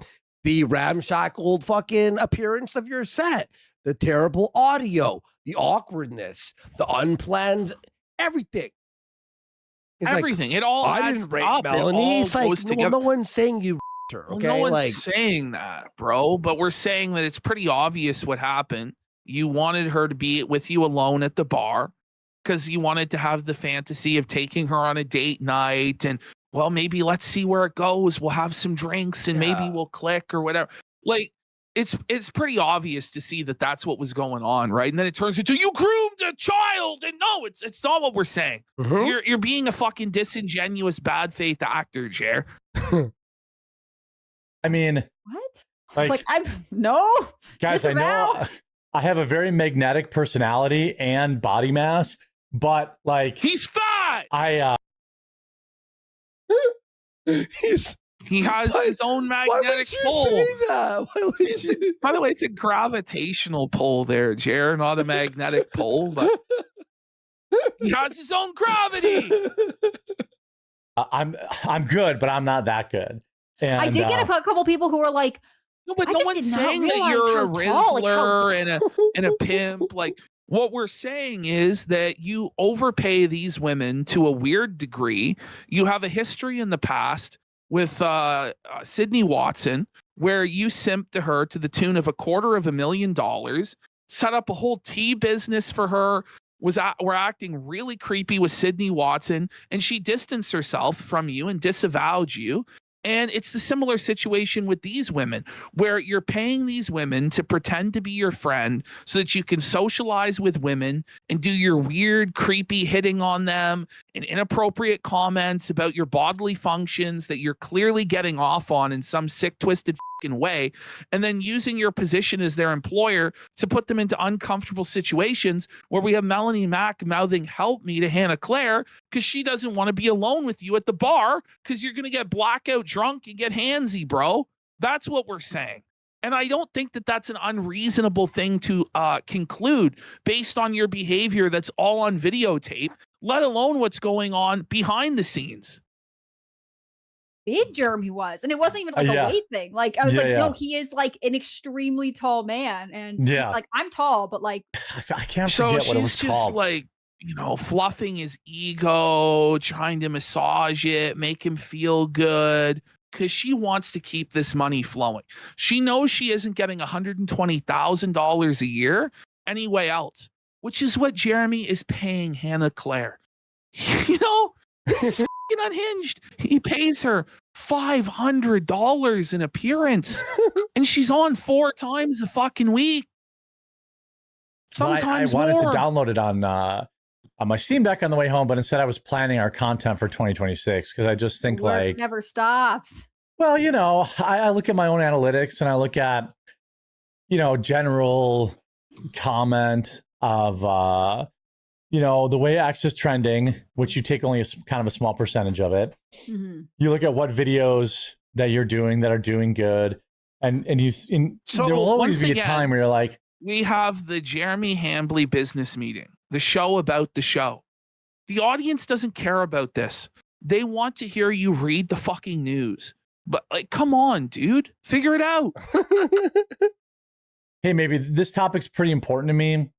S2: The ramshackled fucking appearance of your set, the terrible audio, the awkwardness, the unplanned everything. It's
S1: Everything.
S2: Like,
S1: it all
S2: I
S1: adds
S2: didn't rate
S1: up.
S2: Melanie.
S1: It all
S2: It's like,
S1: goes
S2: well,
S1: together.
S2: no one's saying you her.
S1: Well,
S2: Okay,
S1: no one's
S2: like
S1: saying that, bro. But we're saying that it's pretty obvious what happened. You wanted her to be with you alone at the bar because you wanted to have the fantasy of taking her on a date night and, well, maybe let's see where it goes. We'll have some drinks and maybe we'll click or whatever. Like, it's pretty obvious to see that that's what was going on, right? And then it turns into you groomed a child, and no, it's not what we're saying. You're being a fucking disingenuous, bad faith actor, Jer.
S14: I mean,
S6: What?
S14: Like-
S6: It's like I'm no.
S14: guys, I
S6: disavow.
S14: know I have a very magnetic personality and body mass, but like
S1: He's fat. He has his own
S2: why
S1: magnetic
S2: would you
S1: pull.
S2: say that? Why would you?
S1: By the way, it's a gravitational pull there, Jer, not a magnetic pull, but he has his own gravity.
S14: I'm good, but I'm not that good. And
S6: I did get a couple people who were like,
S1: No, but
S6: I
S1: no
S6: just
S1: one's
S6: did not
S1: saying that
S6: realize
S1: you're a
S6: how tall, like, how-
S1: Rizzler and a pimp. Like, what we're saying is that you overpay these women to a weird degree. You have a history in the past with Sydney Watson, where you simped to her to the tune of $250,000, set up a whole tea business for her, were acting really creepy with Sydney Watson, and she distanced herself from you and disavowed you. And it's the similar situation with these women, where you're paying these women to pretend to be your friend so that you can socialize with women and do your weird, creepy hitting on them and inappropriate comments about your bodily functions that you're clearly getting off on in some sick, twisted fucking way, and then using your position as their employer to put them into uncomfortable situations where we have Melanie Mack mouthing "help me" to Hannah Claire because she doesn't want to be alone with you at the bar because you're going to get blackout drunk and get handsy, bro. That's what we're saying. And I don't think that that's an unreasonable thing to conclude based on your behavior that's all on videotape, let alone what's going on behind the scenes.
S6: big Jeremy was, and it wasn't even like
S14: Yeah.
S6: a weight thing. Like I was
S14: Yeah,
S6: like,
S14: yeah.
S6: no, he is like an extremely tall man, and
S14: Yeah.
S6: like I'm tall, but like
S14: I can't
S1: So
S14: forget what it was
S1: she's just
S14: called.
S1: like, fluffing his ego, trying to massage it, make him feel good because she wants to keep this money flowing. She knows she isn't getting $120,000 a year anyway else, which is what Jeremy is paying Hannah Claire. This is fucking unhinged. He pays her $500 an appearance, and she's on 4 times a fucking week.
S14: But
S1: Sometimes
S14: I wanted
S1: more.
S14: to download it on my Steam Deck on the way home, but instead I was planning our content for 2026 because I just think
S6: work
S14: like,
S6: never stops.
S14: well, I look at my own analytics and I look at, general comment of, the way X is trending, which you take only kind of a small percentage of it.
S6: Mm-hmm.
S14: You look at what videos that you're doing that are doing good, and
S1: So,
S14: there will always
S1: once
S14: be a
S1: again,
S14: time where you're like,
S1: we have the Jeremy Hambly business meeting, the show about the show. The audience doesn't care about this. They want to hear you read the fucking news. But come on, dude, figure it out.
S14: hey, maybe this topic's pretty important to me,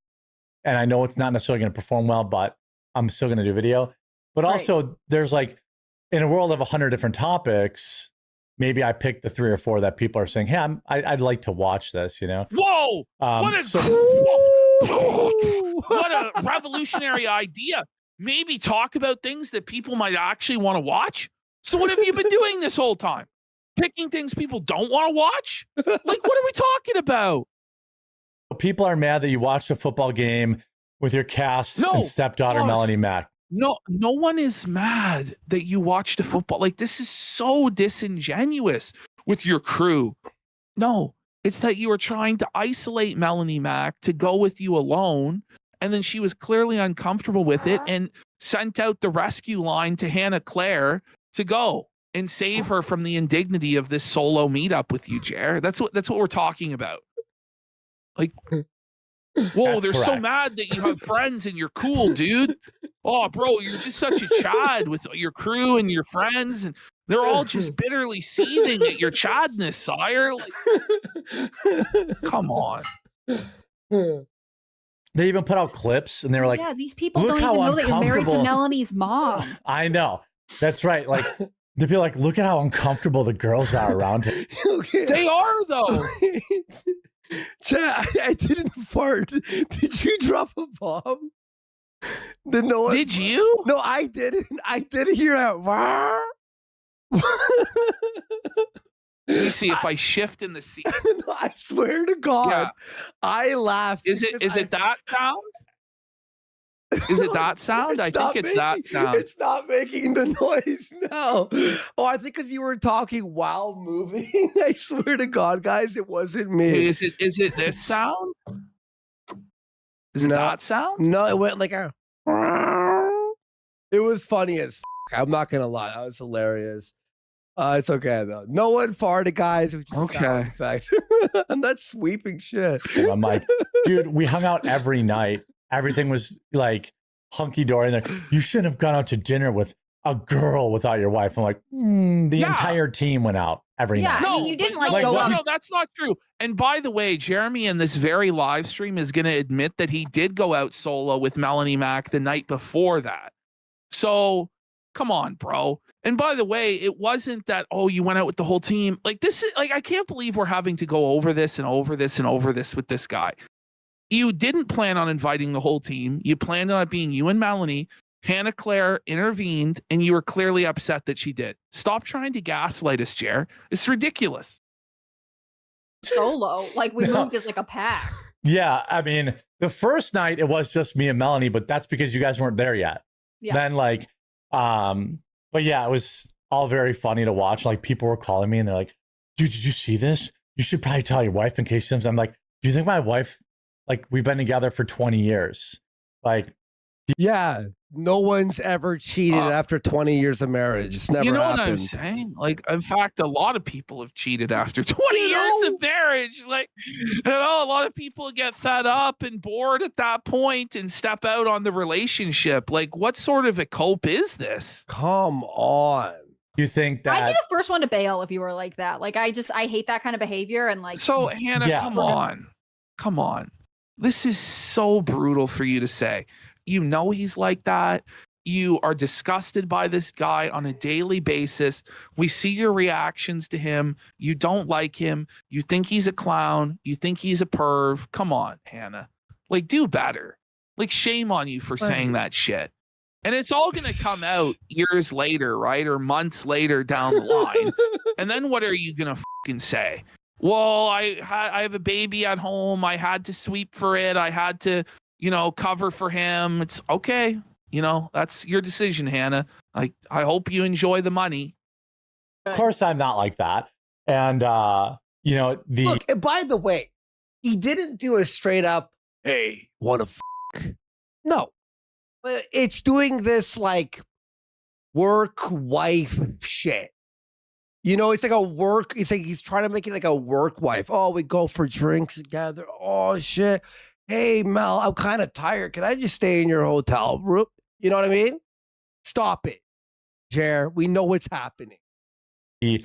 S14: and I know it's not necessarily going to perform well, but I'm still going to do video. But
S6: Right.
S14: also, there's in a world of 100 different topics, maybe I pick the 3 or 4 that people are saying, hey, I'd like to watch this,
S1: Whoa! What a what a revolutionary idea. Maybe talk about things that people might actually want to watch. So what have you been doing this whole time? Picking things people don't want to watch? What are we talking about?
S14: People are mad that you watched a football game with your cast
S1: No,
S14: and stepdaughter,
S1: pause.
S14: Melanie Mack.
S1: No one is mad that you watched a football. This is so disingenuous with your crew. No, it's that you were trying to isolate Melanie Mack to go with you alone, and then she was clearly uncomfortable with it and sent out the rescue line to Hannah Claire to go and save her from the indignity of this solo meetup with you, Jer. That's what we're talking about. Whoa, they're so
S14: correct.
S1: mad that you have friends and you're cool, dude. Oh, bro, you're just such a chad with your crew and your friends, and they're all just bitterly seething at your chadness, sire. Come on.
S14: They even put out clips, and they were like,
S6: yeah, these people
S14: "Look
S6: don't
S14: how
S6: even know that you're married to
S14: uncomfortable."
S6: Melanie's mom.
S14: I know. That's right. They'd be like, look at how uncomfortable the girls are around him.
S2: Okay.
S1: They are though.
S2: Chad, I didn't fart. Did you drop a bomb?
S1: Did you?
S2: No, I didn't. I didn't hear that.
S1: Let me see if I shift in the seat.
S2: No, I swear to God,
S1: Yeah.
S2: I laughed.
S1: Is it that sound? Is it that sound? I think it's that sound.
S2: It's not making the noise now. Oh, I think because you were talking while moving. I swear to God, guys, it wasn't me.
S1: Is it this sound? Is it that sound?
S2: No, it went like a. It was funny as f. I'm not gonna lie, that was hilarious. It's okay though. No one farted, guys. It was just a sound effect. I'm not sweeping shit.
S14: I'm like, dude, we hung out every night. Everything was like hunky dory. And you shouldn't have gone out to dinner with a girl without your wife. I'm like, the entire team went out every night.
S6: I mean, you didn't like
S1: no,
S6: go out.
S1: No, that's not true. And by the way, Jeremy in this very live stream is going to admit that he did go out solo with Melanie Mac the night before that. So come on, bro. And by the way, it wasn't that, oh, you went out with the whole team. Like this is like, I can't believe we're having to go over this and over this and over this with this guy. You didn't plan on inviting the whole team. You planned on it being you and Melanie. Hannah Claire intervened, and you were clearly upset that she did. Stop trying to gaslight us, Jer. It's ridiculous.
S6: Solo, like we moved as like a pack.
S14: Yeah, I mean, the first night it was just me and Melanie, but that's because you guys weren't there yet.
S6: Yeah.
S14: Then like, but yeah, it was all very funny to watch. Like people were calling me and they're like, dude, did you see this? You should probably tell your wife in case she comes. I'm like, do you think my wife, like we've been together for 20 years. Like,
S2: yeah, no one's ever cheated after 20 years of marriage. It's never happened.
S1: What I'm saying? Like, in fact, a lot of people have cheated after 20 years of marriage. Like, a lot of people get fed up and bored at that point and step out on the relationship. Like, what sort of a cope is this?
S2: Come on.
S14: You think that
S6: I'd be the first one to bail if you were like that. Like, I hate that kind of behavior. And like,
S1: so Hannah, come on. This is so brutal for you to say. You know he's like that. You are disgusted by this guy on a daily basis. We see your reactions to him. You don't like him. You think he's a clown. You think he's a perv. Come on, Hannah. Like, do better. Like, shame on you for saying that shit. And it's all going to come out years later, right? Or months later down the line. And then what are you going to fucking say? Well, I have a baby at home. I had to sweep for it. I had to, cover for him. It's okay. That's your decision, Hannah. I hope you enjoy the money.
S14: Of course, I'm not like that. And,
S2: Look, and by the way, he didn't do a straight up, hey, wanna fuck? No. But it's doing this like work wife shit. It's like it's like he's trying to make it like a work wife. Oh, we go for drinks together. Oh, shit. Hey, Mel, I'm kind of tired. Can I just stay in your hotel room? You know what I mean? Stop it, Jer. We know what's happening.
S14: The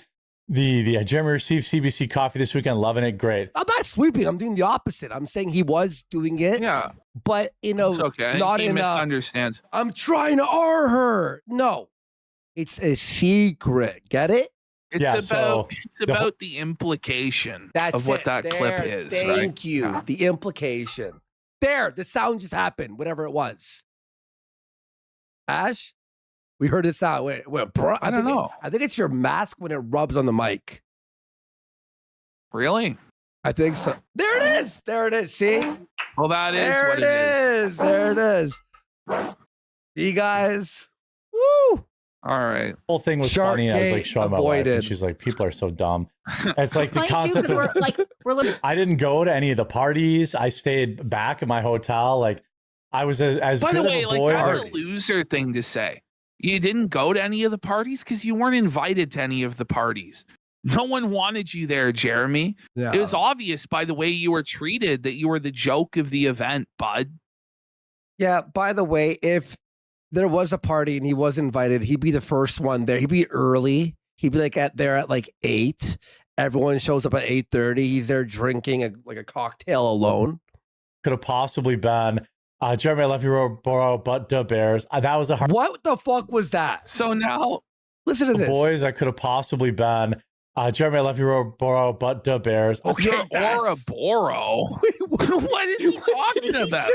S14: Jeremy received CBC coffee this weekend. Loving it. Great.
S2: I'm not sweeping. I'm doing the opposite. I'm saying he was doing it.
S1: Yeah.
S2: But,
S1: it's okay.
S2: not
S1: he
S2: in
S1: misunderstands.
S2: I'm trying to R her. No. It's a secret. Get it?
S1: It's about the implication of what that clip is.
S2: Thank you.
S1: Yeah.
S2: The implication. There, the sound just happened, whatever it was. Ash, we heard the sound.
S1: I don't know.
S2: I think it's your mask when it rubs on the mic.
S1: Really?
S2: I think so. There it is. There it is. See?
S1: Well, that is what it is.
S2: There it is. You guys. Woo!
S1: All right.
S14: The whole thing was funny. I was like showing my wife, and she's like, "People are so dumb." It's like the concept of I didn't go to any of the parties. I stayed back in my hotel. Like I was as
S1: By
S14: good
S1: the way,
S14: of a boy.
S1: that's a loser thing to say. You didn't go to any of the parties because you weren't invited to any of the parties. No one wanted you there, Jeremy.
S2: Yeah.
S1: It was obvious by the way you were treated that you were the joke of the event, bud.
S2: Yeah. By the way, if there was a party and he was invited, he'd be the first one there. He'd be early. He'd be there at like 8. Everyone shows up at 8:30. He's there drinking a cocktail alone.
S14: Could have possibly been Jeremy, I love you, Borough, but the Bears. That was a hard.
S2: What the fuck was that?
S1: So now
S2: Listen to
S14: the
S2: this.
S14: boys I could have possibly been. Jeremy, I love your Ouroboros, but the Bears.
S2: Okay,
S1: Your Ouroboros. What is he talking about?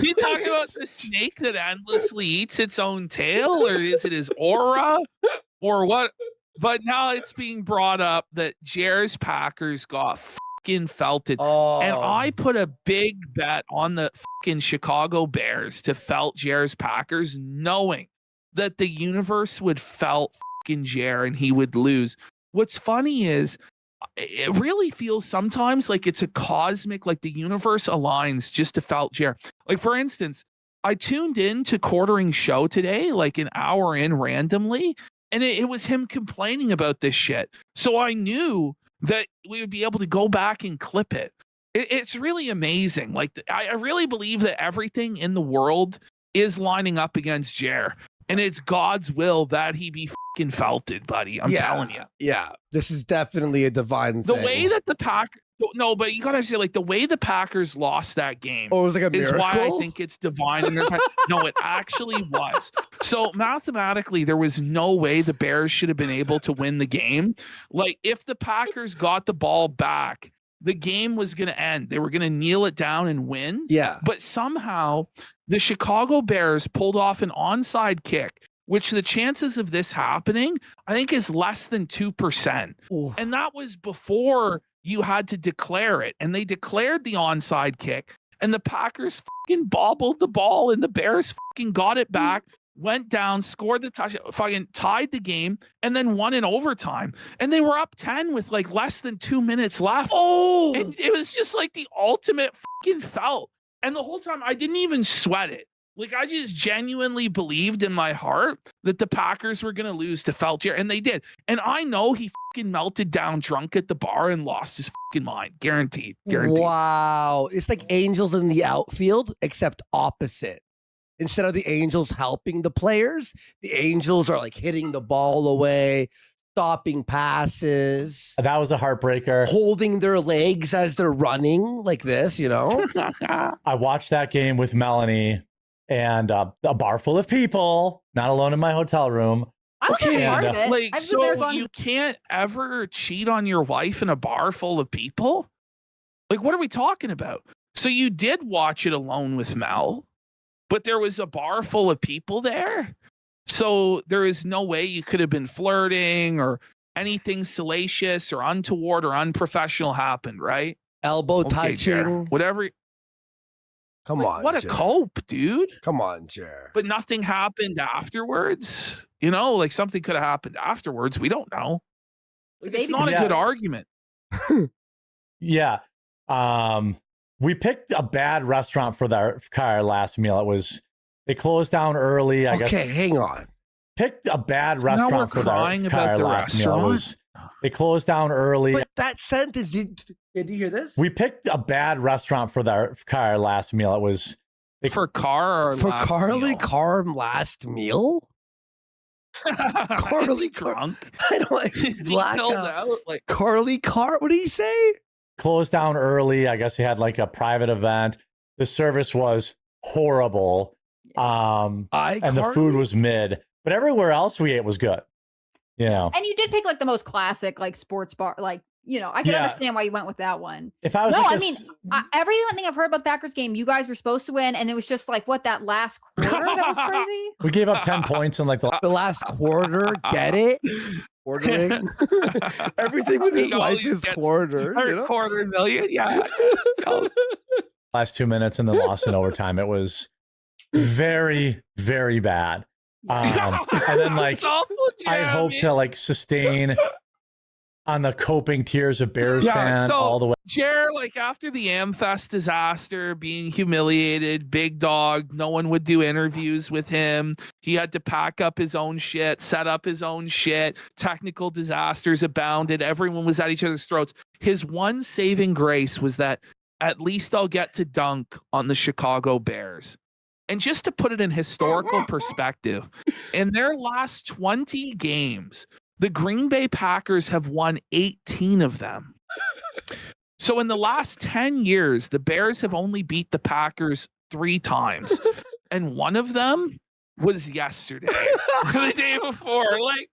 S1: He talking about the snake that endlessly eats its own tail, or is it his aura, or what? But now it's being brought up that Jer's Packers got fucking felted, and I put a big bet on the fucking Chicago Bears to felt Jer's Packers, knowing that the universe would felt fucking Jer and he would lose. What's funny is it really feels sometimes like it's a cosmic, like the universe aligns just to felt Jer. Like, for instance, I tuned in to Quartering's show today, like an hour in randomly, and it was him complaining about this shit. So I knew that we would be able to go back and clip it. It's really amazing. Like, I really believe that everything in the world is lining up against Jer. And it's God's will that he be fucking felted, buddy. I'm telling you.
S2: Yeah, this is definitely a divine
S1: The
S2: thing.
S1: way that the Packers, no, but you gotta say, like, the way the Packers lost that game.
S2: Oh, it was like a
S1: is why I
S2: miracle?
S1: think it's divine. In their no, it actually was. So mathematically, there was no way the Bears should have been able to win the game. Like, if the Packers got the ball back, the game was going to end. They were going to kneel it down and win.
S2: Yeah.
S1: But somehow the Chicago Bears pulled off an onside kick, which the chances of this happening, I think, is less than 2%.
S2: Ooh.
S1: And that was before you had to declare it. And they declared the onside kick, and the Packers fucking bobbled the ball, and the Bears fucking got it back, went down, scored the touchdown, fucking tied the game, and then won in overtime. And they were up 10 with like less than 2 minutes left.
S2: Oh,
S1: and it was just like the ultimate fucking felt. And the whole time I didn't even sweat it. Like, I just genuinely believed in my heart that the Packers were going to lose to Feltier, and they did. And I know he fucking melted down drunk at the bar and lost his fucking mind. Guaranteed. Guaranteed.
S2: Wow. It's like Angels in the outfield, except opposite. Instead of the Angels helping the players, the Angels are like hitting the ball away, stopping passes.
S14: That was a heartbreaker.
S2: Holding their legs as they're running like this, you know?
S14: I watched that game with Melanie and a bar full of people, not alone in my hotel room.
S6: I was
S1: Okay,
S6: part of it.
S1: like,
S6: I was there as
S1: so
S6: long
S1: you
S6: as-
S1: can't ever cheat on your wife in a bar full of people? Like, what are we talking about? So you did watch it alone with Mel, but there was a bar full of people there? So there is no way you could have been flirting or anything salacious or untoward or unprofessional happened, right?
S2: Elbow
S1: Okay, Jer,
S2: touching.
S1: whatever.
S2: Come
S1: Like,
S2: on,
S1: what a
S2: Jer.
S1: cope, dude.
S2: Come on, Jer.
S1: But nothing happened afterwards. You know, like something could have happened afterwards. We don't know. Like, it's not a good argument.
S14: Yeah. We picked a bad restaurant for our last meal. They closed down early. I guess.
S2: Okay, hang on.
S14: Picked a bad
S1: Now we're
S14: restaurant for
S1: crying about
S14: our
S1: the
S14: last meal.
S1: restaurant.
S14: They closed down early.
S2: But that sentence, did you hear this?
S14: We picked a bad restaurant for our last meal.
S1: For Car or
S2: For
S1: last
S2: Carly
S1: meal?
S2: Carm last meal? Carly
S1: drunk.
S2: I don't like
S1: Is he
S2: black
S1: held
S2: out.
S1: out? Like,
S2: Carly Car. What did he say?
S14: Closed down early. I guess they had like a private event. The service was horrible. And the food was mid. But everywhere else we ate was good. You know.
S6: And you did pick like the most classic, like sports bar, like, you know, I can
S14: Yeah.
S6: understand why you went with that one.
S14: If I was
S6: no,
S14: like
S6: I
S14: a
S6: mean,
S14: s-
S6: everything I've heard about the Packers game, you guys were supposed to win, and it was just like what that last quarter that was crazy.
S14: we gave up 10 points in like the
S2: last quarter. Get it? Quartering. Everything with his
S1: He
S2: life
S1: always
S2: is
S1: gets
S2: quarter. You know?
S1: Quarter million, yeah. So,
S14: last 2 minutes and then lost in overtime. It was very, very bad. And then like
S1: it's awful,
S14: I had hoped to like sustain on the coping tears of Bears fan all the way.
S1: Jer, like after the Amfest disaster, being humiliated, big dog, no one would do interviews with him. He had to pack up his own shit, set up his own shit. Technical disasters abounded. Everyone was at each other's throats. His one saving grace was that at least I'll get to dunk on the Chicago Bears. And just to put it in historical perspective, in their last 20 games, the Green Bay Packers have won 18 of them. So in the last 10 years, the Bears have only beat the Packers 3 times. And one of them was yesterday or the day before. Like,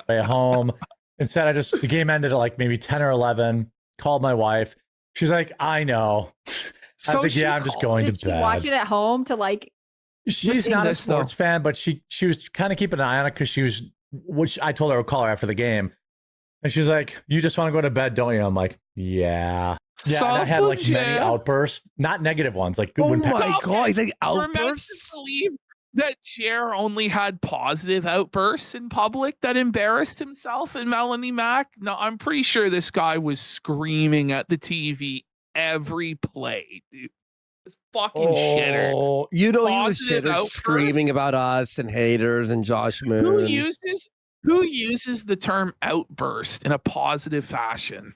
S14: Way home. Instead, the game ended at like maybe 10 or 11. Called my wife. She's like, I know. I was like, yeah, I'm just going to
S6: Did
S14: bed.
S6: she watch it at home to like?
S14: She's not a sports fan, but she was kind of keeping an eye on it because which I told her I'd call her after the game. And she was like, you just want to go to bed, don't you? I'm like, yeah. Yeah, and I had like many outbursts, not negative ones. Like,
S2: oh my God, like outbursts?
S1: We're meant to believe that Jer only had positive outbursts in public that embarrassed himself and Melanie Mack. No, I'm pretty sure this guy was screaming at the TV every play, dude. It's fucking shitter.
S2: You know, he was
S1: Positive
S2: shitter
S1: outbursts?
S2: screaming about us and haters and Josh Moon.
S1: Who uses the term outburst in a positive fashion?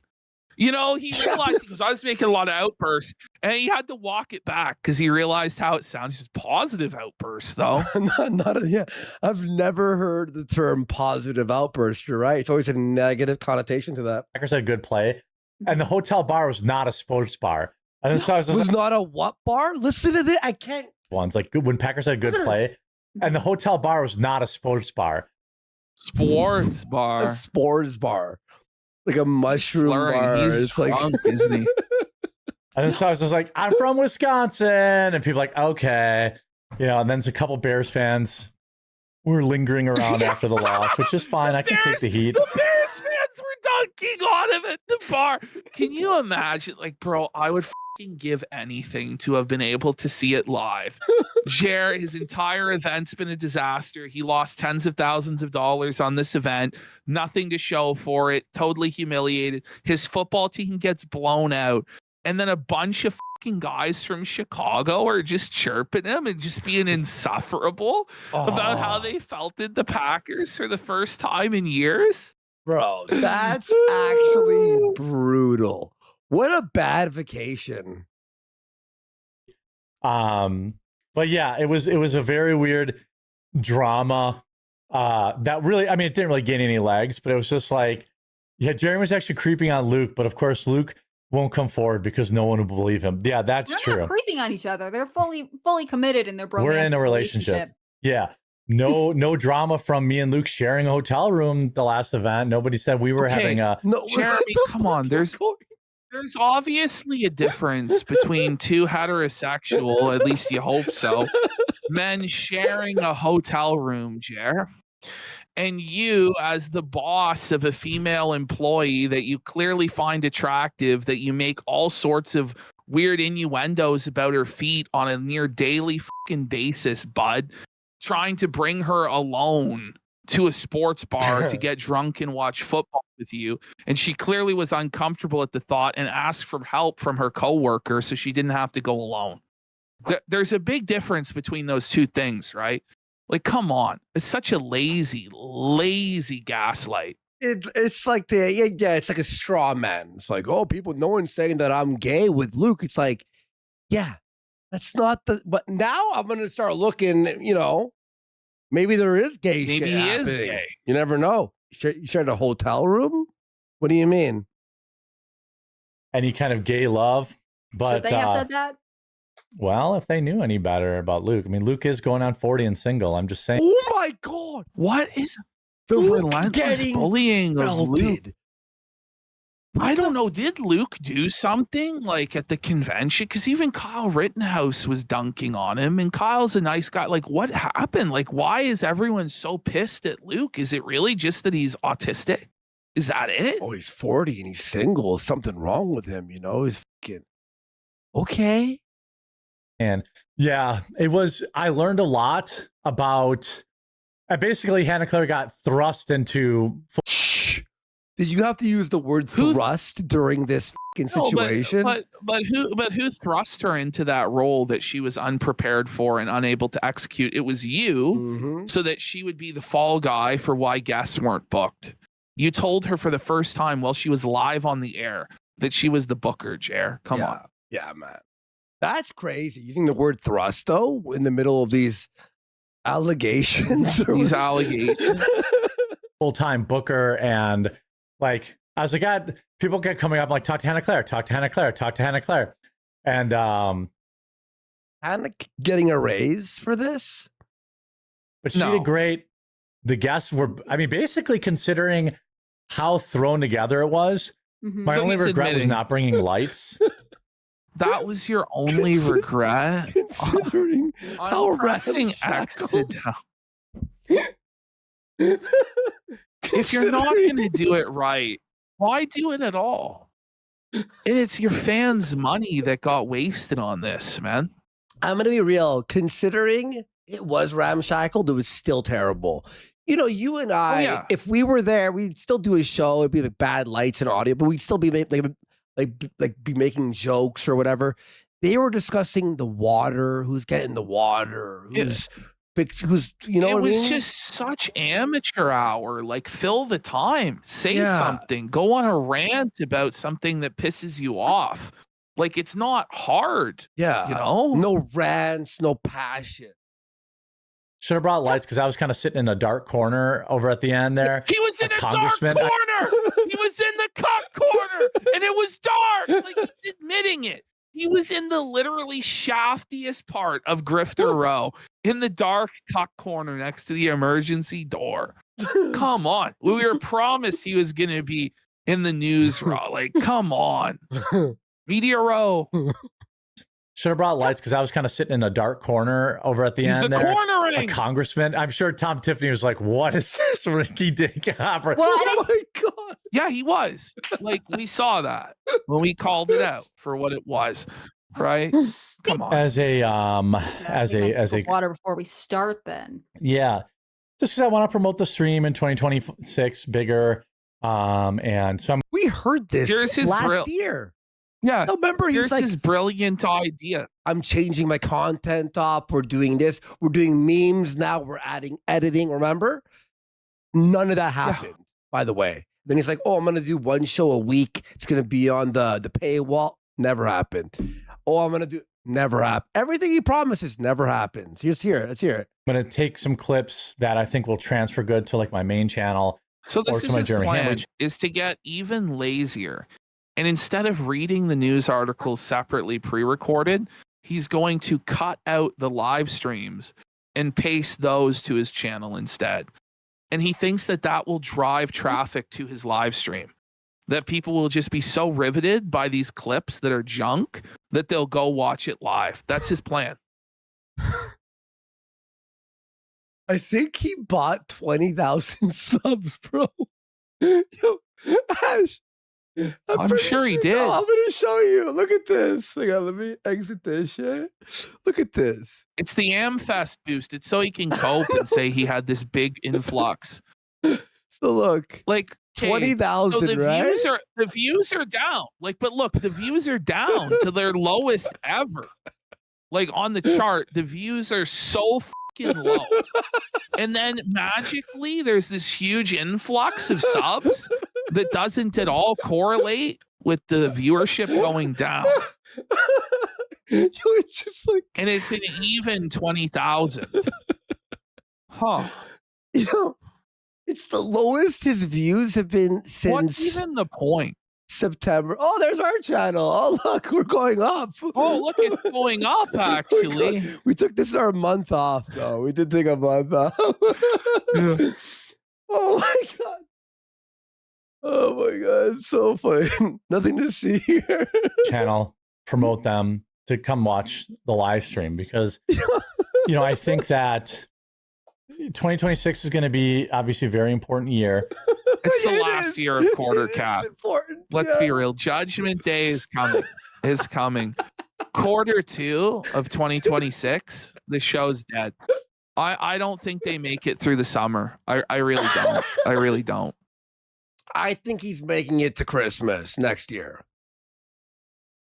S1: You know, he realized, he goes, I was making a lot of outbursts, and he had to walk it back because he realized how it sounds. Just positive outbursts, though.
S2: Yeah, I've never heard the term positive outburst. You're right. It's always a negative connotation to that.
S14: Packers had a good play, and the hotel bar was not a sports bar. And then so I was
S2: was not a what bar? Listen to this. I can't.
S14: Ones like when Packers had a good play, and the hotel bar was not a sports bar.
S1: Sports bar.
S2: A sports bar. Like a mushroom bar.
S1: He's
S2: It's
S1: drunk,
S2: like,
S1: isn't he?
S14: And then so I was just like, I'm from Wisconsin. And people like, okay. You know, and then a couple Bears fans were lingering around after the loss, which is fine. I can take the heat.
S1: The Bears fans were dunking on him at the bar. Can you imagine? Like, bro, I would fucking give anything to have been able to see it live. Jer, his entire event's been a disaster. He lost tens of thousands of dollars on this event. Nothing to show for it. Totally humiliated. His football team gets blown out. And then a bunch of fucking guys from Chicago are just chirping him and just being insufferable about how they felt in the Packers for the first time in years.
S2: bro, that's actually brutal. What a bad vacation.
S14: But yeah, it was a very weird drama. That really, I mean, it didn't really gain any legs, but it was just like, yeah, Jeremy was actually creeping on Luke, but of course Luke won't come forward because no one will believe him. Yeah, that's
S6: They're
S14: true.
S6: not creeping on each other. They're fully committed in their bromance.
S14: We're in a relationship. Yeah. No drama from me and Luke sharing a hotel room the last event. Nobody said we were having a
S1: Jeremy, come on. There's obviously a difference between two heterosexual, at least you hope so, men sharing a hotel room, Jer. And you, as the boss of a female employee that you clearly find attractive, that you make all sorts of weird innuendos about her feet on a near daily fucking basis, bud, trying to bring her alone to a sports bar to get drunk and watch football with you. And she clearly was uncomfortable at the thought and asked for help from her coworker so she didn't have to go alone. There's a big difference between those two things, right? Like, come on. It's such a lazy gaslight.
S2: It's like it's like a straw man. It's like, oh, no one's saying that I'm gay with Luke. It's like, yeah, that's not but now I'm gonna start looking, maybe there is gay shit.
S1: Maybe he
S2: happening.
S1: is gay.
S2: You never know. You shared a hotel room? What do you mean?
S14: any kind of gay love. But
S6: Should they have said that?
S14: Well, if they knew any better about Luke. I mean, Luke is going on 40 and single. I'm just saying.
S2: Oh my God.
S1: What is the relentless bullying of Luke? I don't know. Did Luke do something like at the convention? Because even Kyle Rittenhouse was dunking on him, and Kyle's a nice guy. Like, what happened? Like, why is everyone so pissed at Luke? Is it really just that he's autistic? Is that it?
S2: Oh, he's 40 and he's single. Is something wrong with him? He's fucking okay.
S14: And yeah, I learned a lot about, basically Hannah Claire got thrust into.
S2: Did you have to use the word thrust during this fucking situation?
S1: But who thrust her into that role that she was unprepared for and unable to execute? It was you, so that she would be the fall guy for why guests weren't booked. You told her for the first time while she was live on the air that she was the booker, Jer. Come on.
S2: Yeah, man. That's crazy. Using the word thrust, though, in the middle of these allegations.
S1: These allegations.
S14: Full-time booker, and like I was like, God, people kept coming up like, talk to Hannah Claire, talk to Hannah Claire, talk to Hannah Claire. And
S2: Hannah getting a raise for this?
S14: but she did great. The guests were, I mean, basically considering how thrown together it was, my only regret was not bringing lights.
S1: That was your only regret?
S2: Considering how
S1: pressing X to down. If you're not going to do it right, why do it at all? And it's your fans' money that got wasted on this, man.
S2: I'm going to be real. Considering it was ramshackled, it was still terrible. You know, you and I, if we were there, we'd still do a show. It'd be like bad lights and audio, but we'd still be be making jokes or whatever. They were discussing the water, who's getting the water, who's you know what I mean?
S1: It was just such amateur hour. Like, fill the time, say something, go on a rant about something that pisses you off. Like, it's not hard.
S2: Yeah,
S1: you know,
S2: no rants, no passion.
S14: Should have brought lights because I was kind of sitting in a dark corner over at the end there.
S1: He was in a dark corner. He was in the cuck corner, and it was dark. Like, he's admitting it. He was in the literally shaftiest part of Grifter Row, in the dark cuck corner next to the emergency door. Come on, we were promised he was gonna be in the news row. Like, come on, Media Row.
S14: Should have brought lights because I was kind of sitting in a dark corner over at the end
S1: the
S14: there.
S1: Cornering.
S14: A congressman. I'm sure Tom Tiffany was like, "What is this Ricky Dick opera?"
S2: Well, oh my god!
S1: Yeah, he was. Like, we saw that when we called it out for what it was, right? Come on.
S14: As a
S6: water before we start, then.
S14: Yeah, just because I want to promote the stream in 2026 bigger, and so
S2: we heard this last year.
S1: Yeah,
S2: no, remember
S1: here's
S2: he's like,
S1: his brilliant idea.
S2: I'm changing my content up. We're doing this. We're doing memes now. We're adding editing. Remember? None of that happened, by the way. Then he's like, oh, I'm going to do one show a week. It's going to be on the paywall. Never happened. Oh, I'm going to do, never happened. Everything he promises never happens. Let's hear it.
S14: I'm going to take some clips that I think will transfer good to like my main channel.
S1: So this is his plan, is to get even lazier. And instead of reading the news articles separately pre-recorded, he's going to cut out the live streams and paste those to his channel instead. And he thinks that that will drive traffic to his live stream, that people will just be so riveted by these clips that are junk that they'll go watch it live. That's his plan.
S2: I think he bought 20,000 subs, bro. Yo, Ash.
S1: I'm sure he did.
S2: I'm gonna show you. Look at this. Let me exit this shit. Look at this.
S1: It's the Amfest boost. It's so he can cope and say he had this big influx.
S2: So look,
S1: like
S2: 20,000.
S1: So
S2: right?
S1: The views are down. Like, but look, the views are down to their lowest ever. Like, on the chart, the views are so fucking low. And then magically, there's this huge influx of subs that doesn't at all correlate with the viewership going down.
S2: It's just like,
S1: and it's an even 20,000. Huh.
S2: You know, it's the lowest his views have been since.
S1: What's even the point?
S2: September. Oh, there's our channel. Oh, look, we're going up.
S1: Oh, look, it's going up, actually.
S2: We took this our month off, though. We did take a month off.
S1: Yeah.
S2: Oh, my God. Oh, my God. It's so funny. Nothing to see here.
S14: Channel, promote them to come watch the live stream because, you know, I think that 2026 is going to be obviously a very important year.
S1: It's the last year of Quarter Cap. Let's be real. Judgment Day is coming. Is coming. Quarter 2 of 2026, the show's dead. I don't think they make it through the summer. I really don't. I really don't.
S2: I think he's making it to Christmas next year.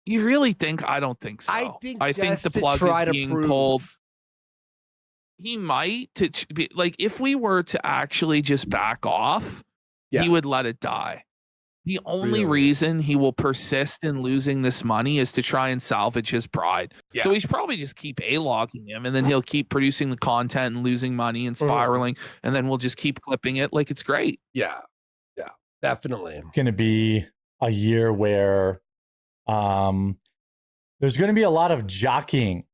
S1: You really think? I don't think so.
S2: I think
S1: the plug is being pulled. He might be like, if we were to actually just back off, he would let it die. The only reason he will persist in losing this money is to try and salvage his pride.
S2: Yeah.
S1: So he's probably just keep A-logging him, and then he'll keep producing the content and losing money and spiraling, and then we'll just keep clipping it like it's great.
S2: Yeah. Yeah. Definitely.
S14: Going to be a year where there's going to be a lot of jockeying.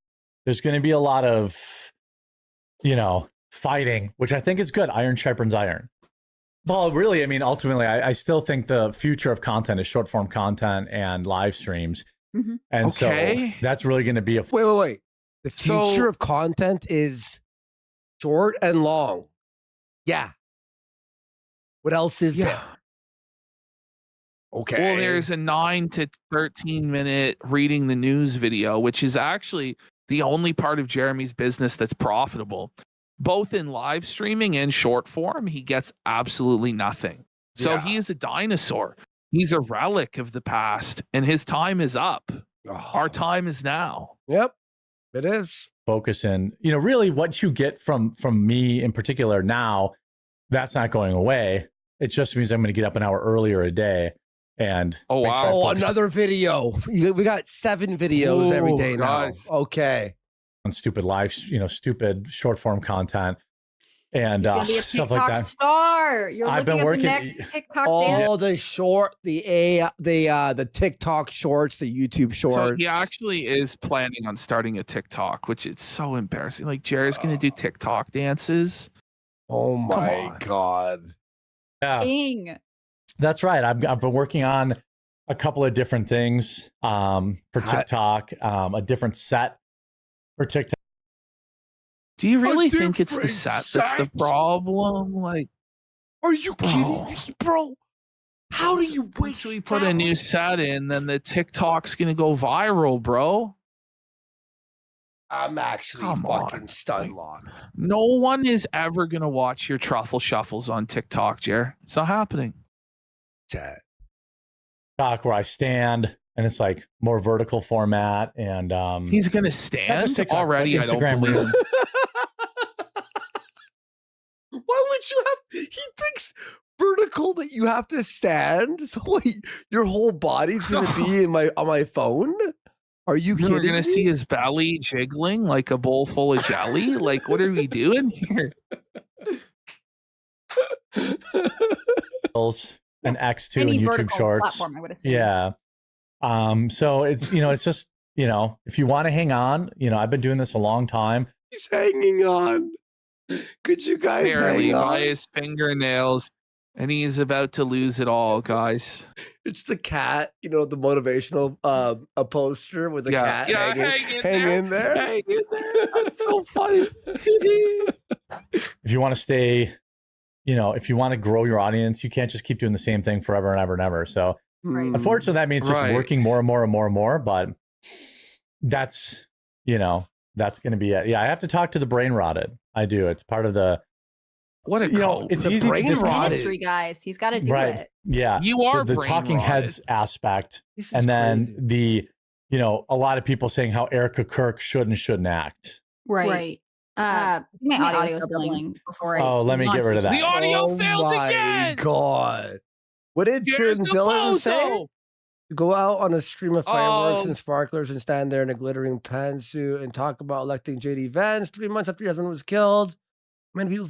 S14: There's going to be a lot of, fighting, which I think is good. Iron sharpens iron. Well, really, I mean, ultimately, I still think the future of content is short form content and live streams.
S6: Mm-hmm.
S14: And so that's really going to be a...
S2: Wait. The future of content is short and long. Yeah. What else is there? Okay.
S1: Well, there's a 9 to 13 minute reading the news video, which is actually the only part of Jeremy's business that's profitable. Both in live streaming and short form, he gets absolutely nothing. So he is a dinosaur. He's a relic of the past, and his time is up. Our time is now.
S2: Yep, it is.
S14: Focus in, really what you get from me in particular now, that's not going away. It just means I'm going to get up an hour earlier a day. And
S2: another video. We got 7 videos every day now. Okay.
S14: On stupid live, stupid short form content and
S6: He's gonna be a
S14: stuff
S6: TikTok
S14: like that.
S6: Star. You're
S14: I've
S6: looking
S14: been
S6: at
S14: working.
S6: the next TikTok dance.
S2: The TikTok shorts, the YouTube shorts.
S1: So he actually is planning on starting a TikTok, which it's so embarrassing. Like Jared's going to do TikTok dances.
S2: Oh my God.
S14: Yeah.
S6: King.
S14: That's right. I've been working on a couple of different things for TikTok, a different set for TikTok.
S1: Do you really think it's the set that's the problem? Like,
S2: are you kidding me, bro? How do you waste?
S1: We put a new set in, then the TikTok's gonna go viral, bro.
S2: I'm actually fucking stun locked.
S1: No one is ever gonna watch your truffle shuffles on TikTok, Jer. It's not happening.
S14: TikTok where I stand, and it's like more vertical format, and
S1: he's gonna stand already. I don't believe him.
S2: Why would you have? He thinks vertical that you have to stand. So wait, your whole body's gonna be on my phone? Are you kidding?
S1: We're gonna
S2: me?
S1: see his belly jiggling like a bowl full of jelly. Like, what are we doing here?
S14: An X2
S6: Any
S14: and YouTube
S6: vertical
S14: Shorts.
S6: platform, I would assume.
S14: Yeah. So it's it's just if you want to hang on, I've been doing this a long time.
S2: He's hanging on. Could you guys
S1: Barely
S2: hang on?
S1: by his fingernails, and he's about to lose it all, guys.
S2: It's the cat, the motivational a poster with the cat hang in there.
S1: Hang in there. That's so funny.
S14: If you want to stay, if you want to grow your audience, you can't just keep doing the same thing forever and ever and ever. So unfortunately, that means just working more and more and more and more. But that's, that's going to be it. Yeah, I have to talk to the brain rotted. I do. It's part of the.
S1: What a
S14: it's easy to just
S6: ministry, guys. He's got to do it.
S14: Yeah,
S1: you are
S14: the talking heads aspect, and then the, a lot of people saying how Erica Kirk should and shouldn't act.
S6: Right. My audio's bubbling before I.
S14: Let me get rid of that.
S1: The audio failed again.
S2: God. What did Tristan Dillon say? Go out on a stream of fireworks and sparklers and stand there in a glittering pantsuit and talk about electing JD Vance 3 months after your husband was killed. Many people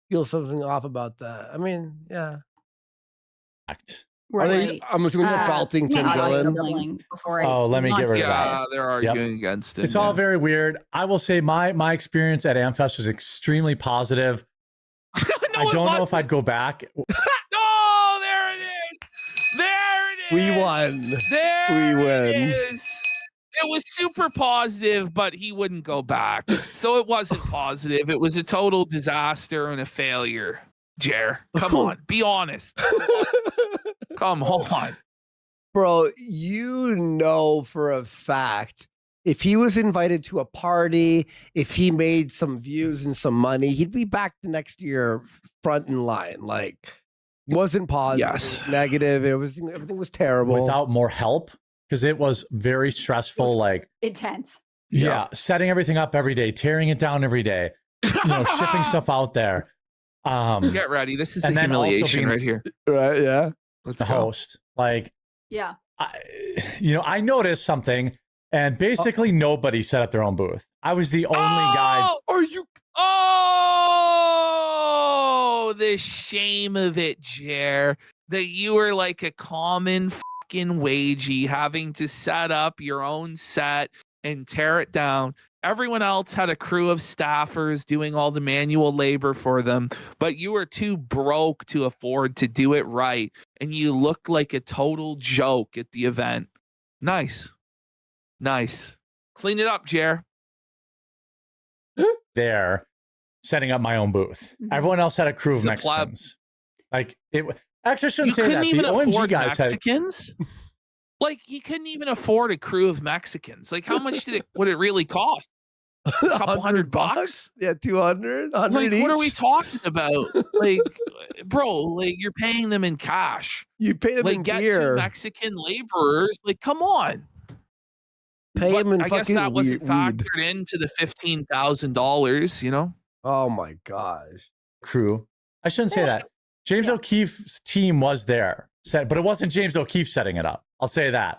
S2: feel something off about that. I mean, yeah. I'm assuming they're faulting Tim Dillon.
S14: Let me get rid of that.
S1: Yeah, they're arguing against it.
S14: It's all very weird. I will say my experience at Amfest was extremely positive. I don't know if I'd go back.
S1: Oh, there it is. There it is.
S2: We won.
S1: There
S2: we win.
S1: It is. It was super positive, but he wouldn't go back. So it wasn't positive. It was a total disaster and a failure. Jer, come on. Be honest. Come on.
S2: Bro, for a fact, if he was invited to a party, if he made some views and some money, he'd be back the next year front in line. Like, wasn't positive, negative. Everything was terrible.
S14: Without more help, because it was very stressful, like
S6: intense.
S14: Yeah, setting everything up every day, tearing it down every day, shipping stuff out there.
S1: Get ready. This is the humiliation right here.
S2: Right, yeah.
S14: Let's host. Like,
S6: yeah.
S14: I noticed something, and basically nobody set up their own booth. I was the only guy.
S2: Are you?
S1: Oh, the shame of it, Jer. that you were like a common fucking wagey having to set up your own set and tear it down. Everyone else had a crew of staffers doing all the manual labor for them, but you were too broke to afford to do it right. And you looked like a total joke at the event. Nice. Nice. Clean it up, Jer.
S14: There, setting up my own booth. Everyone else had a crew of Mexicans. Like it. Actually, I shouldn't say that.
S1: You couldn't even
S14: the OMG
S1: afford
S14: guys
S1: Mexicans. Like you couldn't even afford a crew of Mexicans. Like how much would it really cost? A couple $100?
S2: Yeah, 200, 100
S1: Like
S2: each.
S1: what are we talking about? Like, bro, like you're paying them in cash.
S2: You pay them
S1: like
S2: in
S1: get
S2: beer.
S1: 2 Mexican laborers. Like, come on.
S2: Pay them in
S1: I guess
S2: fucking
S1: that wasn't
S2: weed.
S1: factored into the $15,000. You know.
S2: Oh my gosh.
S14: Crew. I shouldn't say that. James O'Keefe's team was there, but it wasn't James O'Keefe setting it up. I'll say that.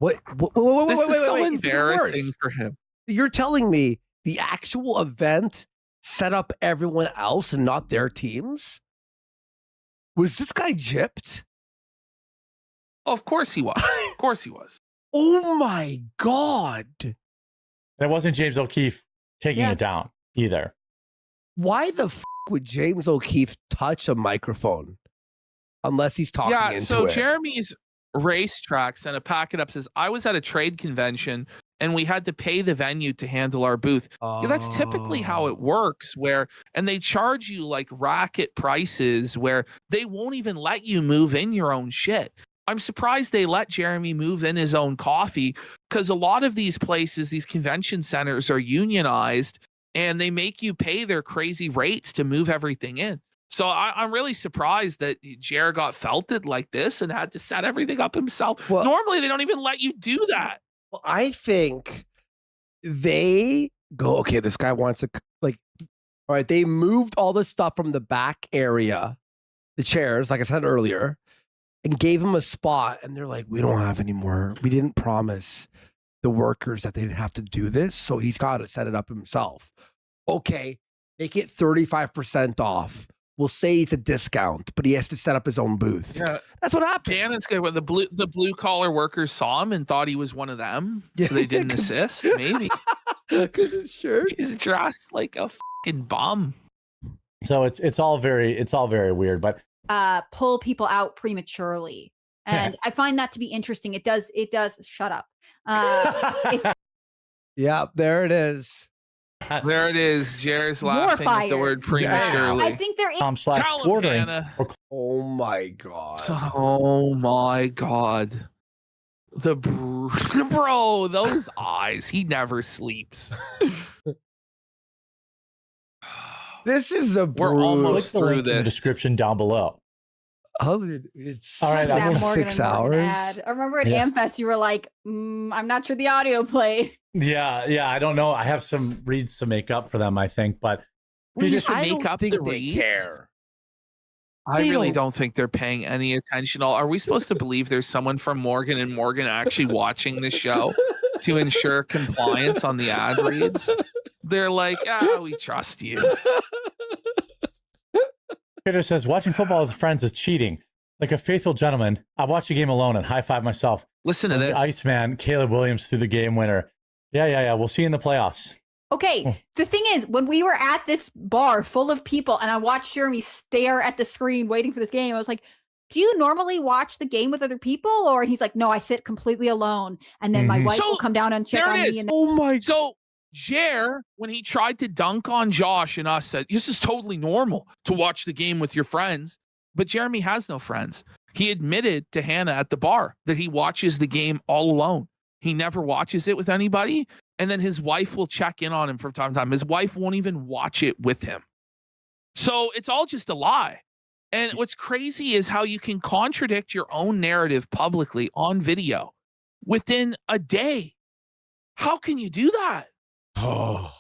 S2: Wait,
S1: This is so
S2: It's
S1: embarrassing
S2: worse.
S1: for him.
S2: You're telling me the actual event set up everyone else and not their teams? Was this guy gypped?
S1: Oh, of course he was. Of course he was.
S2: Oh my God.
S14: And it wasn't James O'Keefe taking it down either.
S2: Why the would James O'Keefe touch a microphone unless he's talking
S1: Yeah,
S2: into
S1: so
S2: it?
S1: Jeremy's racetrack sent a packet up, says, I was at a trade convention and we had to pay the venue to handle our booth. Yeah, that's typically how it works, and they charge you like racket prices where they won't even let you move in your own shit. I'm surprised they let Jeremy move in his own coffee because a lot of these places, these convention centers are unionized and they make you pay their crazy rates to move everything in. So I'm really surprised that Jer got felted like this and had to set everything up himself.
S2: Well,
S1: normally, they don't even let you do that.
S2: Well, I think they go, okay, this guy wants to, like, all right, they moved all the stuff from the back area, the chairs, like I said earlier, and gave him a spot. And they're like, we don't have any more. We didn't promise the workers that they'd have to do this. So he's got to set it up himself. Okay, make it 35% off. We'll say it's a discount, but he has to set up his own booth.
S1: Yeah,
S2: that's what happened.
S1: Shannon's good. Well, the blue collar workers saw him and thought he was one of them, so they didn't assist. Maybe
S2: because his shirt,
S1: he's dressed like a fucking bum.
S14: So it's all very weird. But
S6: pull people out prematurely, and I find that to be interesting. It does. Shut up.
S2: Yeah, there it is.
S1: There it is. Jer's laughing at the word prematurely.
S6: I think there is.
S14: /ordering.
S2: Oh my God.
S1: Oh my God. The bro, those eyes. He never sleeps.
S2: This is a
S1: We're almost
S14: Click the
S1: through
S14: link in the
S1: this.
S14: description down below.
S2: Oh, it's
S14: all right.
S6: That
S14: I'm
S6: Morgan
S2: 6
S6: and Morgan
S2: hours.
S6: ad. I remember at Amfest, you were like, I'm not sure the audio played.
S14: Yeah. I don't know. I have some reads to make up for them, I think, but
S1: We used to
S2: I
S1: make
S2: don't
S1: up
S2: think
S1: the
S2: they
S1: reads.
S2: care.
S1: I
S2: They
S1: really
S2: don't-
S1: don't think they're paying any attention. Are we supposed to believe there's someone from Morgan and Morgan actually watching this show to ensure compliance on the ad reads? They're like, we trust you.
S14: Peter says, watching football with friends is cheating. Like a faithful gentleman, I watch a game alone and high-five myself.
S1: Listen to this.
S14: Iceman, Caleb Williams threw the game winner. Yeah. We'll see you in the playoffs.
S6: Okay, the thing is, when we were at this bar full of people and I watched Jeremy stare at the screen waiting for this game, I was like, do you normally watch the game with other people? And he's like, no, I sit completely alone. And then my wife will come down and check
S1: there
S6: on
S1: it
S6: me.
S1: is.
S6: And
S2: Oh my.
S1: So Jer, when he tried to dunk on Josh and us, said, this is totally normal to watch the game with your friends. But Jeremy has no friends. He admitted to Hannah at the bar that he watches the game all alone. He never watches it with anybody. And then his wife will check in on him from time to time. His wife won't even watch it with him. So it's all just a lie. And what's crazy is how you can contradict your own narrative publicly on video within a day. How can you do that?
S2: Oh.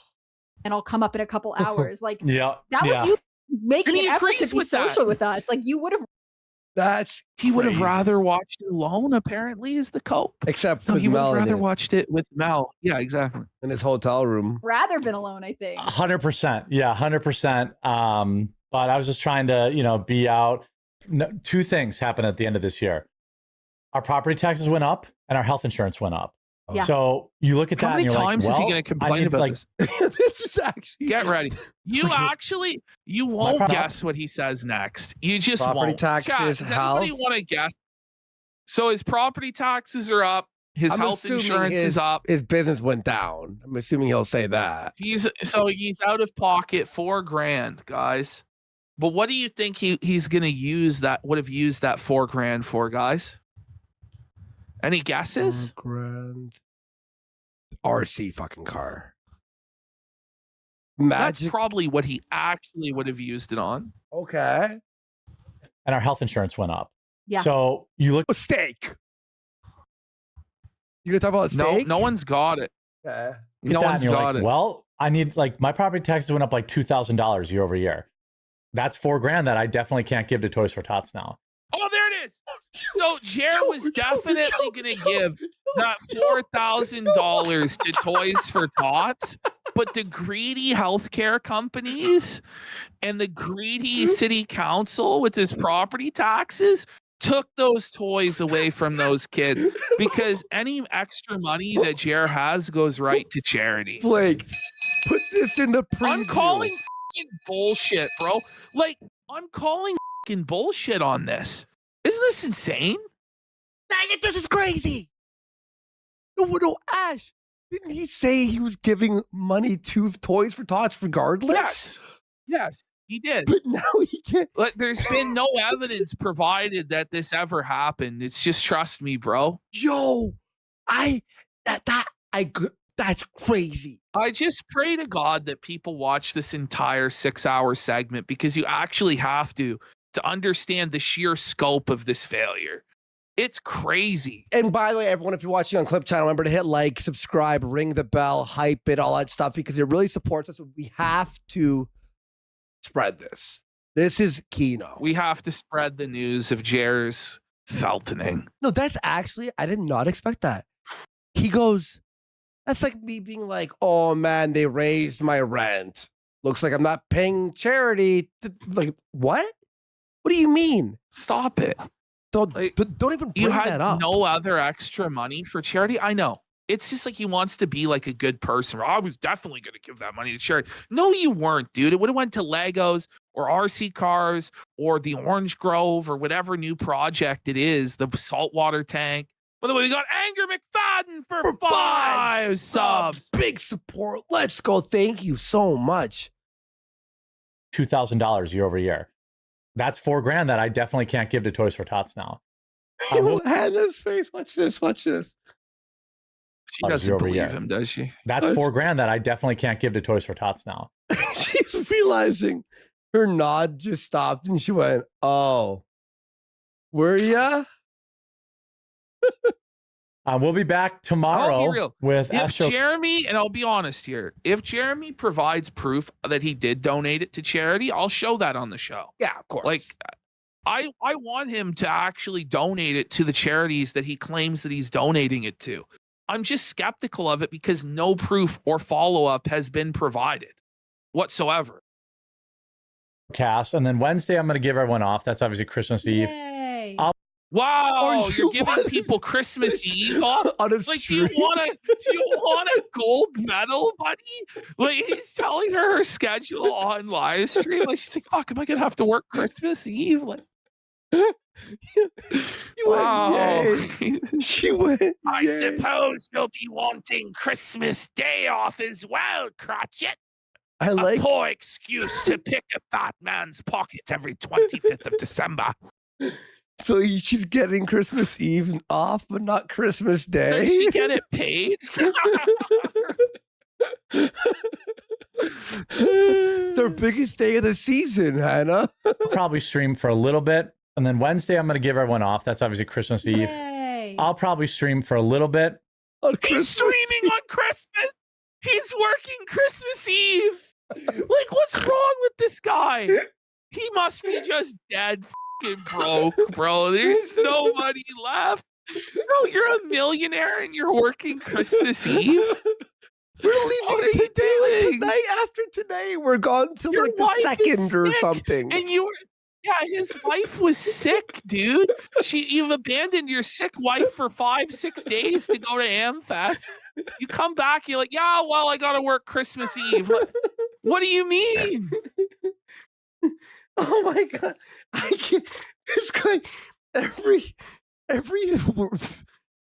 S6: and I'll come up in a couple hours. Like,
S14: Yeah.
S6: that was you making
S1: And he
S6: an effort to
S1: agrees
S6: be
S1: with that.
S6: social with us. Like, you would have.
S1: He would have
S2: crazy.
S1: rather watched it alone, apparently, is the cope.
S2: Except
S1: No,
S2: with
S1: he would have
S2: Mel in
S1: rather
S2: it,
S1: watched it with Mel. Yeah, exactly.
S2: in his hotel room.
S6: Rather been alone, I think.
S14: 100%. Yeah, 100%. But I was just trying to, be out no, two things happened at the end of this year. Our property taxes went up and our health insurance went up.
S6: Yeah.
S14: So you look at that
S1: How many
S14: and you're
S1: times
S14: like,
S1: is he
S14: well,
S1: going to complain about this?
S2: This is actually
S1: Get ready. You won't
S14: prop-
S1: guess what he says next. You just
S2: Property
S1: won't.
S2: taxes,
S1: Chat, does anybody
S2: health?
S1: want to guess? So his property taxes are up. His
S2: I'm
S1: health
S2: assuming
S1: insurance is up.
S2: His business went down. I'm assuming he'll say that.
S1: He's out of pocket $4,000, guys. But what do you think he's gonna use that would have used that $4,000 for, guys? Any guesses?
S2: $4,000. RC fucking car.
S1: That's probably what he actually would have used it on.
S2: Okay.
S14: And our health insurance went up.
S6: Yeah.
S14: So you look
S2: a steak. You gonna talk about a steak?
S1: No one's got it.
S2: Okay.
S14: No one's got it. Well, I need my property taxes went up like $2,000 year over year. That's $4,000 that I definitely can't give to Toys for Tots now.
S1: Oh, there it is. So Jer was definitely going to give that $4,000 to Toys for Tots, but the greedy healthcare companies and the greedy city council with his property taxes took those toys away from those kids because any extra money that Jer has goes right to charity.
S2: Blake, put this in the preview.
S1: I'm calling bullshit, bro. Like, I'm calling bullshit on this. Isn't this insane?
S2: Dang it, this is crazy. No, Ash. Didn't he say he was giving money to Toys for Tots regardless?
S1: Yes, he did.
S2: But now he can't.
S1: Like, there's been no evidence provided that this ever happened. It's just trust me, bro.
S2: Yo, that's crazy.
S1: I just pray to God that people watch this entire 6-hour segment because you actually have to understand the sheer scope of this failure. It's crazy.
S2: And by the way, everyone, if you're watching on Clip Channel, remember to hit like, subscribe, ring the bell, hype it, all that stuff, because it really supports us. We have to spread this. This is Kino.
S1: We have to spread the news of Jer's feltoning.
S2: No, that's actually, I did not expect that. He goes, that's like me being like, oh man, they raised my rent. Looks like I'm not paying charity. Like, what? What do you mean?
S1: Stop it.
S2: Don't even bring
S1: you had
S2: that up.
S1: No other extra money for charity? I know. It's just like he wants to be like a good person. I was definitely going to give that money to charity. No, you weren't, dude. It would have went to Legos or RC cars or the Orange Grove or whatever new project it is, the saltwater tank. By the way, we got Anger McFadden for 5 subs.
S2: Big support. Let's go. Thank you so much.
S14: $2,000 year over year. That's $4,000 that I definitely can't give to Toys for Tots now.
S2: Hannah's face. Watch this.
S1: She doesn't believe him, does she?
S14: That's $4,000 that I definitely can't give to Toys for Tots now.
S2: She's realizing her nod just stopped and she went, oh, were ya?
S14: We'll be back tomorrow
S1: I'll be real.
S14: with
S1: if Jeremy, and I'll be honest here, if Jeremy provides proof that he did donate it to charity, I'll show that on the show.
S2: Yeah, of course.
S1: Like, I want him to actually donate it to the charities that he claims that he's donating it to. I'm just skeptical of it because no proof or follow-up has been provided whatsoever.
S14: Cast, and then Wednesday I'm going to give everyone off. That's obviously Christmas Eve.
S6: Yay.
S1: Wow, you're giving people Christmas Eve off? Like, do you want a gold medal, buddy? Like, he's telling her schedule on live stream. Like, she's like, fuck, am I gonna have to work Christmas Eve? Like,
S2: She went,
S1: I suppose you'll be wanting Christmas Day off as well, Cratchit.
S2: I like
S1: a poor excuse to pick a fat man's pocket every 25th of December.
S2: So she's getting Christmas Eve off, but not Christmas Day.
S1: Does she get it paid?
S2: Their biggest day of the season, Hannah.
S14: I'll probably stream for a little bit, and then Wednesday I'm going to give everyone off. That's obviously Christmas Eve.
S6: Yay.
S14: I'll probably stream for a little bit.
S1: He's streaming on Christmas. He's working Christmas Eve. Like, what's wrong with this guy? He must be just dead broke, bro. There's no money left. Bro, you're a millionaire and you're working Christmas Eve.
S2: We're leaving today, like tonight after today. We're gone till like the 2nd or something.
S1: And you Yeah, his wife was sick, dude. You've abandoned your sick wife for 5-6 days to go to Amfest. You come back, you're like, yeah, well, I gotta work Christmas Eve. What do you mean?
S2: Oh my god, I can't. This guy, every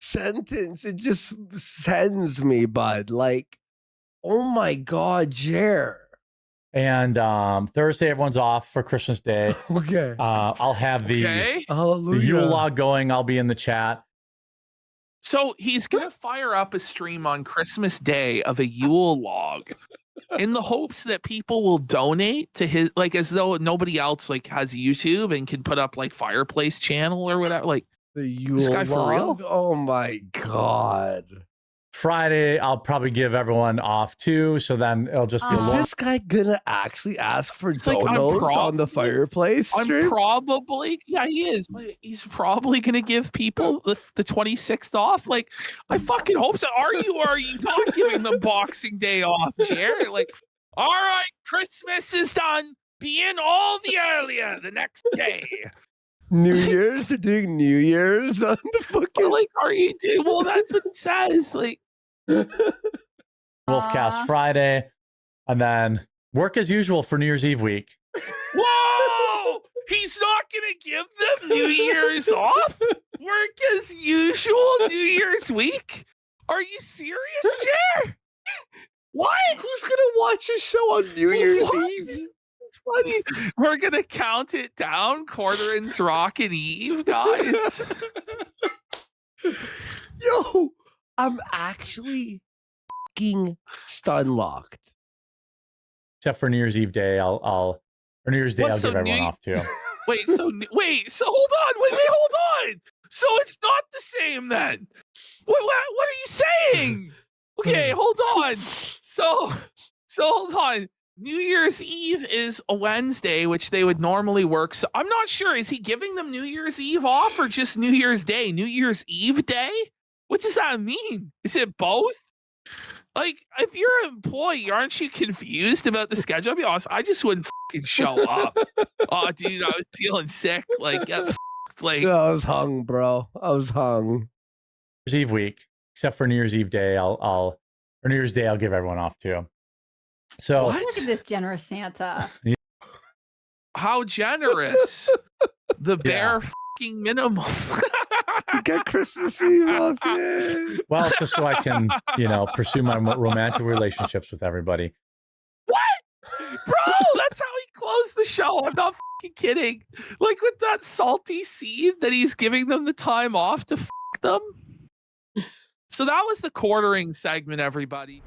S2: sentence, it just sends me, bud. Like, oh my god, Jer.
S14: And Thursday, everyone's off for Christmas Day.
S2: Okay.
S14: I'll have the
S2: Hallelujah.
S14: Yule log going. I'll be in the chat.
S1: So he's gonna fire up a stream on Christmas Day of a Yule log in the hopes that people will donate to his, like, as though nobody else like has YouTube and can put up like fireplace channel or whatever. Like,
S2: the Yule
S1: this guy for real?
S2: log? Oh my god.
S14: Friday, I'll probably give everyone off too. So then it'll just be a
S2: Is
S14: long.
S2: this guy gonna actually ask for
S1: It's like, I'm
S2: donos on the fireplace
S1: I'm
S2: stream?
S1: probably, yeah, he is. He's probably gonna give people the 26th off. Like, I fucking hope so. Are you or are you not giving them Boxing Day off, Jared? Like, all right, Christmas is done. Be in all the earlier the next day.
S2: New Year's? They're doing New Year's on the fucking.
S1: Like, are you doing? Well, that's what it says. Like,
S14: Wolfcast Friday, and then work as usual for New Year's Eve week.
S1: whoa! He's not gonna give them New Year's off. Work as usual New Year's week. Are you serious, Jer? What?
S2: Who's gonna watch a show on New Year's Eve?
S1: It's funny. We're gonna count it down. Quartering's Rockin' Eve, guys.
S2: Yo, I'm actually fucking stun locked.
S14: Except for New Year's Eve day, or New Year's Day,
S1: What,
S14: I'll
S1: so
S14: give everyone
S1: New-
S14: off too.
S1: So hold on. Wait, hold on. So it's not the same then. What are you saying? Okay, hold on. So hold on. New Year's Eve is a Wednesday, which they would normally work. So I'm not sure. Is he giving them New Year's Eve off or just New Year's Day? New Year's Eve day? What does that mean? Is it both? Like, if you're an employee, aren't you confused about the schedule? I'll be honest, I just wouldn't fucking show up. Oh, dude, I was feeling sick. Like, get f***ed. Like,
S2: Yeah, I was hung, bro. I was hung.
S14: New Year's Eve week, except for New Year's Eve day, or New Year's Day, I'll give everyone off too. So
S6: Look at this generous Santa.
S1: how generous. The bare fucking minimum.
S2: You get Christmas Eve off, yeah.
S14: well, it's just so I can, pursue my romantic relationships with everybody.
S1: What? Bro, that's how he closed the show. I'm not fucking kidding. Like, with that salty seed that he's giving them the time off to them. So that was the quartering segment, everybody.